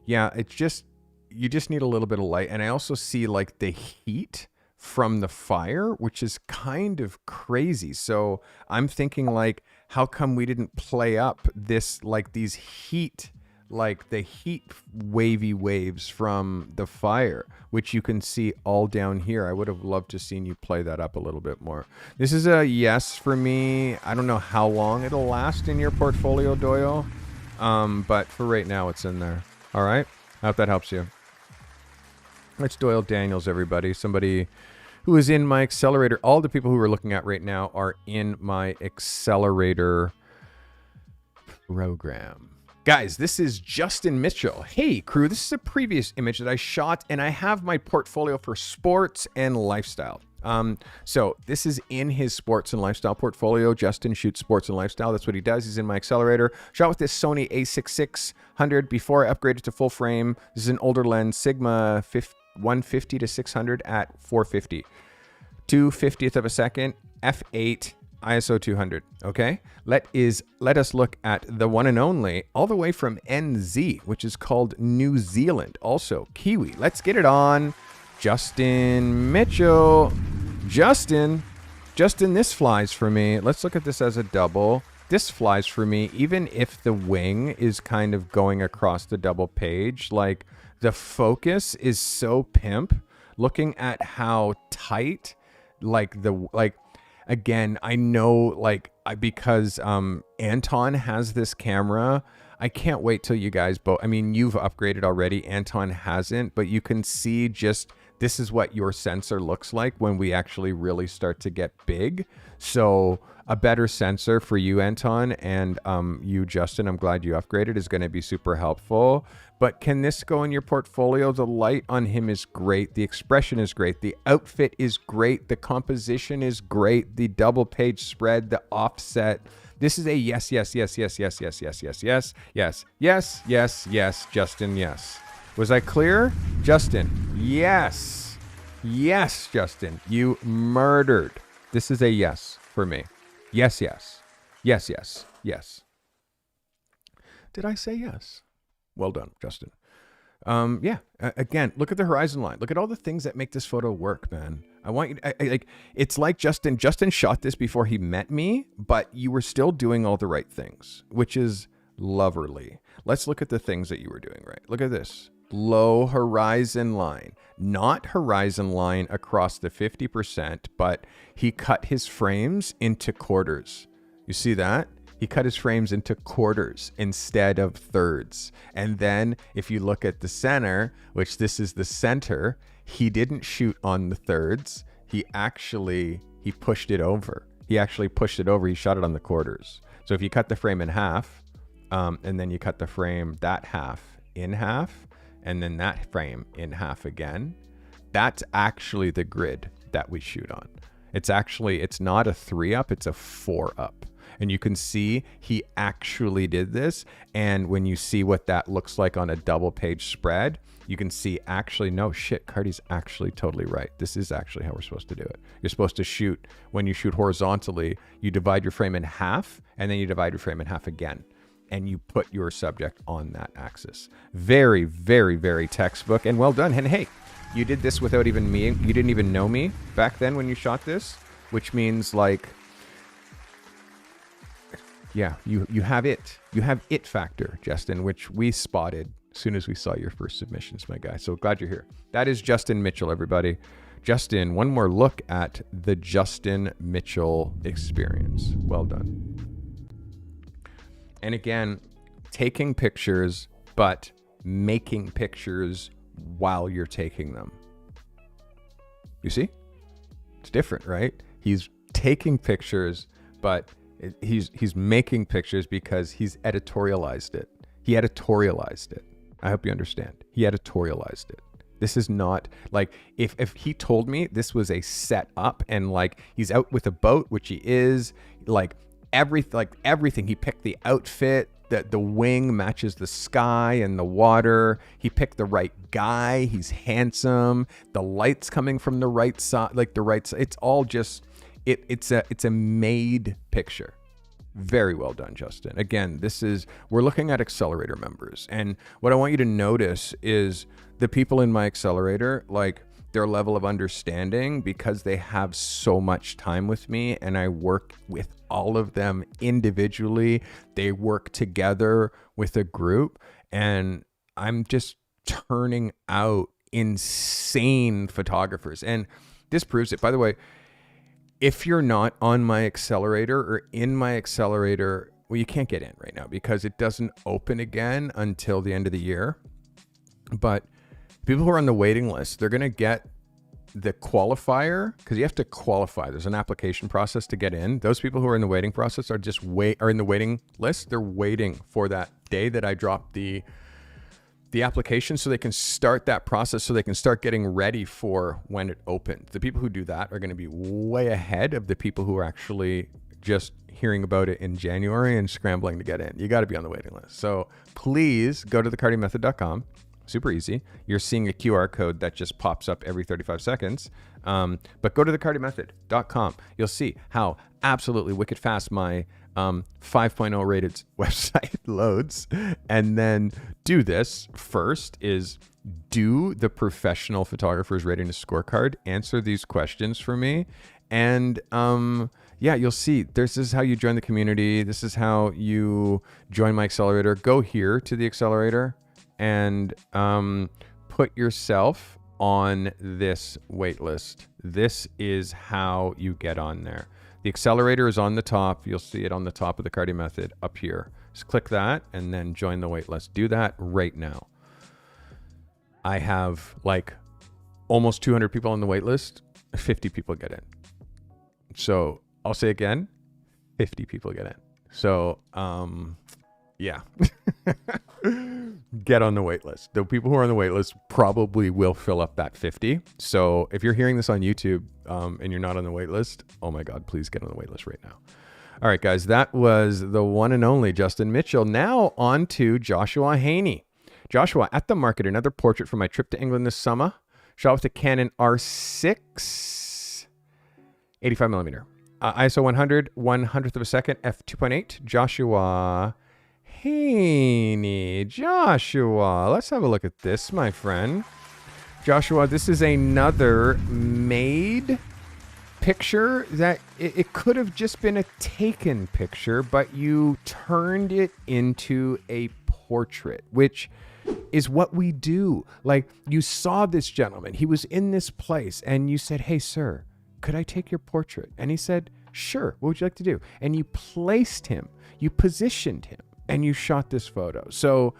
it's just, you just need a little bit of light. And I also see like the heat from the fire, which is kind of crazy. So I'm thinking like, how come we didn't play up this, like these heat, like the heat wavy waves from the fire, which you can see all down here. I would have loved to seen you play that up a little bit more. This is a yes for me. I don't know how long it'll last in your portfolio, Doyle. But for right now, it's in there. All right. I hope that helps you. It's Doyle Daniels, everybody. Somebody who is in my accelerator. All the people who we're looking at right now are in my accelerator program. Guys, this is Justin Mitchell. Hey, crew, this is a previous image that I shot, and I have my portfolio for sports and lifestyle. So this is in his sports and lifestyle portfolio. Justin shoots sports and lifestyle. That's what he does. He's in my accelerator. Shot with this Sony a6600 before I upgraded to full frame. This is an older lens, Sigma 150 to 600 at 450. 2/50th of a second, f8, ISO 200. Okay, let us look at the one and only, all the way from NZ, which is called New Zealand, also Kiwi. Let's get it on. Justin Mitchell. Justin, this flies for me. Let's look at this as a double. This flies for me, even if the wing is kind of going across the double page. Like, the focus is so pimp. Looking at how tight, again, I know, because Anton has this camera, I can't wait till you guys both, I mean, you've upgraded already, Anton hasn't, but you can see just, this is what your sensor looks like when we actually really start to get big. So a better sensor for you, Anton, and you, Justin, I'm glad you upgraded, is going to be super helpful. But can this go in your portfolio? The light on him is great. The expression is great. The outfit is great. The composition is great. The double page spread, the offset. This is a yes, yes, yes, yes, yes, yes, yes, yes, yes, yes, yes, yes, yes, Justin, yes. Was I clear? Justin, yes. Yes, Justin, you murdered. This is a yes for me. Yes, yes. Yes, yes, yes. Did I say yes? Well done, Justin. Again, look at the horizon line. Look at all the things that make this photo work, man. I want you it's like Justin shot this before he met me, but you were still doing all the right things, which is loverly. Let's look at the things that you were doing right. Look at this. Low horizon line, not horizon line across the 50%, but he cut his frames into quarters. You see that? He cut his frames into quarters instead of thirds. And then if you look at the center, which this is the center, he didn't shoot on the thirds. He pushed it over. He actually pushed it over. He shot it on the quarters. So if you cut the frame in half, and then you cut the frame that half in half, and then that frame in half again, that's actually the grid that we shoot on. It's not a 3-up, it's a 4-up. And you can see he actually did this. And when you see what that looks like on a double page spread, you can see no shit, Carty's actually totally right. This is actually how we're supposed to do it. You're supposed to shoot, when you shoot horizontally, you divide your frame in half, and then you divide your frame in half again. And you put your subject on that axis. Very, very, very textbook, and well done. And hey, you did this without even me. You didn't even know me back then when you shot this, which means you have it. You have it factor, Justin, which we spotted as soon as we saw your first submissions, my guy. So glad you're here. That is Justin Mitchell, everybody. Justin, one more look at the Justin Mitchell experience. Well done. And again, taking pictures, but making pictures while you're taking them. You see? It's different, right? He's taking pictures, but he's making pictures because he's editorialized it. He editorialized it. I hope you understand. He editorialized it. This is not like if he told me this was a set up and like he's out with a boat, which he is, like everything. He picked the outfit, the wing matches the sky and the water. He picked the right guy. He's handsome. The light's coming from the right side, like the right side. It's all just it's a made picture. Very well done, Justin. Again, we're looking at accelerator members. And what I want you to notice is the people in my accelerator, like their level of understanding, because they have so much time with me and I work with all of them individually. They work together with a group and I'm just turning out insane photographers. And this proves it. By the way, if you're not on my accelerator or in my accelerator, well, you can't get in right now because it doesn't open again until the end of the year. But people who are on the waiting list, they're going to get the qualifier because you have to qualify. There's an application process to get in. Those people who are in the waiting process are in the waiting list. They're waiting for that day that I drop the application so they can start that process, so they can start getting ready for when it opens. The people who do that are going to be way ahead of the people who are actually just hearing about it in January and scrambling to get in. You got to be on the waiting list. So please go to thecartymethod.com. Super easy. You're seeing a QR code that just pops up every 35 seconds. But go to thecartymethod.com. You'll see how absolutely wicked fast my 5.0 rated website loads. And then do this first is do the professional photographer's readiness scorecard, answer these questions for me. And you'll see this is how you join the community. This is how you join my accelerator. Go here to the accelerator and put yourself on this wait list. This is how you get on there. The accelerator is on the top. You'll see it on the top of the Carte Method up here. Just click that and then join the wait list. Do that right now. I have like almost 200 people on the wait list. 50 people get in. So I'll say again, 50 people get in. So yeah. Get on the wait list. The people who are on the wait list probably will fill up that 50. So if you're hearing this on YouTube and you're not on the wait list, oh my God, please get on the wait list right now. All right, guys, that was the one and only Justin Mitchell. Now on to Joshua Haney. Joshua, at the market, another portrait from my trip to England this summer. Shot with a Canon R6, 85 millimeter. ISO 100, 1/100th of a second, f2.8. Joshua Haney. Joshua, let's have a look at this, my friend. Joshua, this is another made picture that it could have just been a taken picture, but you turned it into a portrait, which is what we do. Like, you saw this gentleman, he was in this place, and you said, "Hey, sir, could I take your portrait?" And he said, "Sure, what would you like to do?" And you placed him, you positioned him, and you shot this photo. So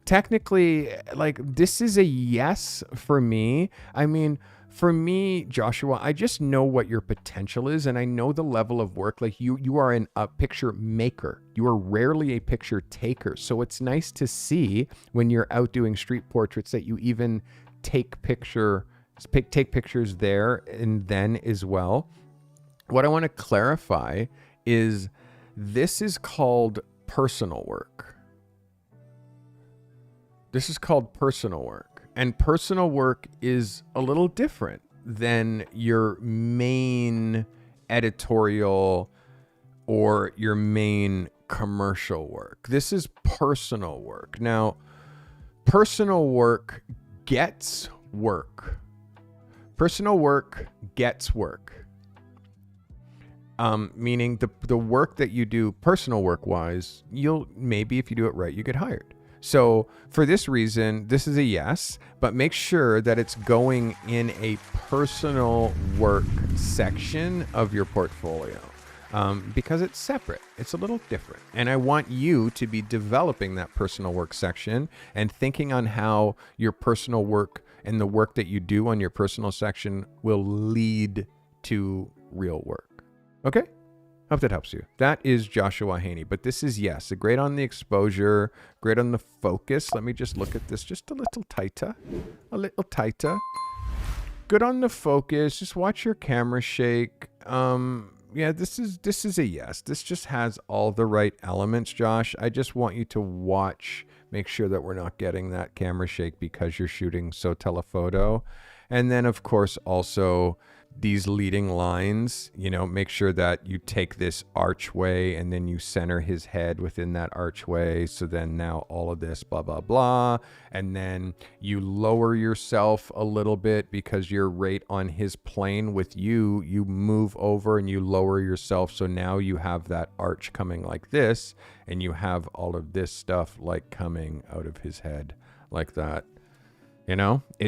technically, like, this is a yes for me. I mean, for me, Joshua, I just know what your potential is, and I know the level of work. Like, you are a picture maker. You are rarely a picture taker. So it's nice to see when you're out doing street portraits that you even take pictures there and then as well. What I want to clarify is this is called personal work. This is called personal work. And personal work is a little different than your main editorial or your main commercial work. This is personal work. Now, personal work gets work. Personal work gets work. Meaning the work that you do personal work wise, you'll maybe, if you do it right, you get hired. So for this reason, this is a yes, but make sure that it's going in a personal work section of your portfolio. Because it's separate. It's a little different. And I want you to be developing that personal work section and thinking on how your personal work and the work that you do on your personal section will lead to real work. Okay? Hope that helps you. That is Joshua Haney. But this is, yes, great on the exposure, great on the focus. Let me just look at this just a little tighter. A little tighter. Good on the focus. Just watch your camera shake. Yeah, this is a yes. This just has all the right elements, Josh. I just want you to watch, make sure that we're not getting that camera shake because you're shooting so telephoto. And then, of course, also these leading lines, make sure that you take this archway and then you center his head within that archway. So then now all of this, blah, blah, blah. And then you lower yourself a little bit because you're right on his plane with you. You move over and you lower yourself. So now you have that arch coming like this, and you have all of this stuff like coming out of his head like that.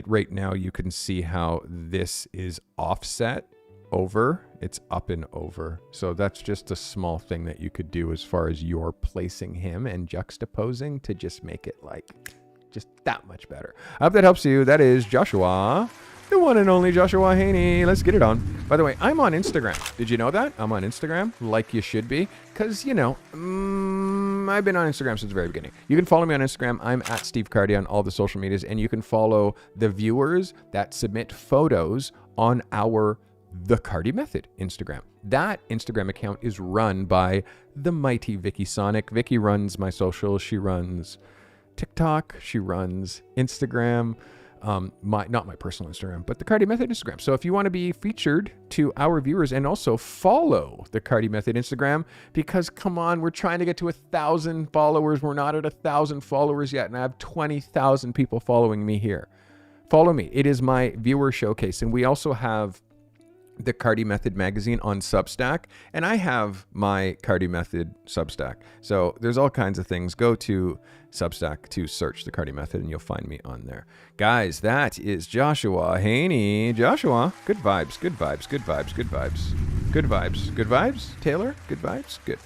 Right now you can see how this is offset over. It's up and over. So that's just a small thing that you could do as far as you're placing him and juxtaposing to just make it like just that much better. I hope that helps you. That is Joshua, the one and only Joshua Haney. Let's get it on. By the way, I'm on Instagram. Did you know that? I'm on Instagram, like you should be, because, I've been on Instagram since the very beginning. You can follow me on Instagram. I'm at Steve Carty on all the social medias, and you can follow the viewers that submit photos on our The Carty Method Instagram. That Instagram account is run by the mighty Vicky Sonic. Vicky runs my socials. She runs TikTok. She runs Instagram. Not my personal Instagram, but the Carte Method Instagram. So if you want to be featured to our viewers and also follow the Carte Method Instagram, because come on, we're trying to get to 1,000 followers. We're not at 1,000 followers yet, and I have 20,000 people following me here. Follow me. It is my viewer showcase. And we also have the Carte Method magazine on Substack, and I have my Carte Method Substack. So there's all kinds of things. Go to Substack to search the Carte Method and you'll find me on there. Guys, that is Joshua Haney. Joshua, good vibes, good vibes, good vibes, good vibes, good vibes, good vibes. Taylor, good vibes, good.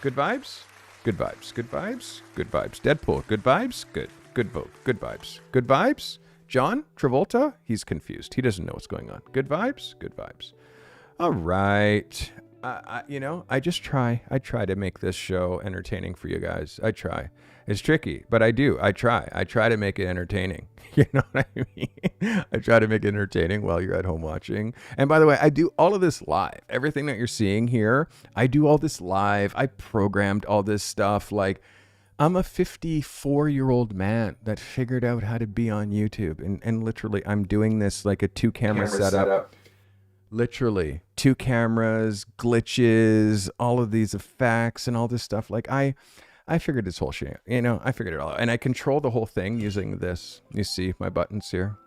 Good vibes, good vibes, good vibes, good vibes. Deadpool, good vibes, good. Good vote, good vibes, good vibes. John Travolta, he's confused. He doesn't know what's going on. Good vibes, good vibes. All right. I just try. I try to make this show entertaining for you guys. I try. It's tricky, but I do. I try. I try to make it entertaining. You know what I mean? I try to make it entertaining while you're at home watching. And by the way, I do all of this live. Everything that you're seeing here, I do all this live. I programmed all this stuff. Like, I'm a 54-year-old man that figured out how to be on YouTube. And literally, I'm doing this like a two-camera setup. Literally, 2 cameras, glitches, all of these effects and all this stuff. Like, I figured this whole shit, I figured it all out. And I control the whole thing using this. You see my buttons here?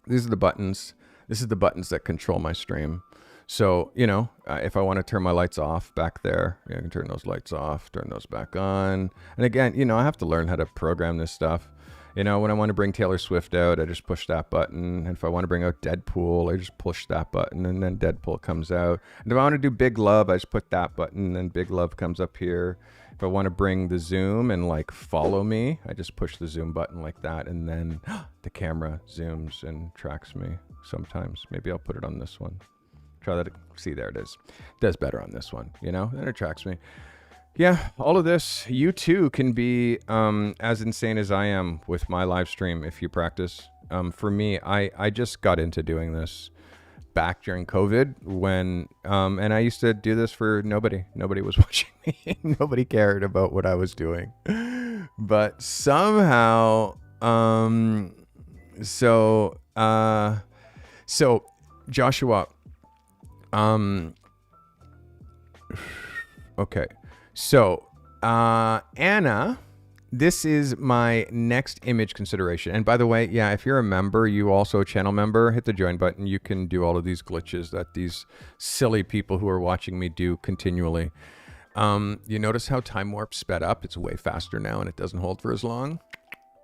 These are the buttons. This is the buttons that control my stream. So, if I want to turn my lights off back there, I can turn those lights off, turn those back on. And again, I have to learn how to program this stuff. When I want to bring Taylor Swift out, I just push that button. And if I want to bring out Deadpool, I just push that button and then Deadpool comes out. And if I want to do Big Love, I just put that button and Big Love comes up here. If I want to bring the zoom and like follow me, I just push the zoom button like that. And then the camera zooms and tracks me sometimes. Maybe I'll put it on this one. Try that. See, there it is. It does better on this one, and it tracks me. Yeah, all of this, you too can be as insane as I am with my live stream if you practice. For me, I just got into doing this back during COVID when, and I used to do this for nobody. Nobody was watching me. Nobody cared about what I was doing. But somehow, so Joshua, okay. So, Anna, this is my next image consideration. And by the way, yeah, if you're a member, you also a channel member, hit the join button. You can do all of these glitches that these silly people who are watching me do continually. You notice how time warp sped up? It's way faster now and it doesn't hold for as long.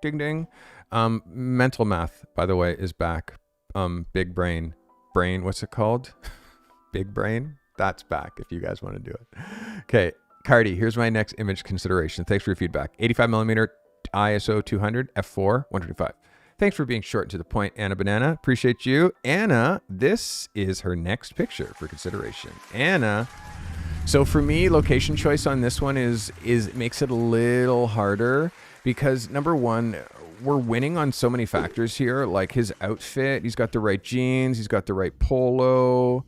Ding, ding. Mental math, by the way, is back. Big brain. What's it called? Big brain? That's back if you guys want to do it. Okay, Carty, here's my next image consideration. Thanks for your feedback. 85 millimeter ISO 200, f4, 125. Thanks for being short and to the point, Anna Banana. Appreciate you. Anna, this is her next picture for consideration. Anna. So for me, location choice on this one is makes it a little harder because number one, we're winning on so many factors here, like his outfit. He's got the right jeans. He's got the right polo,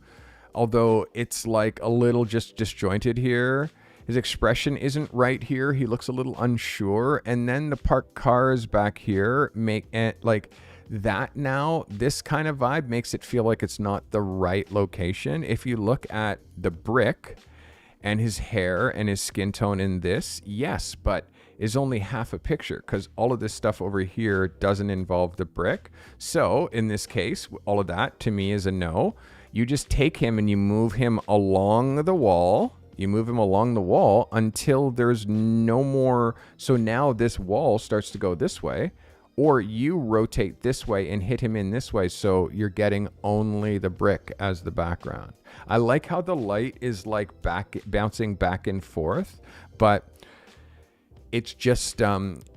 although it's like a little just disjointed here. His expression isn't right here. He looks a little unsure. And then the parked cars back here make it like that. Now, this kind of vibe makes it feel like it's not the right location. If you look at the brick and his hair and his skin tone in this, yes, but is only half a picture because all of this stuff over here doesn't involve the brick. So in this case, all of that to me is a no. You just take him and you move him along the wall. You move him along the wall until there's no more. So now this wall starts to go this way, or you rotate this way and hit him in this way. So you're getting only the brick as the background. I like how the light is like bouncing back and forth, but it's just,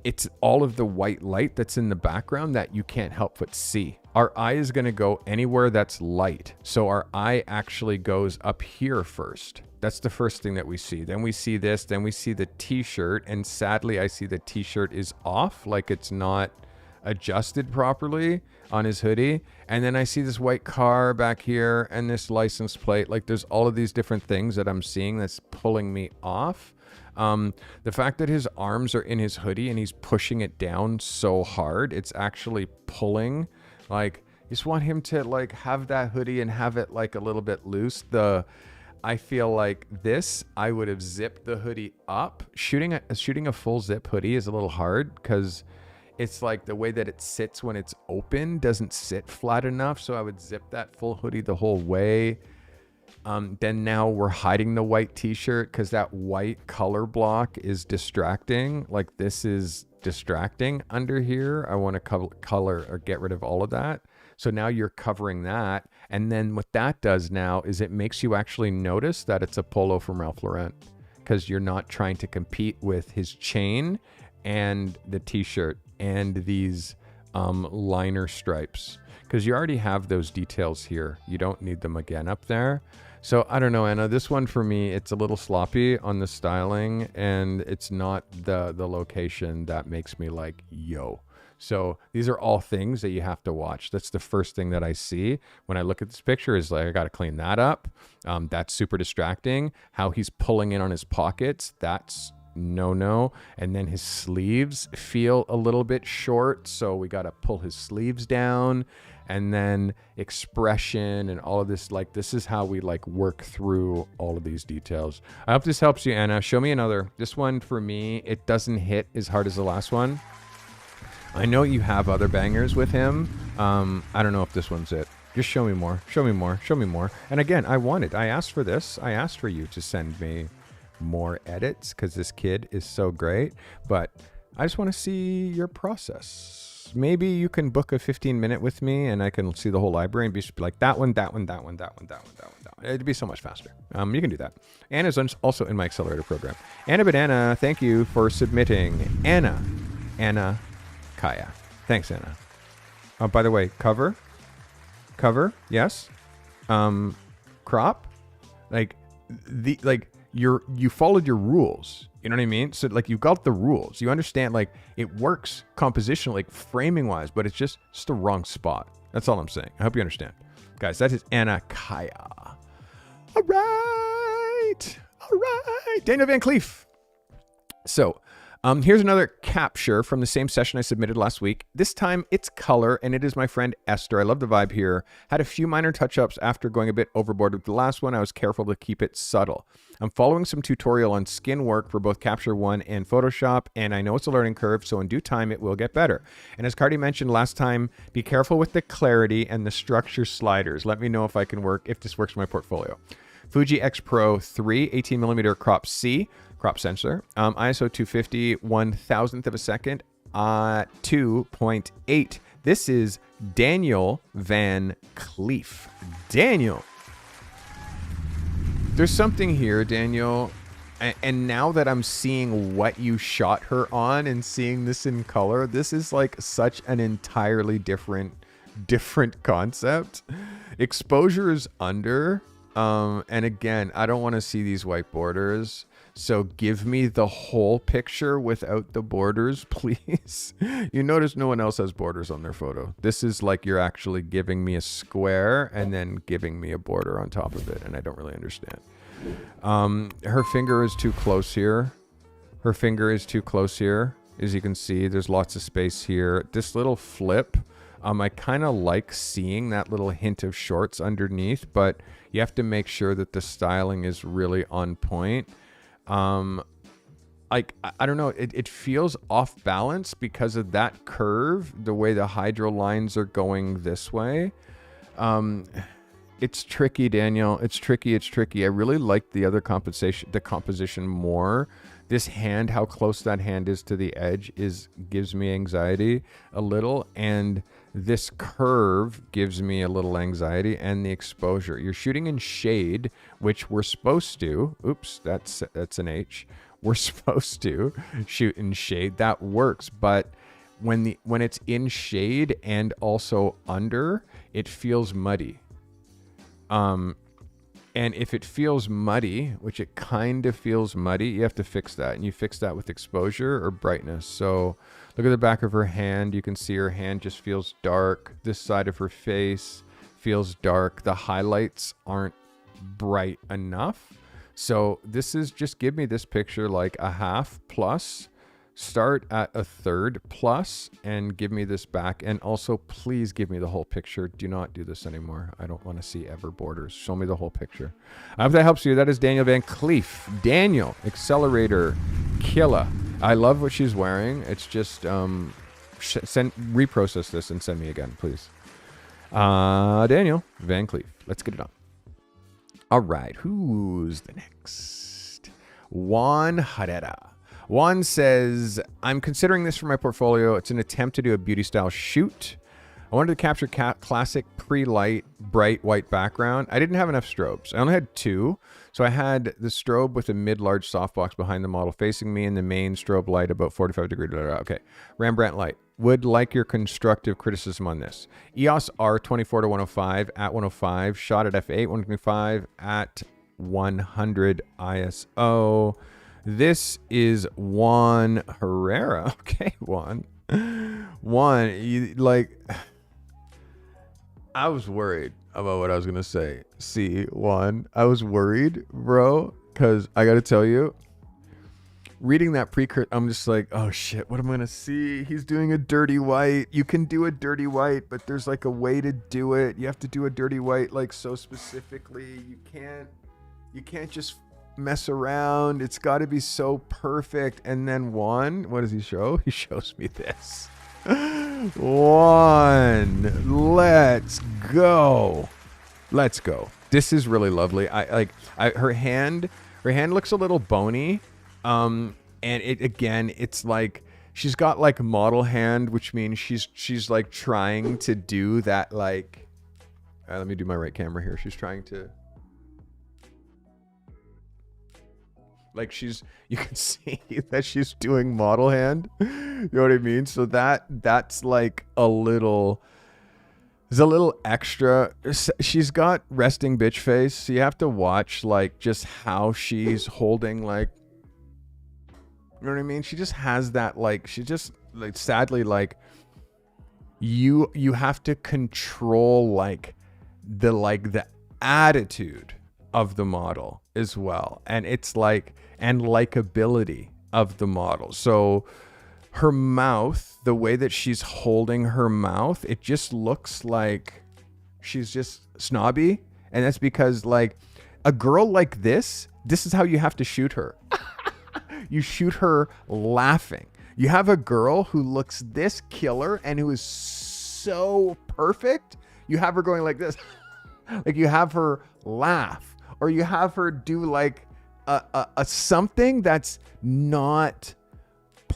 it's all of the white light that's in the background that you can't help but see. Our eye is going to go anywhere that's light. So our eye actually goes up here first. That's the first thing that we see. Then we see this, then we see the t-shirt. And sadly, I see the t-shirt is off, like it's not adjusted properly on his hoodie. And then I see this white car back here and this license plate. Like there's all of these different things that I'm seeing that's pulling me off. The fact that his arms are in his hoodie and he's pushing it down so hard, it's actually pulling. Like, you just want him to like have that hoodie and have it like a little bit loose. I feel like this, I would have zipped the hoodie up. Shooting a full zip hoodie is a little hard because it's like the way that it sits when it's open doesn't sit flat enough. So I would zip that full hoodie the whole way. Then now we're hiding the white t-shirt because that white color block is distracting. Like this is distracting under here. I want to color or get rid of all of that. So now you're covering that. And then what that does now is it makes you actually notice that it's a polo from Ralph Lauren because you're not trying to compete with his chain and the t-shirt and these liner stripes because you already have those details here. You don't need them again up there. So I don't know, Anna, this one for me, it's a little sloppy on the styling and it's not the location that makes me like, yo. So these are all things that you have to watch. That's the first thing that I see when I look at this picture is like, I got to clean that up. That's super distracting. How he's pulling in on his pockets, that's no. And then his sleeves feel a little bit short. So we got to pull his sleeves down. And then expression and all of this, like this is how we like work through all of these details. I hope this helps you, Anna. Show me another. This one for me, it doesn't hit as hard as the last one. I know you have other bangers with him. I don't know if this one's it. Just show me more, show me more, show me more. And again, I asked for this. I asked for you to send me more edits because this kid is so great, but I just want to see your process. Maybe you can book a 15-minute with me and I can see the whole library and be like that one. It'd be so much faster. You can do that. Anna's also in my accelerator program. Anna Banana, thank you for submitting. Anna Kaya. Thanks, Anna. By the way, cover, yes. Crop, you followed your rules. You know what I mean? So like you got the rules. You understand like it works compositionally, like framing wise, but it's just the wrong spot. That's all I'm saying. I hope you understand. Guys, that is Anna Kaya. All right. Daniel Van Cleef. So here's another capture from the same session I submitted last week. This time it's color and it is my friend Esther. I love the vibe here. Had a few minor touch-ups after going a bit overboard with the last one. I was careful to keep it subtle. I'm following some tutorial on skin work for both Capture One and Photoshop, and I know it's a learning curve, so in due time it will get better. And as Carty mentioned last time, be careful with the clarity and the structure sliders. Let me know if this works in my portfolio. Fuji X Pro 3 18mm crop C, crop sensor, ISO 250, 1,000th of a second, 2.8. This is Daniel Van Cleef. Daniel. There's something here, Daniel. And now that I'm seeing what you shot her on and seeing this in color, this is like such an entirely different concept. Exposure is under. And again, I don't want to see these white borders. So give me the whole picture without the borders, please. You notice no one else has borders on their photo. This is like you're actually giving me a square and then giving me a border on top of it. And I don't really understand. Her finger is too close here. Her finger is too close here. As you can see, there's lots of space here. This little flip, I kind of like seeing that little hint of shorts underneath, but you have to make sure that the styling is really on point. Like, I don't know, it feels off balance because of that curve, the way the hydro lines are going this way. It's tricky, Daniel. It's tricky. I really like the other composition more. This hand, how close that hand is to the edge gives me anxiety a little, and this curve gives me a little anxiety, and the exposure. You're shooting in shade, which we're supposed to. Oops, that's an H. We're supposed to shoot in shade. That works, but when it's in shade and also under, it feels muddy. And if it feels muddy, which it kind of feels muddy, you have to fix that. And you fix that with exposure or brightness. So look at the back of her hand. You can see her hand just feels dark. This side of her face feels dark. The highlights aren't bright enough. So this is just give me this picture like a half plus. Start at a third plus and give me this back. And also, please give me the whole picture. Do not do this anymore. I don't want to see ever borders. Show me the whole picture. I hope that helps you. That is Daniel Van Cleef. Daniel, Accelerator Killer. I love what she's wearing. It's just, reprocess this and send me again, please. Daniel Van Cleef. Let's get it on. All right. Who's the next? Juan Herrera. Juan says, I'm considering this for my portfolio. It's an attempt to do a beauty style shoot. I wanted to capture classic pre-light, bright white background. I didn't have enough strobes. I only had 2. So I had the strobe with a mid-large softbox behind the model facing me and the main strobe light about 45 degrees. Okay. Rembrandt light. Would like your constructive criticism on this. EOS R24 to 105 at 105. Shot at f8, 125 at 100 ISO. This is Juan Herrera. Okay, Juan, you, like, I was worried about what I was going to say. See, Juan, I was worried, bro, because I got to tell you, reading that pre-crit, I'm just like, oh shit, what am I going to see? He's doing a dirty white. You can do a dirty white, but there's like a way to do it. You have to do a dirty white like so specifically. You can't just mess around. It's got to be so perfect. And then Juan, what does he show? He shows me this. Juan, let's go. This is really lovely. Her hand looks a little bony. And it's like she's got like model hand, which means she's like trying to do that, like, let me do my right camera here. She's trying to, like, you can see that she's doing model hand. You know what I mean? So that's like there's a little extra. She's got resting bitch face. So you have to watch like just how she's holding, like, you know what I mean? She just has that, like, she just, like, sadly, like, you have to control like the attitude of the model as well. And it's like, and likability of the model. So her mouth, the way that she's holding her mouth, it just looks like she's just snobby. And that's because, like, a girl like this is how you have to shoot her. You shoot her laughing. You have a girl who looks this killer and who is so perfect. You have her going like this. Like, you have her laugh. or you have her do like a something that's not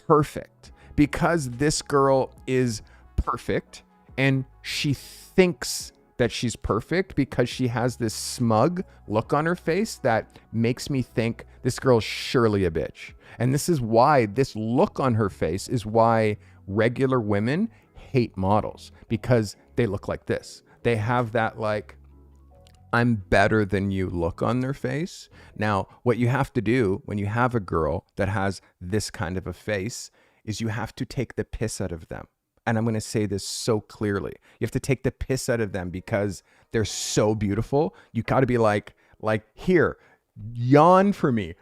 perfect, because this girl is perfect and she thinks that she's perfect because she has this smug look on her face that makes me think this girl's surely a bitch. And this is why this look on her face is why regular women hate models, because they look like this. They have that like, I'm better than you look on their face. Now, what you have to do when you have a girl that has this kind of a face is you have to take the piss out of them. And I'm going to say this so clearly. You have to take the piss out of them because they're so beautiful. You got to be like, here, yawn for me.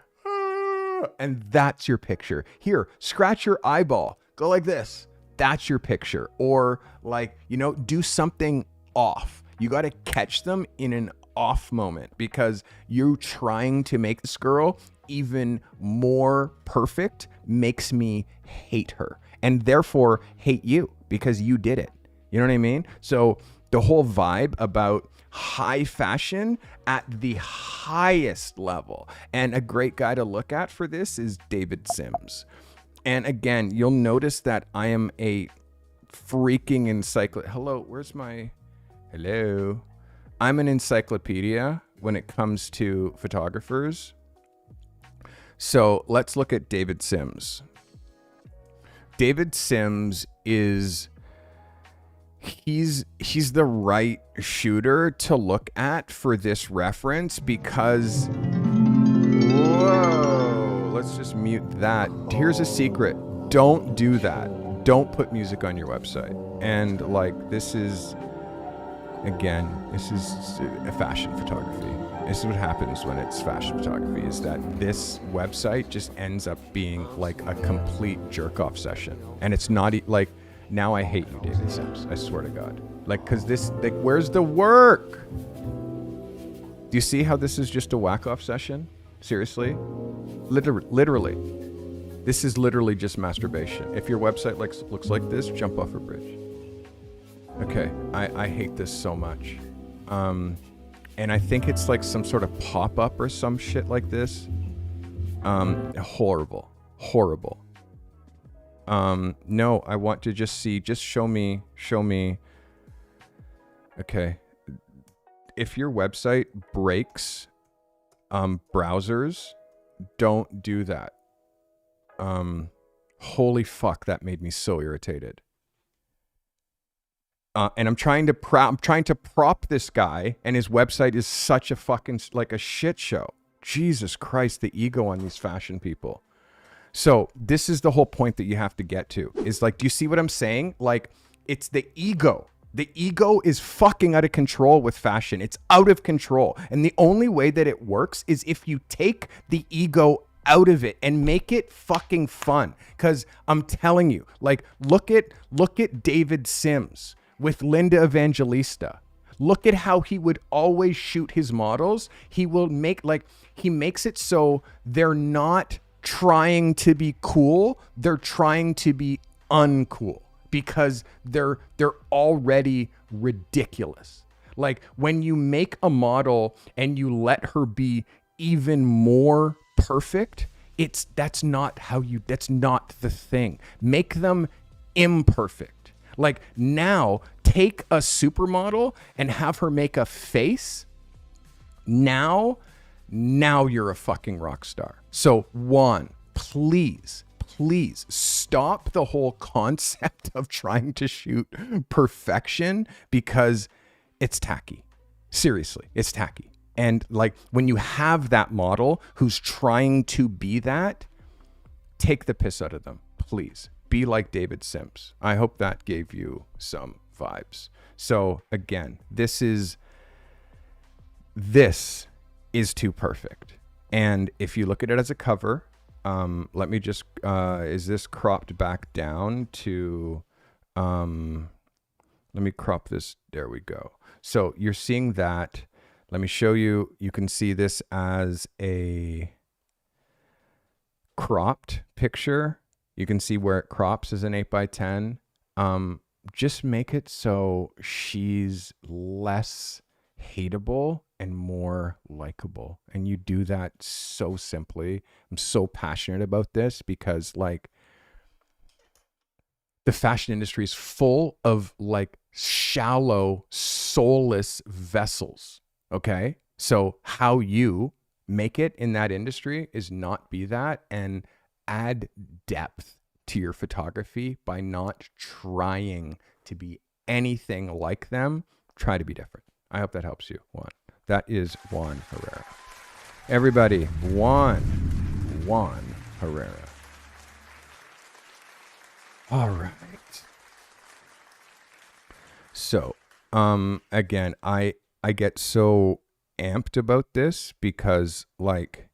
And that's your picture. Here, scratch your eyeball. Go like this. That's your picture. Or like, do something off. You got to catch them in an off moment, because you're trying to make this girl even more perfect makes me hate her, and therefore hate you because you did it. You know what I mean? So the whole vibe about high fashion at the highest level, and a great guy to look at for this is David Sims. And again, you'll notice that I am a freaking Hello. I'm an encyclopedia when it comes to photographers. So let's look at David Sims. David Sims he's the right shooter to look at for this reference, because whoa, let's just mute that. Here's a secret. Don't do that. Don't put music on your website. And like, this is a fashion photography. This is what happens when it's fashion photography, is that this website just ends up being like a complete jerk-off session. And it's not like, now I hate you, David Sims. I swear to God. Like, because this, like, where's the work? Do you see how this is just a whack-off session? Seriously? Literally. This is literally just masturbation. If your website looks like this, jump off a bridge. Okay, I hate this so much. And I think it's like some sort of pop-up or some shit like this. Horrible. No, I want to just show me. Okay. If your website breaks browsers, don't do that. Holy fuck, that made me so irritated. And I'm trying to prop this guy, and his website is such a fucking like a shit show. Jesus Christ, the ego on these fashion people. So this is the whole point that you have to get to, is like, do you see what I'm saying? Like, it's the ego. The ego is fucking out of control with fashion. It's out of control. And the only way that it works is if you take the ego out of it and make it fucking fun. Because I'm telling you, like, look at David Sims with Linda Evangelista. Look at how he would always shoot his models. He makes it so they're not trying to be cool. They're trying to be uncool, because they're already ridiculous. Like, when you make a model and you let her be even more perfect, that's not the thing. Make them imperfect. Like, now take a supermodel and have her make a face. Now you're a fucking rock star. So one, please stop the whole concept of trying to shoot perfection, because it's tacky. Seriously, it's tacky. And like, when you have that model who's trying to be that, take the piss out of them, please. Be like David Sims. I hope that gave you some vibes. So again, this is too perfect. And if you look at it as a cover, let me just, is this cropped back down to, let me crop this. There we go. So you're seeing that. Let me show you. You can see this as a cropped picture. You can see where it crops as an 8x10. Just make it so she's less hateable and more likable. And you do that so simply. I'm so passionate about this because like the fashion industry is full of like shallow, soulless vessels. Okay. So how you make it in that industry is not be that, and add depth to your photography by not trying to be anything like them. Try to be different. I hope that helps you, Juan. That is Juan Herrera. Everybody, Juan Herrera. All right. So, again, I get so amped about this because like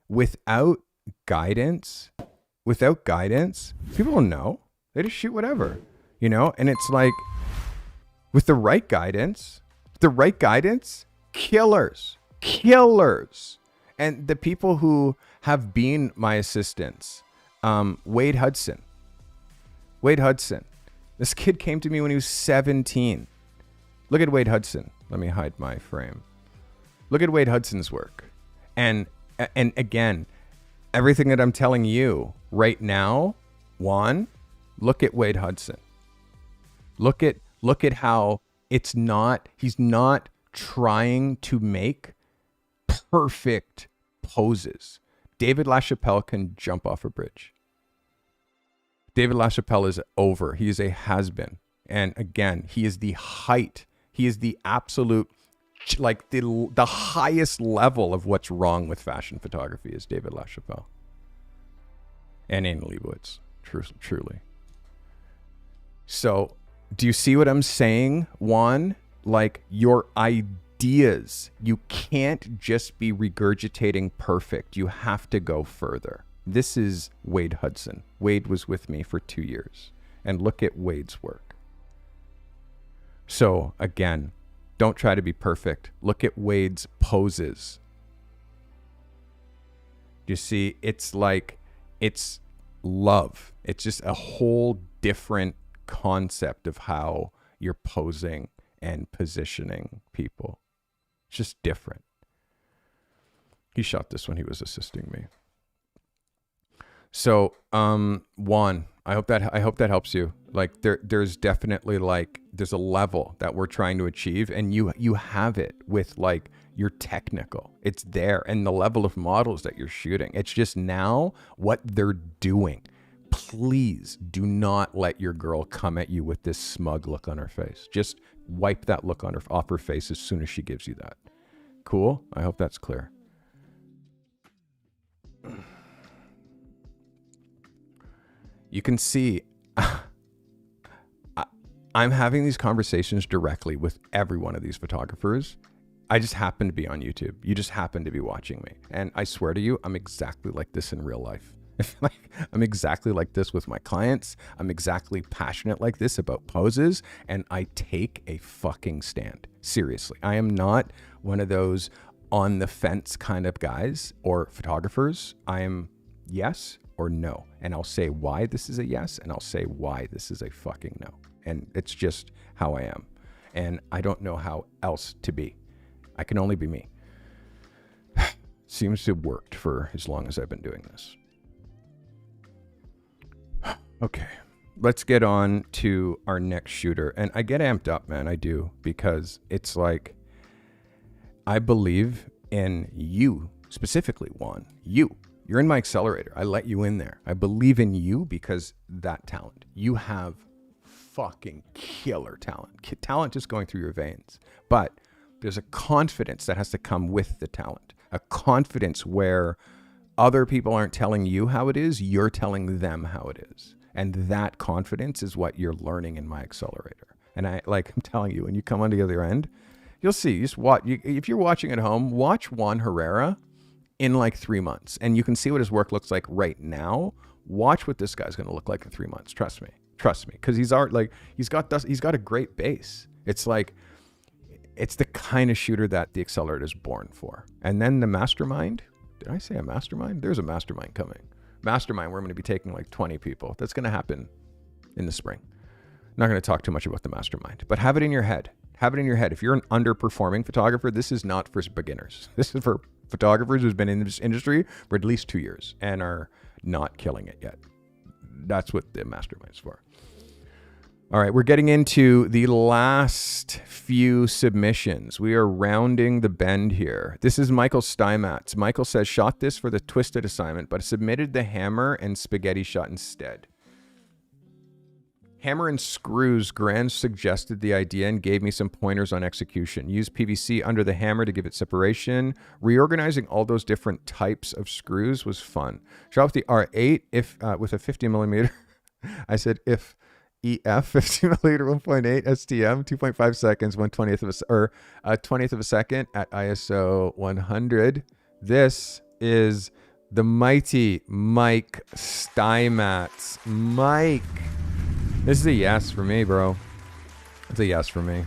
without guidance, people don't know. They just shoot whatever, you know? And it's like with the right guidance, killers. And the people who have been my assistants, Wade Hudson. This kid came to me when he was 17. Look at Wade Hudson. Let me hide my frame. Look at Wade Hudson's work. And again, everything that I'm telling you right now, Juan, look at Wade Hudson. Look at how he's not trying to make perfect poses. David LaChapelle can jump off a bridge. David LaChapelle is over. He is a has-been. And again, he is the height. He is the absolute, like the highest level of what's wrong with fashion photography is David LaChapelle. And Anne Leibovitz, truly. So, do you see what I'm saying, Juan? Like, your ideas, you can't just be regurgitating perfect. You have to go further. This is Wade Hudson. Wade was with me for 2 years. And look at Wade's work. So, again, don't try to be perfect. Look at Wade's poses. You see, it's like, it's love. It's just a whole different concept of how you're posing and positioning people. It's just different. He shot this when he was assisting me. So, Juan, I hope that helps you. Like there's definitely like, there's a level that we're trying to achieve, and you have it with like your technical, it's there, and the level of models that you're shooting. It's just now what they're doing. Please do not let your girl come at you with this smug look on her face. Just wipe that look off her face as soon as she gives you that. Cool? I hope that's clear. You can see I'm having these conversations directly with every one of these photographers. I just happen to be on YouTube. You just happen to be watching me. And I swear to you, I'm exactly like this in real life. I'm exactly like this with my clients. I'm exactly passionate like this about poses, and I take a fucking stand. Seriously. I am not one of those on the fence kind of guys or photographers. I am yes or no. And I'll say why this is a yes, and I'll say why this is a fucking no. And it's just how I am. And I don't know how else to be. I can only be me. Seems to have worked for as long as I've been doing this. Okay, let's get on to our next shooter. And I get amped up, man. I do, because it's like, I believe in you specifically, Juan. You're in my accelerator. I let you in there. I believe in you because that talent. You have fucking killer talent. Talent just going through your veins. But there's a confidence that has to come with the talent. A confidence where other people aren't telling you how it is, you're telling them how it is. And that confidence is what you're learning in my accelerator. And I'm telling you, when you come on the other end, you'll see. You just watch. If you're watching at home, watch Juan Herrera in like 3 months, and you can see what his work looks like right now. Watch what this guy's going to look like in 3 months. Trust me, because he's got a great base. It's like, it's the kind of shooter that the accelerator is born for. And then the mastermind. Did I say a mastermind? There's a mastermind coming. Mastermind, where I'm going to be taking like 20 people. That's going to happen in the spring. I'm not going to talk too much about the mastermind, but have it in your head. Have it in your head. If you're an underperforming photographer, this is not for beginners. This is for photographers who's been in this industry for at least 2 years and are not killing it yet. That's what the mastermind is for. All right, we're getting into the last few submissions. We are rounding the bend here. This is Michael Steinmetz. Michael says, shot this for the twisted assignment, but submitted the hammer and spaghetti shot instead. Hammer and screws, Gran suggested the idea and gave me some pointers on execution. Use PVC under the hammer to give it separation. Reorganizing all those different types of screws was fun. Shot with the R8 if with a 50 millimeter. I said if EF 50 millimeter 1.8 STM 2.5 seconds 1/20th of a 20th of a second at ISO 100. This is the mighty Mike Steinmetz. Mike. This is a yes for me, bro. It's a yes for me.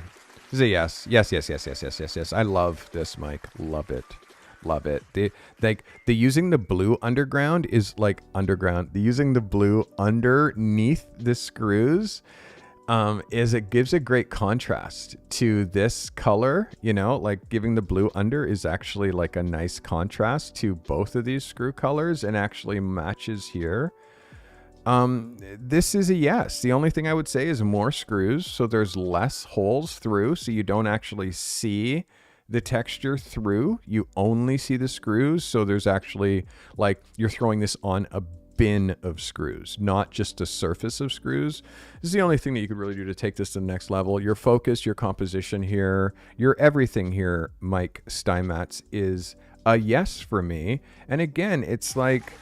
This is a yes. Yes. I love this, Mike. Love it. The using the blue underground is like underground. The using the blue underneath the screws is it gives a great contrast to this color, you know, like giving the blue under is actually like a nice contrast to both of these screw colors and actually matches here. This is a yes. The only thing I would say is more screws, so there's less holes through, so you don't actually see the texture through. You only see the screws, so there's actually like you're throwing this on a bin of screws, not just a surface of screws. This is the only thing that you could really do to take this to the next level. Your focus, your composition here, your everything here, Mike Steinmetz, is a yes for me. And again, it's like,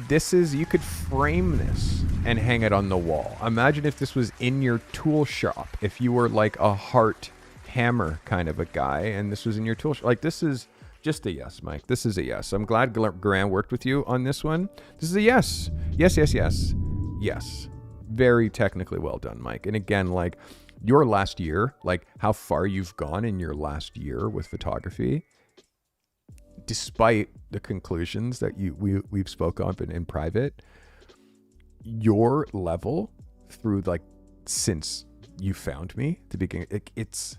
this is, you could frame this and hang it on the wall. Imagine if this was in your tool shop, if you were like a heart hammer kind of a guy and this was in your tool shop. Like, this is just a yes, Mike. This is a yes. I'm glad Grant worked with you on this one. This is a yes. Yes. Very technically well done, Mike. And again, like your last year, like how far you've gone in your last year with photography, despite the conclusions that we've spoke on in private, your level through like since you found me to begin, it's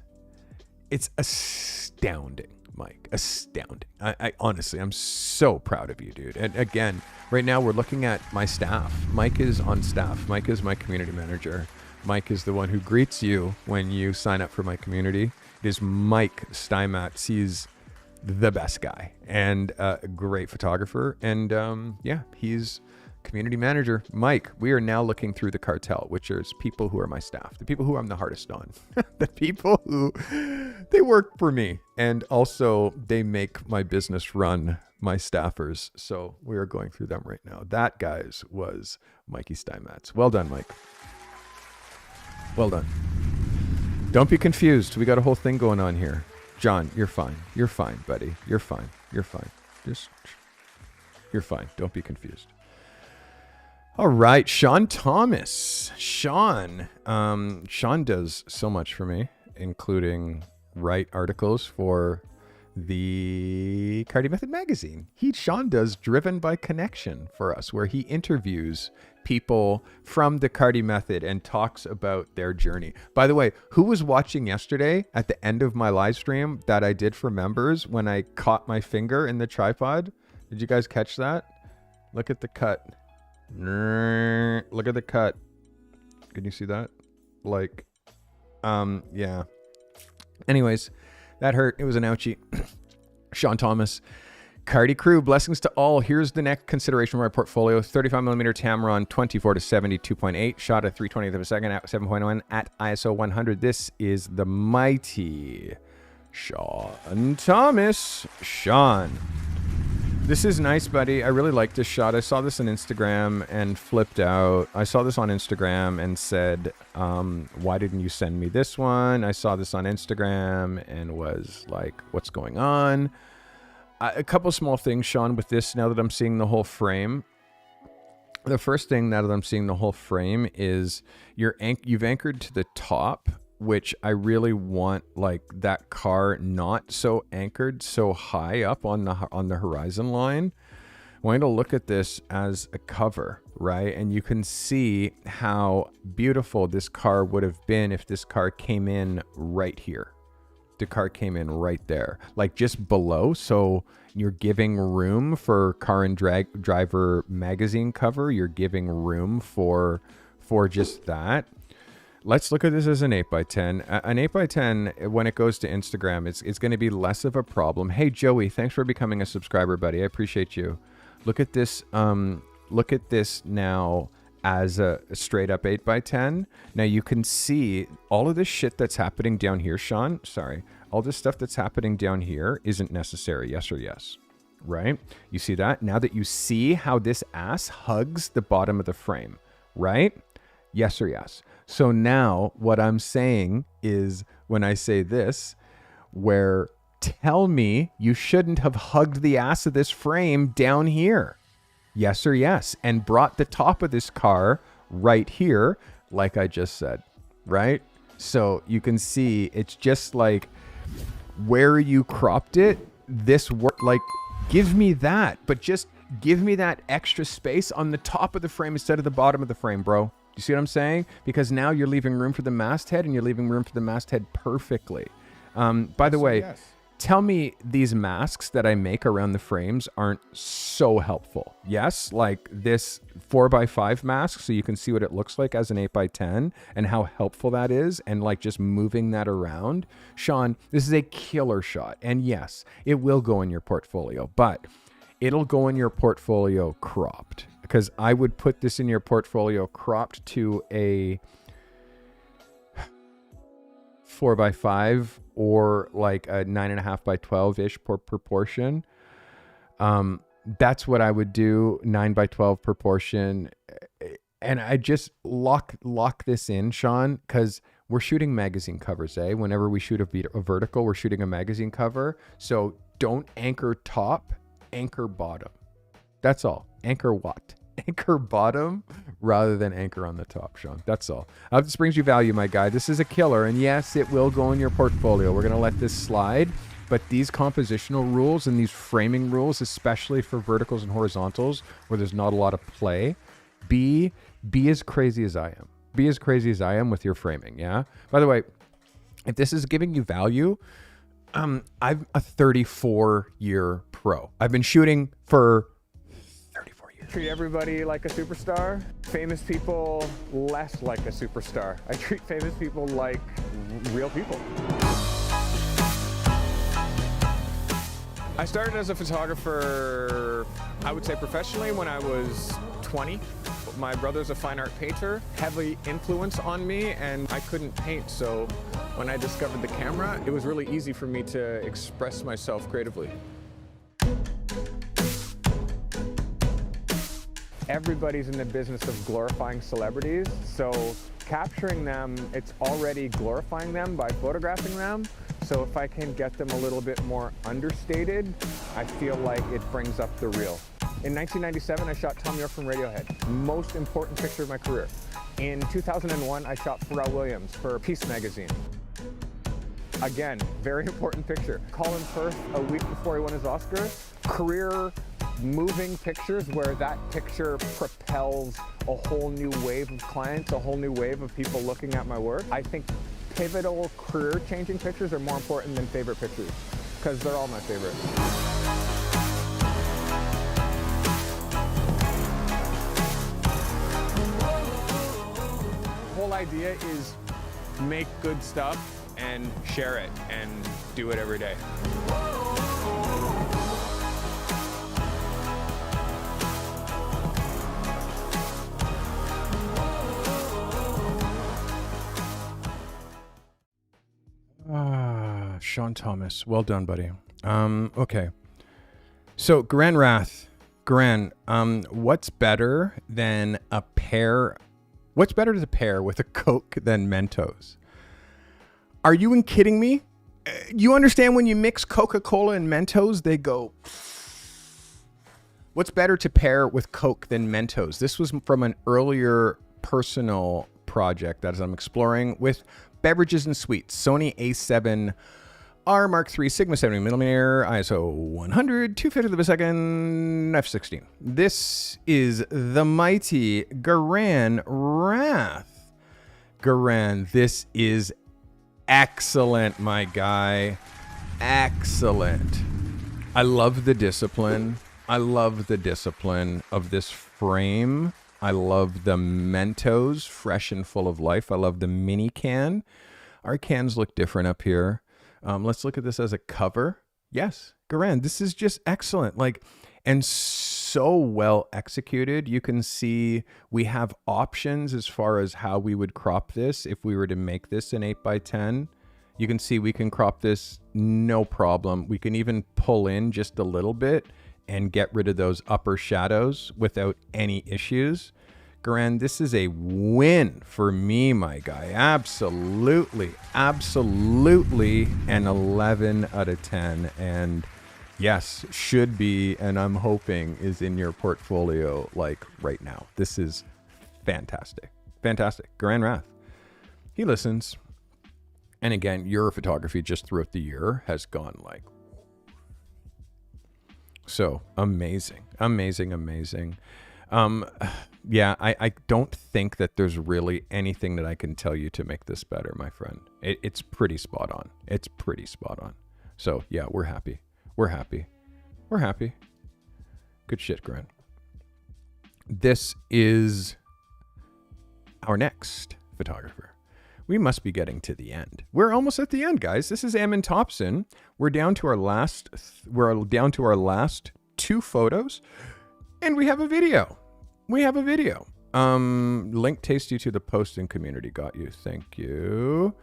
astounding, Mike. Astounding. I honestly, I'm so proud of you, dude. And again, right now we're looking at my staff. Mike is on staff. Mike is my community manager. Mike is the one who greets you when you sign up for my community. It is Mike Steinmetz. He's the best guy and a great photographer. And yeah, he's community manager. Mike, we are now looking through the cartel, which is people who are my staff, the people who I'm the hardest on, the people who they work for me. And also they make my business run, my staffers. So we are going through them right now. That, guys, was Mikey Steinmetz. Well done, Mike. Well done. Don't be confused. We got a whole thing going on here. John, you're fine. You're fine, buddy. You're fine. You're fine. Just, you're fine. Don't be confused. All right, Sean Thomas. Sean does so much for me, including write articles for the Carte Method magazine. Sean does Driven by Connection for us, where he interviews people from the Carte Method and talks about their journey. By the way, who was watching yesterday at the end of my live stream that I did for members when I caught my finger in the tripod? Did you guys catch that? Look at the cut. Look at the cut. Can you see that? Like, yeah. Anyways, that hurt. It was an ouchie. Sean Thomas. Carty crew, blessings to all. Here's the next consideration for my portfolio. 35mm Tamron 24 to 70 2.8, shot at 3/20th of a second at 7.1 at ISO 100. This is the mighty Sean Thomas. Sean, this is nice, buddy. I really like this shot. I saw this on Instagram and flipped out. I saw this on Instagram and said, why didn't you send me this one? I saw this on Instagram and was like, what's going on? A couple small things, Sean, with this, now that I'm seeing the whole frame. The first thing, now that I'm seeing the whole frame, is you've anchored to the top, which I really want, like, that car not so anchored so high up on the horizon line. I want you to look at this as a cover, right? And you can see how beautiful this car would have been if this car came in right here. The car came in right there, like just below. So you're giving room for Car and Driver magazine cover. You're giving room for just that. Let's look at this as an 8x10. An 8x10, when it goes to Instagram, it's going to be less of a problem. Hey, Joey, thanks for becoming a subscriber, buddy. I appreciate you. Look at this. Look at this now as a straight up 8x10. Now you can see all of this shit that's happening down here, Sean. Sorry. All this stuff that's happening down here isn't necessary. Yes or yes. Right? You see that? Now that you see how this ass hugs the bottom of the frame, right? Yes or yes. So now what I'm saying is, when I say this, where tell me you shouldn't have hugged the ass of this frame down here. Yes or yes. And brought the top of this car right here, like I just said, right? So you can see it's just like where you cropped it, this work, like give me that, but just give me that extra space on the top of the frame instead of the bottom of the frame, bro. You see what I'm saying? Because now you're leaving room for the masthead, and you're leaving room for the masthead perfectly. By the way, yes. Tell me these masks that I make around the frames aren't so helpful. Yes, like this 4x5 mask, so you can see what it looks like as an 8x10 and how helpful that is, and like just moving that around. Sean, this is a killer shot. And yes, it will go in your portfolio, but it'll go in your portfolio cropped, because I would put this in your portfolio cropped to a 4x5 or like a 9.5x12-ish proportion. That's what I would do, 9x12 proportion. And I just lock this in, Sean, because we're shooting magazine covers, eh? Whenever we shoot a vertical, we're shooting a magazine cover. So don't anchor top, anchor bottom. That's all. Anchor what? Anchor bottom rather than anchor on the top, Sean. That's all. I hope this brings you value, my guy. This is a killer, and yes, it will go in your portfolio. We're going to let this slide, but these compositional rules and these framing rules, especially for verticals and horizontals where there's not a lot of play, be as crazy as I am. Be as crazy as I am with your framing, yeah? By the way, if this is giving you value, I'm a 34-year pro. I've been shooting for treat everybody like a superstar. Famous people less like a superstar. I treat famous people like real people. I started as a photographer, I would say professionally, when I was 20. My brother's a fine art painter, heavy influence on me, and I couldn't paint, so when I discovered the camera, it was really easy for me to express myself creatively. Everybody's in the business of glorifying celebrities, so capturing them, it's already glorifying them by photographing them. So if I can get them a little bit more understated, I feel like it brings up the real. In 1997, I shot Tom York from Radiohead, most important picture of my career. In 2001, I shot Pharrell Williams for Peace magazine. Again, very important picture. Colin Firth, a week before he won his Oscar, career moving pictures where that picture propels a whole new wave of clients, a whole new wave of people looking at my work. I think pivotal career-changing pictures are more important than favorite pictures, because they're all my favorite. The whole idea is make good stuff and share it and do it every day. Sean Thomas. Well done, buddy. Okay. So, Gran Wrath. Gran, what's better than a pair? What's better to pair with a Coke than Mentos? Are you kidding me? You understand when you mix Coca-Cola and Mentos, they go... What's better to pair with Coke than Mentos? This was from an earlier personal project that I'm exploring with beverages and sweets. Sony A7 R Mark III Sigma 70mm, ISO 100, 250th of a second, f16. This is the mighty Garand Wrath. Garand, this is excellent, my guy. Excellent. I love the discipline. I love the discipline of this frame. I love the Mentos, fresh and full of life. I love the mini can. Our cans look different up here. Let's look at this as a cover. Yes, Garand, this is just excellent. Like, and so well executed. You can see we have options as far as how we would crop this if we were to make this an 8x10. You can see we can crop this no problem. We can even pull in just a little bit and get rid of those upper shadows without any issues. Garand, this is a win for me, my guy. Absolutely, absolutely an 11 out of 10. And yes, should be, and I'm hoping is in your portfolio like right now. This is fantastic. Fantastic. Garand Wrath. He listens. And again, your photography just throughout the year has gone like, so amazing, amazing, amazing. Yeah, I don't think that there's really anything that I can tell you to make this better, my friend. It's pretty spot on. It's pretty spot on. So yeah, we're happy. We're happy. We're happy. Good shit, Garand. This is our next photographer. We must be getting to the end. We're almost at the end, guys. This is Eamon Thompson. We're down to our last. Two photos, and we have a video. We have a video. Link takes you to the posting community. Got you. Thank you.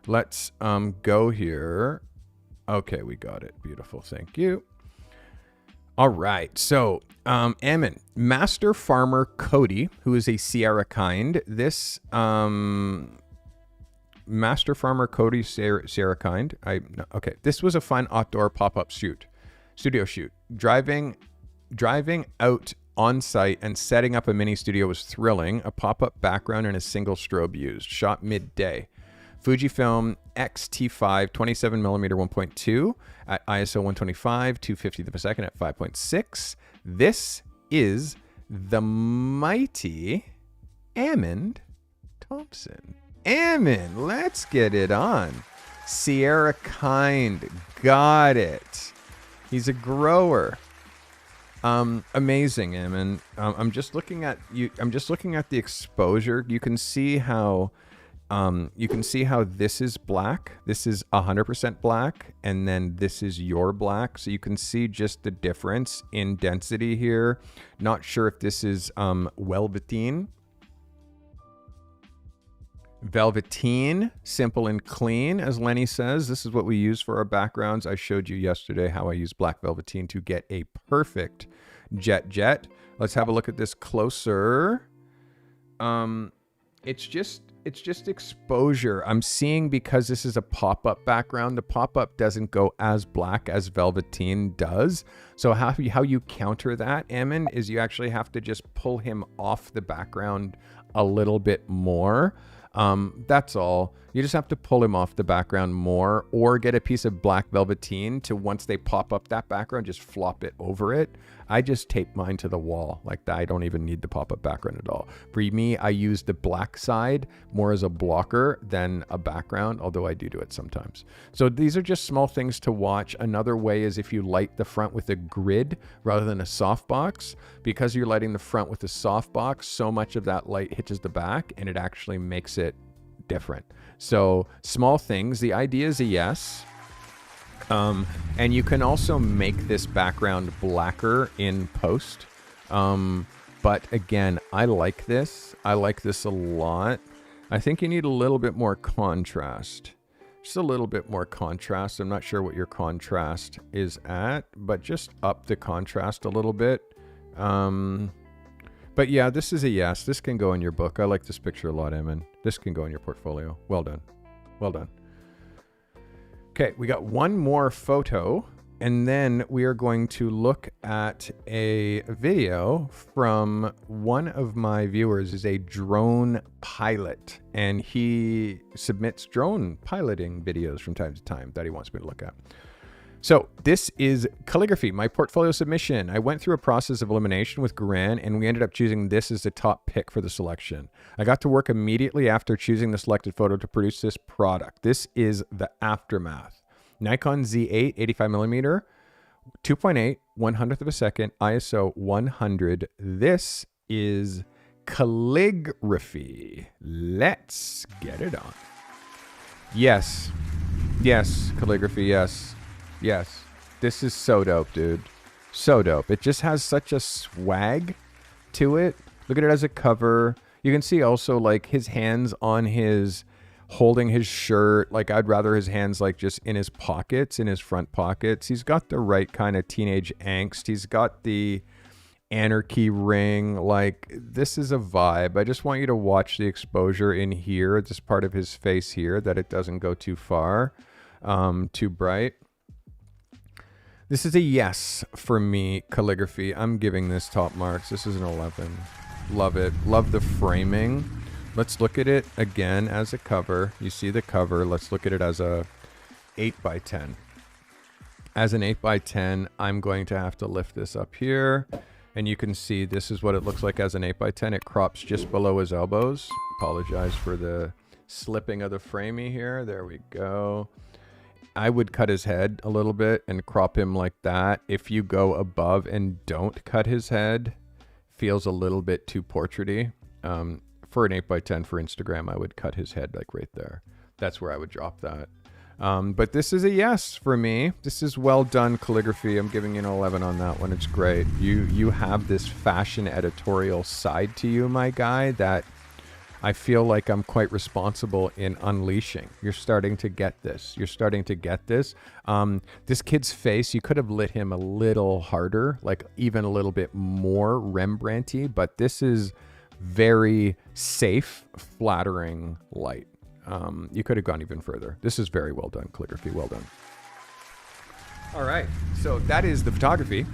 Let's go here. Okay, we got it. Beautiful. Thank you. All right. So, Eamon, Master Farmer Cody, who is a Sierra kind. This Master Farmer Cody Sierra kind. Okay. This was a fun outdoor pop-up studio shoot. Driving out on site and setting up a mini studio was thrilling. A pop-up background and a single strobe used. Shot midday. Fujifilm X-T5 27mm 1.2 at ISO 125, 250th of a second at 5.6. This is the mighty Eamon Thompson. Eamon, let's get it on. Sierra kind. Got it. He's a grower. Amazing, Eamon. I'm just looking at you. I'm just looking at the exposure. You can see how this is black. This is 100% black, and then this is your black. So you can see just the difference in density here. Not sure if this is velveteen, simple and clean, as Lenny says. This is what we use for our backgrounds. I showed you yesterday how I use black velveteen to get a perfect jet. Let's have a look at this closer. It's just exposure. I'm seeing, because this is a pop-up background, the pop-up doesn't go as black as velveteen does. So how you counter that, Eamon, is you actually have to just pull him off the background a little bit more. That's all. You just have to pull him off the background more, or get a piece of black velveteen to, once they pop up that background, just flop it over it. I just tape mine to the wall like that. I don't even need the pop-up background at all. For me, I use the black side more as a blocker than a background, although I do it sometimes. So these are just small things to watch. Another way is if you light the front with a grid rather than a softbox. Because you're lighting the front with a softbox, so much of that light hits the back, and it actually makes it different. So small things. The idea is a yes. And you can also make this background blacker in post. But again, I like this. I like this a lot. I think you need a little bit more contrast. Just a little bit more contrast. I'm not sure what your contrast is at, but just up the contrast a little bit. But yeah, this is a yes. This can go in your book. I like this picture a lot, Eamon. This can go in your portfolio. Well done. Well done. Okay, we got one more photo. And then we are going to look at a video from one of my viewers is a drone pilot, and he submits drone piloting videos from time to time that he wants me to look at. So this is calligraphy, my portfolio submission. I went through a process of elimination with Guran, and we ended up choosing this as the top pick for the selection. I got to work immediately after choosing the selected photo to produce this product. This is the aftermath. Nikon Z8 85mm, 2.8, 1/100th of a second, ISO 100. This is calligraphy. Let's get it on. Yes. Yes, calligraphy, yes. Yes. This is so dope, dude. So dope. It just has such a swag to it. Look at it as a cover. You can see also like his hands on his holding his shirt. Like I'd rather his hands like just in his pockets, in his front pockets. He's got the right kind of teenage angst. He's got the anarchy ring. Like this is a vibe. I just want you to watch the exposure in here, this part of his face here, that it doesn't go too far, too bright. This is a yes for me, calligraphy. I'm giving this top marks. This is an 11. Love it. Love the framing. Let's look at it again as a cover. You see the cover. Let's look at it as a 8x10. As an 8x10, I'm going to have to lift this up here. And you can see this is what it looks like as an 8x10. It crops just below his elbows. Apologize for the slipping of the framey here. There we go. I would cut his head a little bit and crop him like that. If you go above and don't cut his head, feels a little bit too portraity. For an 8x10 for Instagram, I would cut his head like right there. That's where I would drop that. But this is a yes for me. This is well done calligraphy. I'm giving you an 11 on that one. It's great. You have this fashion editorial side to you, my guy, that I feel like I'm quite responsible in unleashing. You're starting to get this. You're starting to get this. This kid's face, you could have lit him a little harder, like even a little bit more Rembrandt-y, but this is very safe, flattering light. You could have gone even further. This is very well done, calligraphy. Well done. All right, so that is the photography.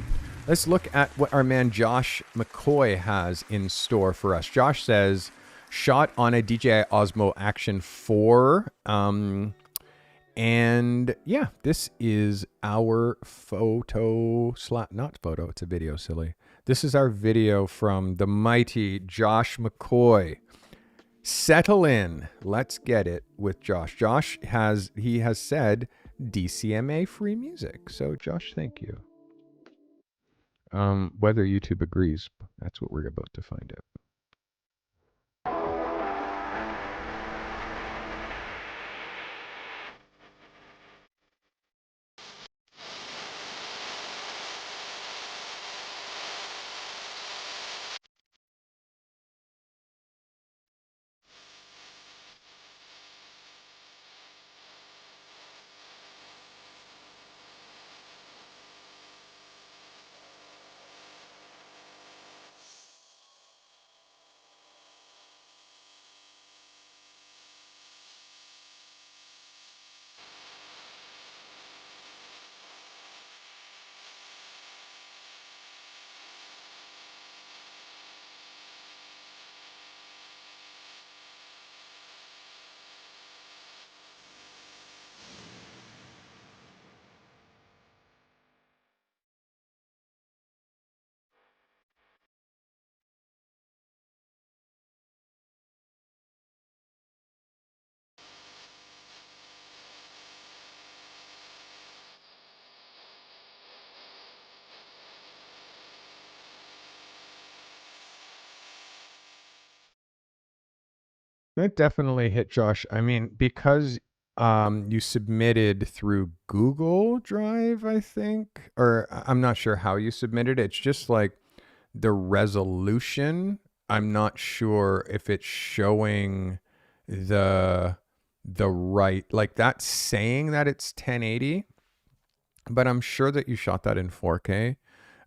Let's look at what our man Josh McCoy has in store for us. Josh says, shot on a DJI Osmo Action 4. And yeah, this is our not photo, it's a video, silly. This is our video from the mighty Josh McCoy. Settle in. Let's get it with Josh. Josh has said DCMA free music. So Josh, thank you. Whether YouTube agrees, that's what we're about to find out. That definitely hit, Josh. I mean, because you submitted through Google Drive, I think, or I'm not sure how you submitted it. It's just like the resolution. I'm not sure if it's showing the right, like that's saying that it's 1080, but I'm sure that you shot that in 4K.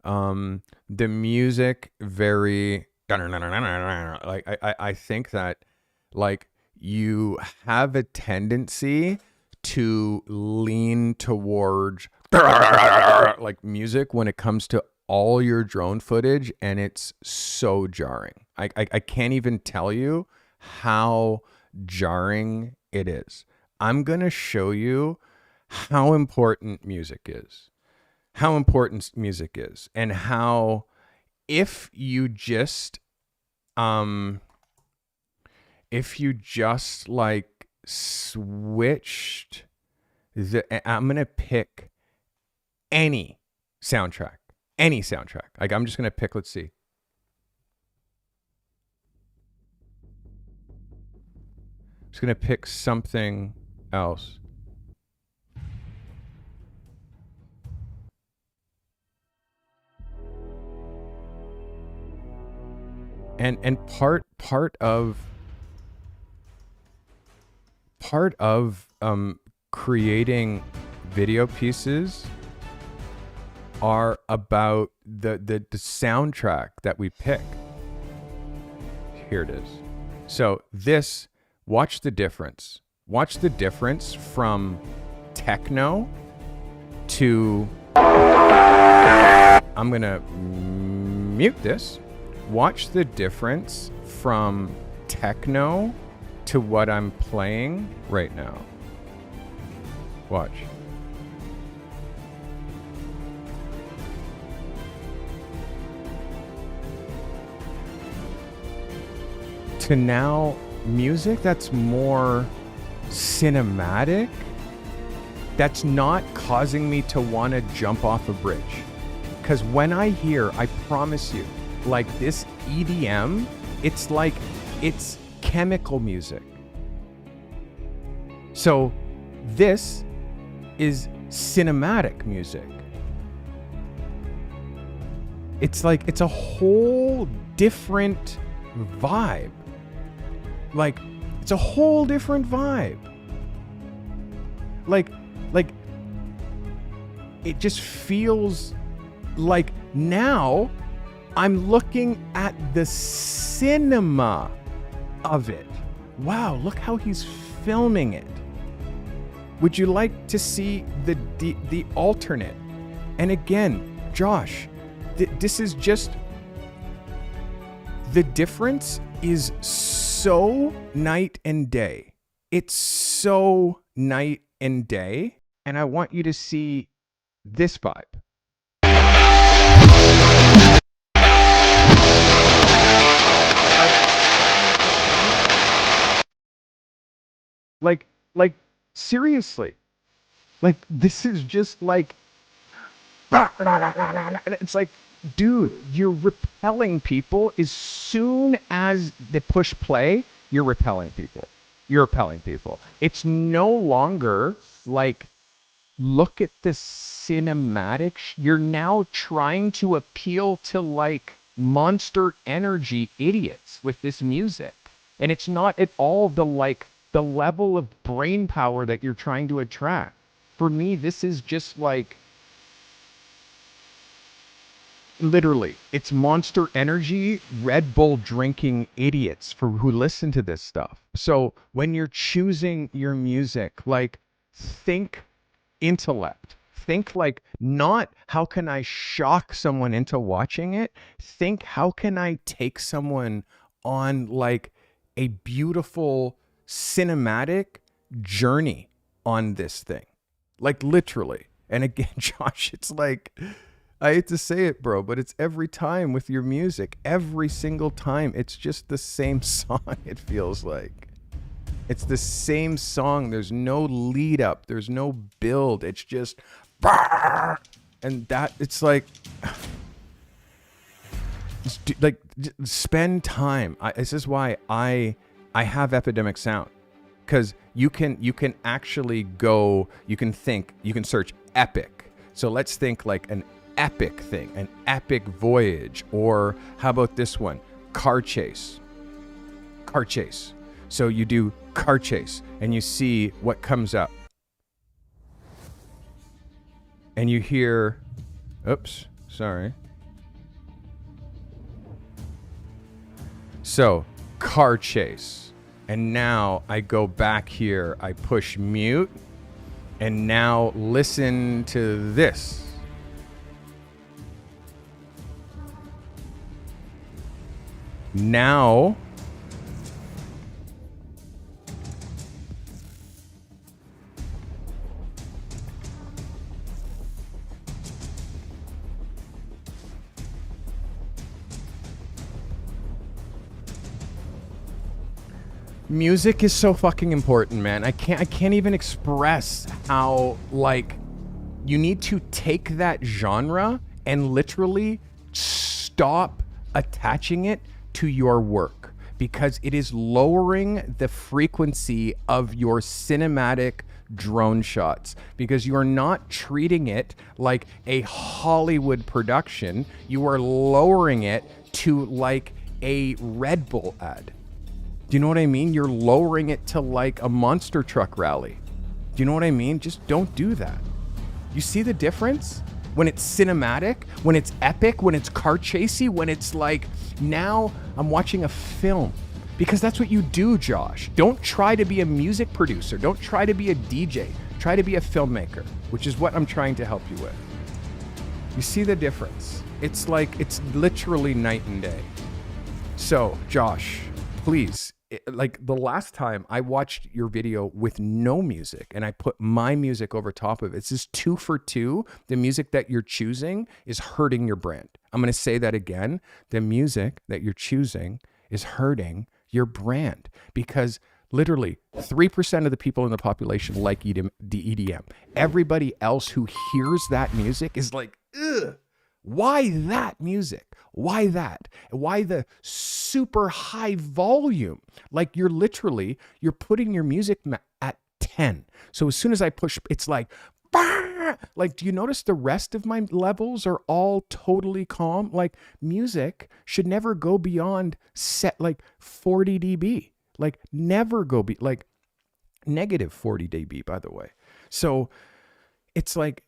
The music very like I think that like you have a tendency to lean towards like music when it comes to all your drone footage, and it's so jarring. I can't even tell you how jarring it is. I'm going to show you how important music is. How important music is, and how if you just like switched I'm going to pick any soundtrack. Like I'm just going to pick, let's see. I'm just going to pick something else. And part of creating video pieces are about the soundtrack that we pick. Here it is. So this, watch the difference. Watch the difference from techno to, I'm going to mute this. Watch the difference from techno to what I'm playing right now. Watch. To now music that's more cinematic, that's not causing me to want to jump off a bridge. Because when I hear, I promise you, like this EDM, it's like, it's chemical music. So this is cinematic music. It's like, it's a whole different vibe. Like, it's a whole different vibe. Like, it just feels like now I'm looking at the cinema of it. Wow, look how he's filming it. Would you like to see the alternate? And again, Josh, this is just, the difference is so night and day. It's so night and day. And I want you to see this vibe. Like seriously, like this is just like, it's like, dude, you're repelling people. As soon as they push play, you're repelling people. It's no longer like, look at the cinematic. You're now trying to appeal to like Monster Energy idiots with this music. And it's not at all the level of brain power that you're trying to attract. For me, this is just like, literally, it's Monster Energy, Red Bull drinking idiots who listen to this stuff. So when you're choosing your music, like, think intellect. Think like, not how can I shock someone into watching it? Think how can I take someone on like a beautiful cinematic journey on this thing. Like literally. And again, Josh, it's like, I hate to say it, bro, but it's every time with your music. Every single time. It's just the same song, it feels like. It's the same song. There's no lead up. There's no build. It's just, and that, it's like, spend time. This is why I have Epidemic Sound, because you can actually go, you can search epic. So let's think like an epic thing, an epic voyage, or how about this one, car chase. So you do car chase and you see what comes up. And you hear, oops, sorry. So car chase. And now I go back here, I push mute, And now listen to this. Now music is so fucking important, man. I can't even express how, like, you need to take that genre and literally stop attaching it to your work, because it is lowering the frequency of your cinematic drone shots, because you are not treating it like a Hollywood production. You are lowering it to like a Red Bull ad. Do you know what I mean? You're lowering it to like a monster truck rally. Do you know what I mean? Just don't do that. You see the difference? When it's cinematic, when it's epic, when it's car chasey, when it's like, now I'm watching a film. Because that's what you do, Josh. Don't try to be a music producer. Don't try to be a DJ. Try to be a filmmaker, which is what I'm trying to help you with. You see the difference? It's like, it's literally night and day. So, Josh, please, like the last time I watched your video with no music and I put my music over top of it, it's just 2 for 2. The music that you're choosing is hurting your brand. I'm going to say that again. The music that you're choosing is hurting your brand, because literally 3% of the people in the population like the EDM. Everybody else who hears that music is like, ugh, why that music? Why that? Why the super high volume? Like you're putting your music at 10. So as soon as I push, it's like, bah! Like, do you notice the rest of my levels are all totally calm? Like music should never go beyond set like 40 dB. Like never go like negative 40 dB, by the way. So it's like,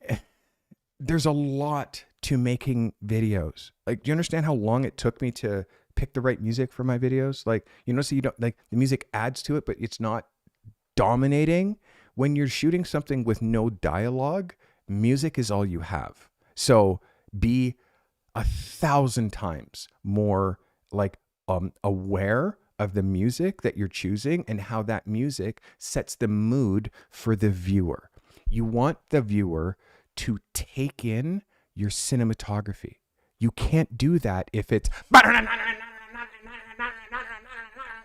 there's a lot to making videos. Like, do you understand how long it took me to pick the right music for my videos? Like, you know, so you don't, like, the music adds to it, but it's not dominating. When you're shooting something with no dialogue, music is all you have. So be 1,000 times more like aware of the music that you're choosing and how that music sets the mood for the viewer. You want the viewer to take in your cinematography. You can't do that if it's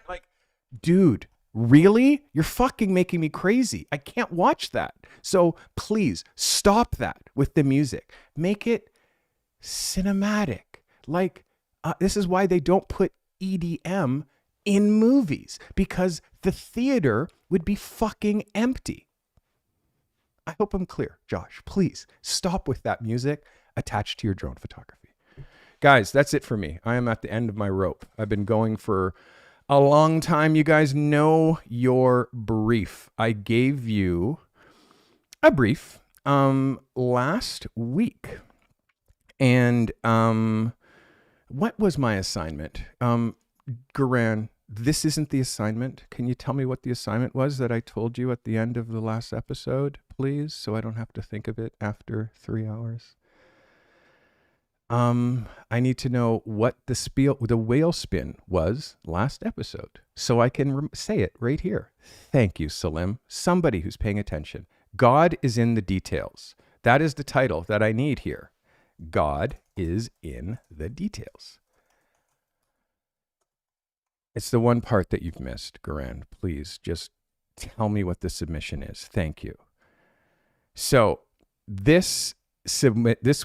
like, dude, really? You're fucking making me crazy. I can't watch that. So please stop that with the music. Make it cinematic. Like, this is why they don't put EDM in movies, because the theater would be fucking empty. I hope I'm clear, Josh. Please stop with that music attached to your drone photography. Guys, that's it for me. I am at the end of my rope. I've been going for a long time. You guys know your brief. I gave you a brief last week. And what was my assignment? Garan, this isn't the assignment. Can you tell me what the assignment was that I told you at the end of the last episode, please, so I don't have to think of it after 3 hours? I need to know what the whale spin was last episode, so I can say it right here. Thank you, Salim. Somebody who's paying attention. God is in the details. That is the title that I need here. God is in the details. It's the one part that you've missed, Garan. Please just tell me what the submission is. Thank you. So this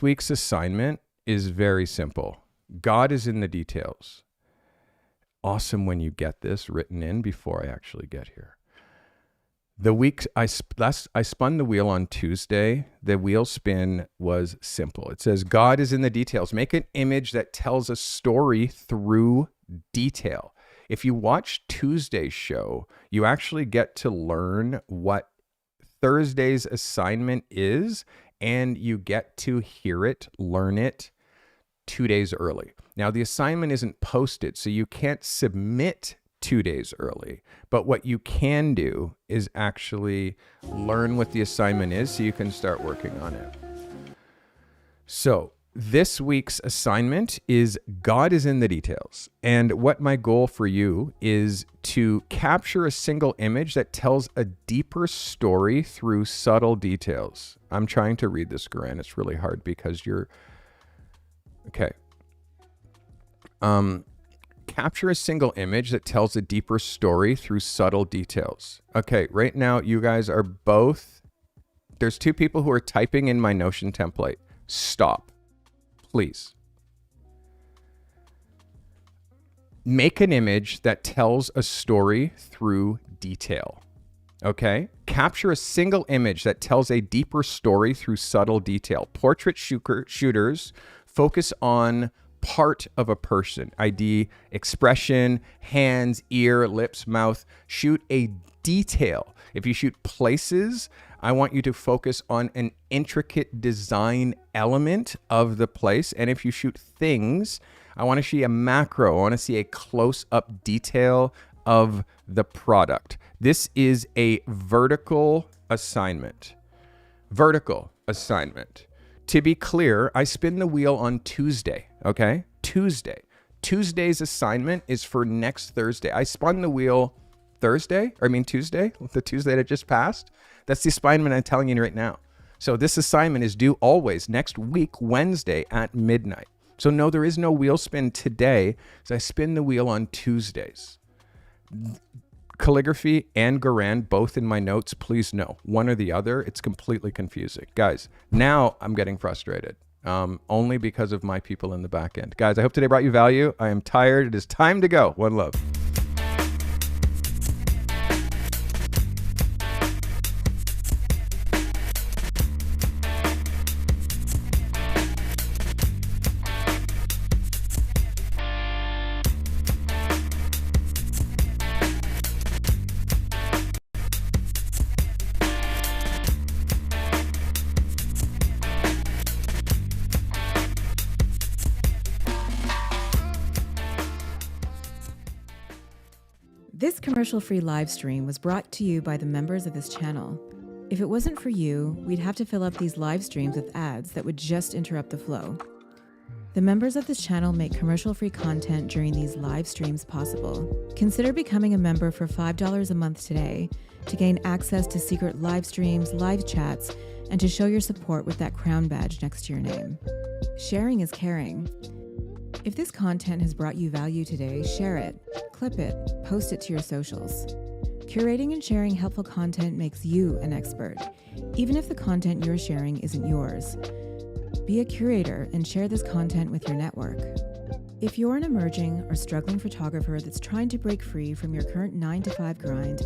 week's assignment is very simple. God is in the details. Awesome when you get this written in before I actually get here. The week I spun the wheel on Tuesday. The wheel spin was simple. It says, God is in the details. Make an image that tells a story through detail. If you watch Tuesday's show, you actually get to learn what Thursday's assignment is, and you get to hear it, learn it 2 days early. Now, the assignment isn't posted, so you can't submit 2 days early. But what you can do is actually learn what the assignment is so you can start working on it. So this week's assignment is God is in the details. And what my goal for you is to capture a single image that tells a deeper story through subtle details. I'm trying to read this, Garan. It's really hard because you're... Okay. Capture a single image that tells a deeper story through subtle details. Okay, right now you guys are both... There's 2 people who are typing in my Notion template. Stop. Please. Make an image that tells a story through detail. Okay? Capture a single image that tells a deeper story through subtle detail. Portrait shooters focus on part of a person, i.e. expression, hands, ear, lips, mouth. Shoot a detail. If you shoot places, I want you to focus on an intricate design element of the place. And if you shoot things, I want to see a macro. I want to see a close-up detail of the product. This is a vertical assignment. Vertical assignment. To be clear, I spin the wheel on Tuesday, okay? Tuesday. Tuesday's assignment is for next Thursday. I spun the wheel Tuesday, the Tuesday that just passed. That's the assignment I'm telling you right now. So this assignment is due always next week, Wednesday at midnight. So no, there is no wheel spin today, because I spin the wheel on Tuesdays. Calligraphy and Garan, both in my notes, please no. One or the other, it's completely confusing. Guys, now I'm getting frustrated. Only because of my people in the back end. Guys, I hope today brought you value. I am tired. It is time to go. One love. This commercial-free live stream was brought to you by the members of this channel. If it wasn't for you, we'd have to fill up these live streams with ads that would just interrupt the flow. The members of this channel make commercial-free content during these live streams possible. Consider becoming a member for $5 a month today to gain access to secret live streams, live chats, and to show your support with that crown badge next to your name. Sharing is caring. If this content has brought you value today, share it, clip it, post it to your socials. Curating and sharing helpful content makes you an expert, even if the content you're sharing isn't yours. Be a curator and share this content with your network. If you're an emerging or struggling photographer that's trying to break free from your current 9-to-5 grind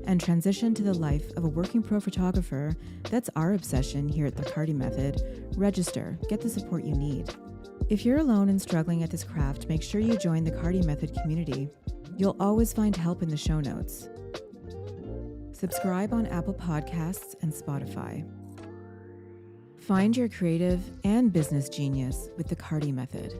and transition to the life of a working pro photographer, that's our obsession here at the Carty Method. Register, get the support you need. If you're alone and struggling at this craft, make sure you join the Carty Method community. You'll always find help in the show notes. Subscribe on Apple Podcasts and Spotify. Find your creative and business genius with the Carty Method.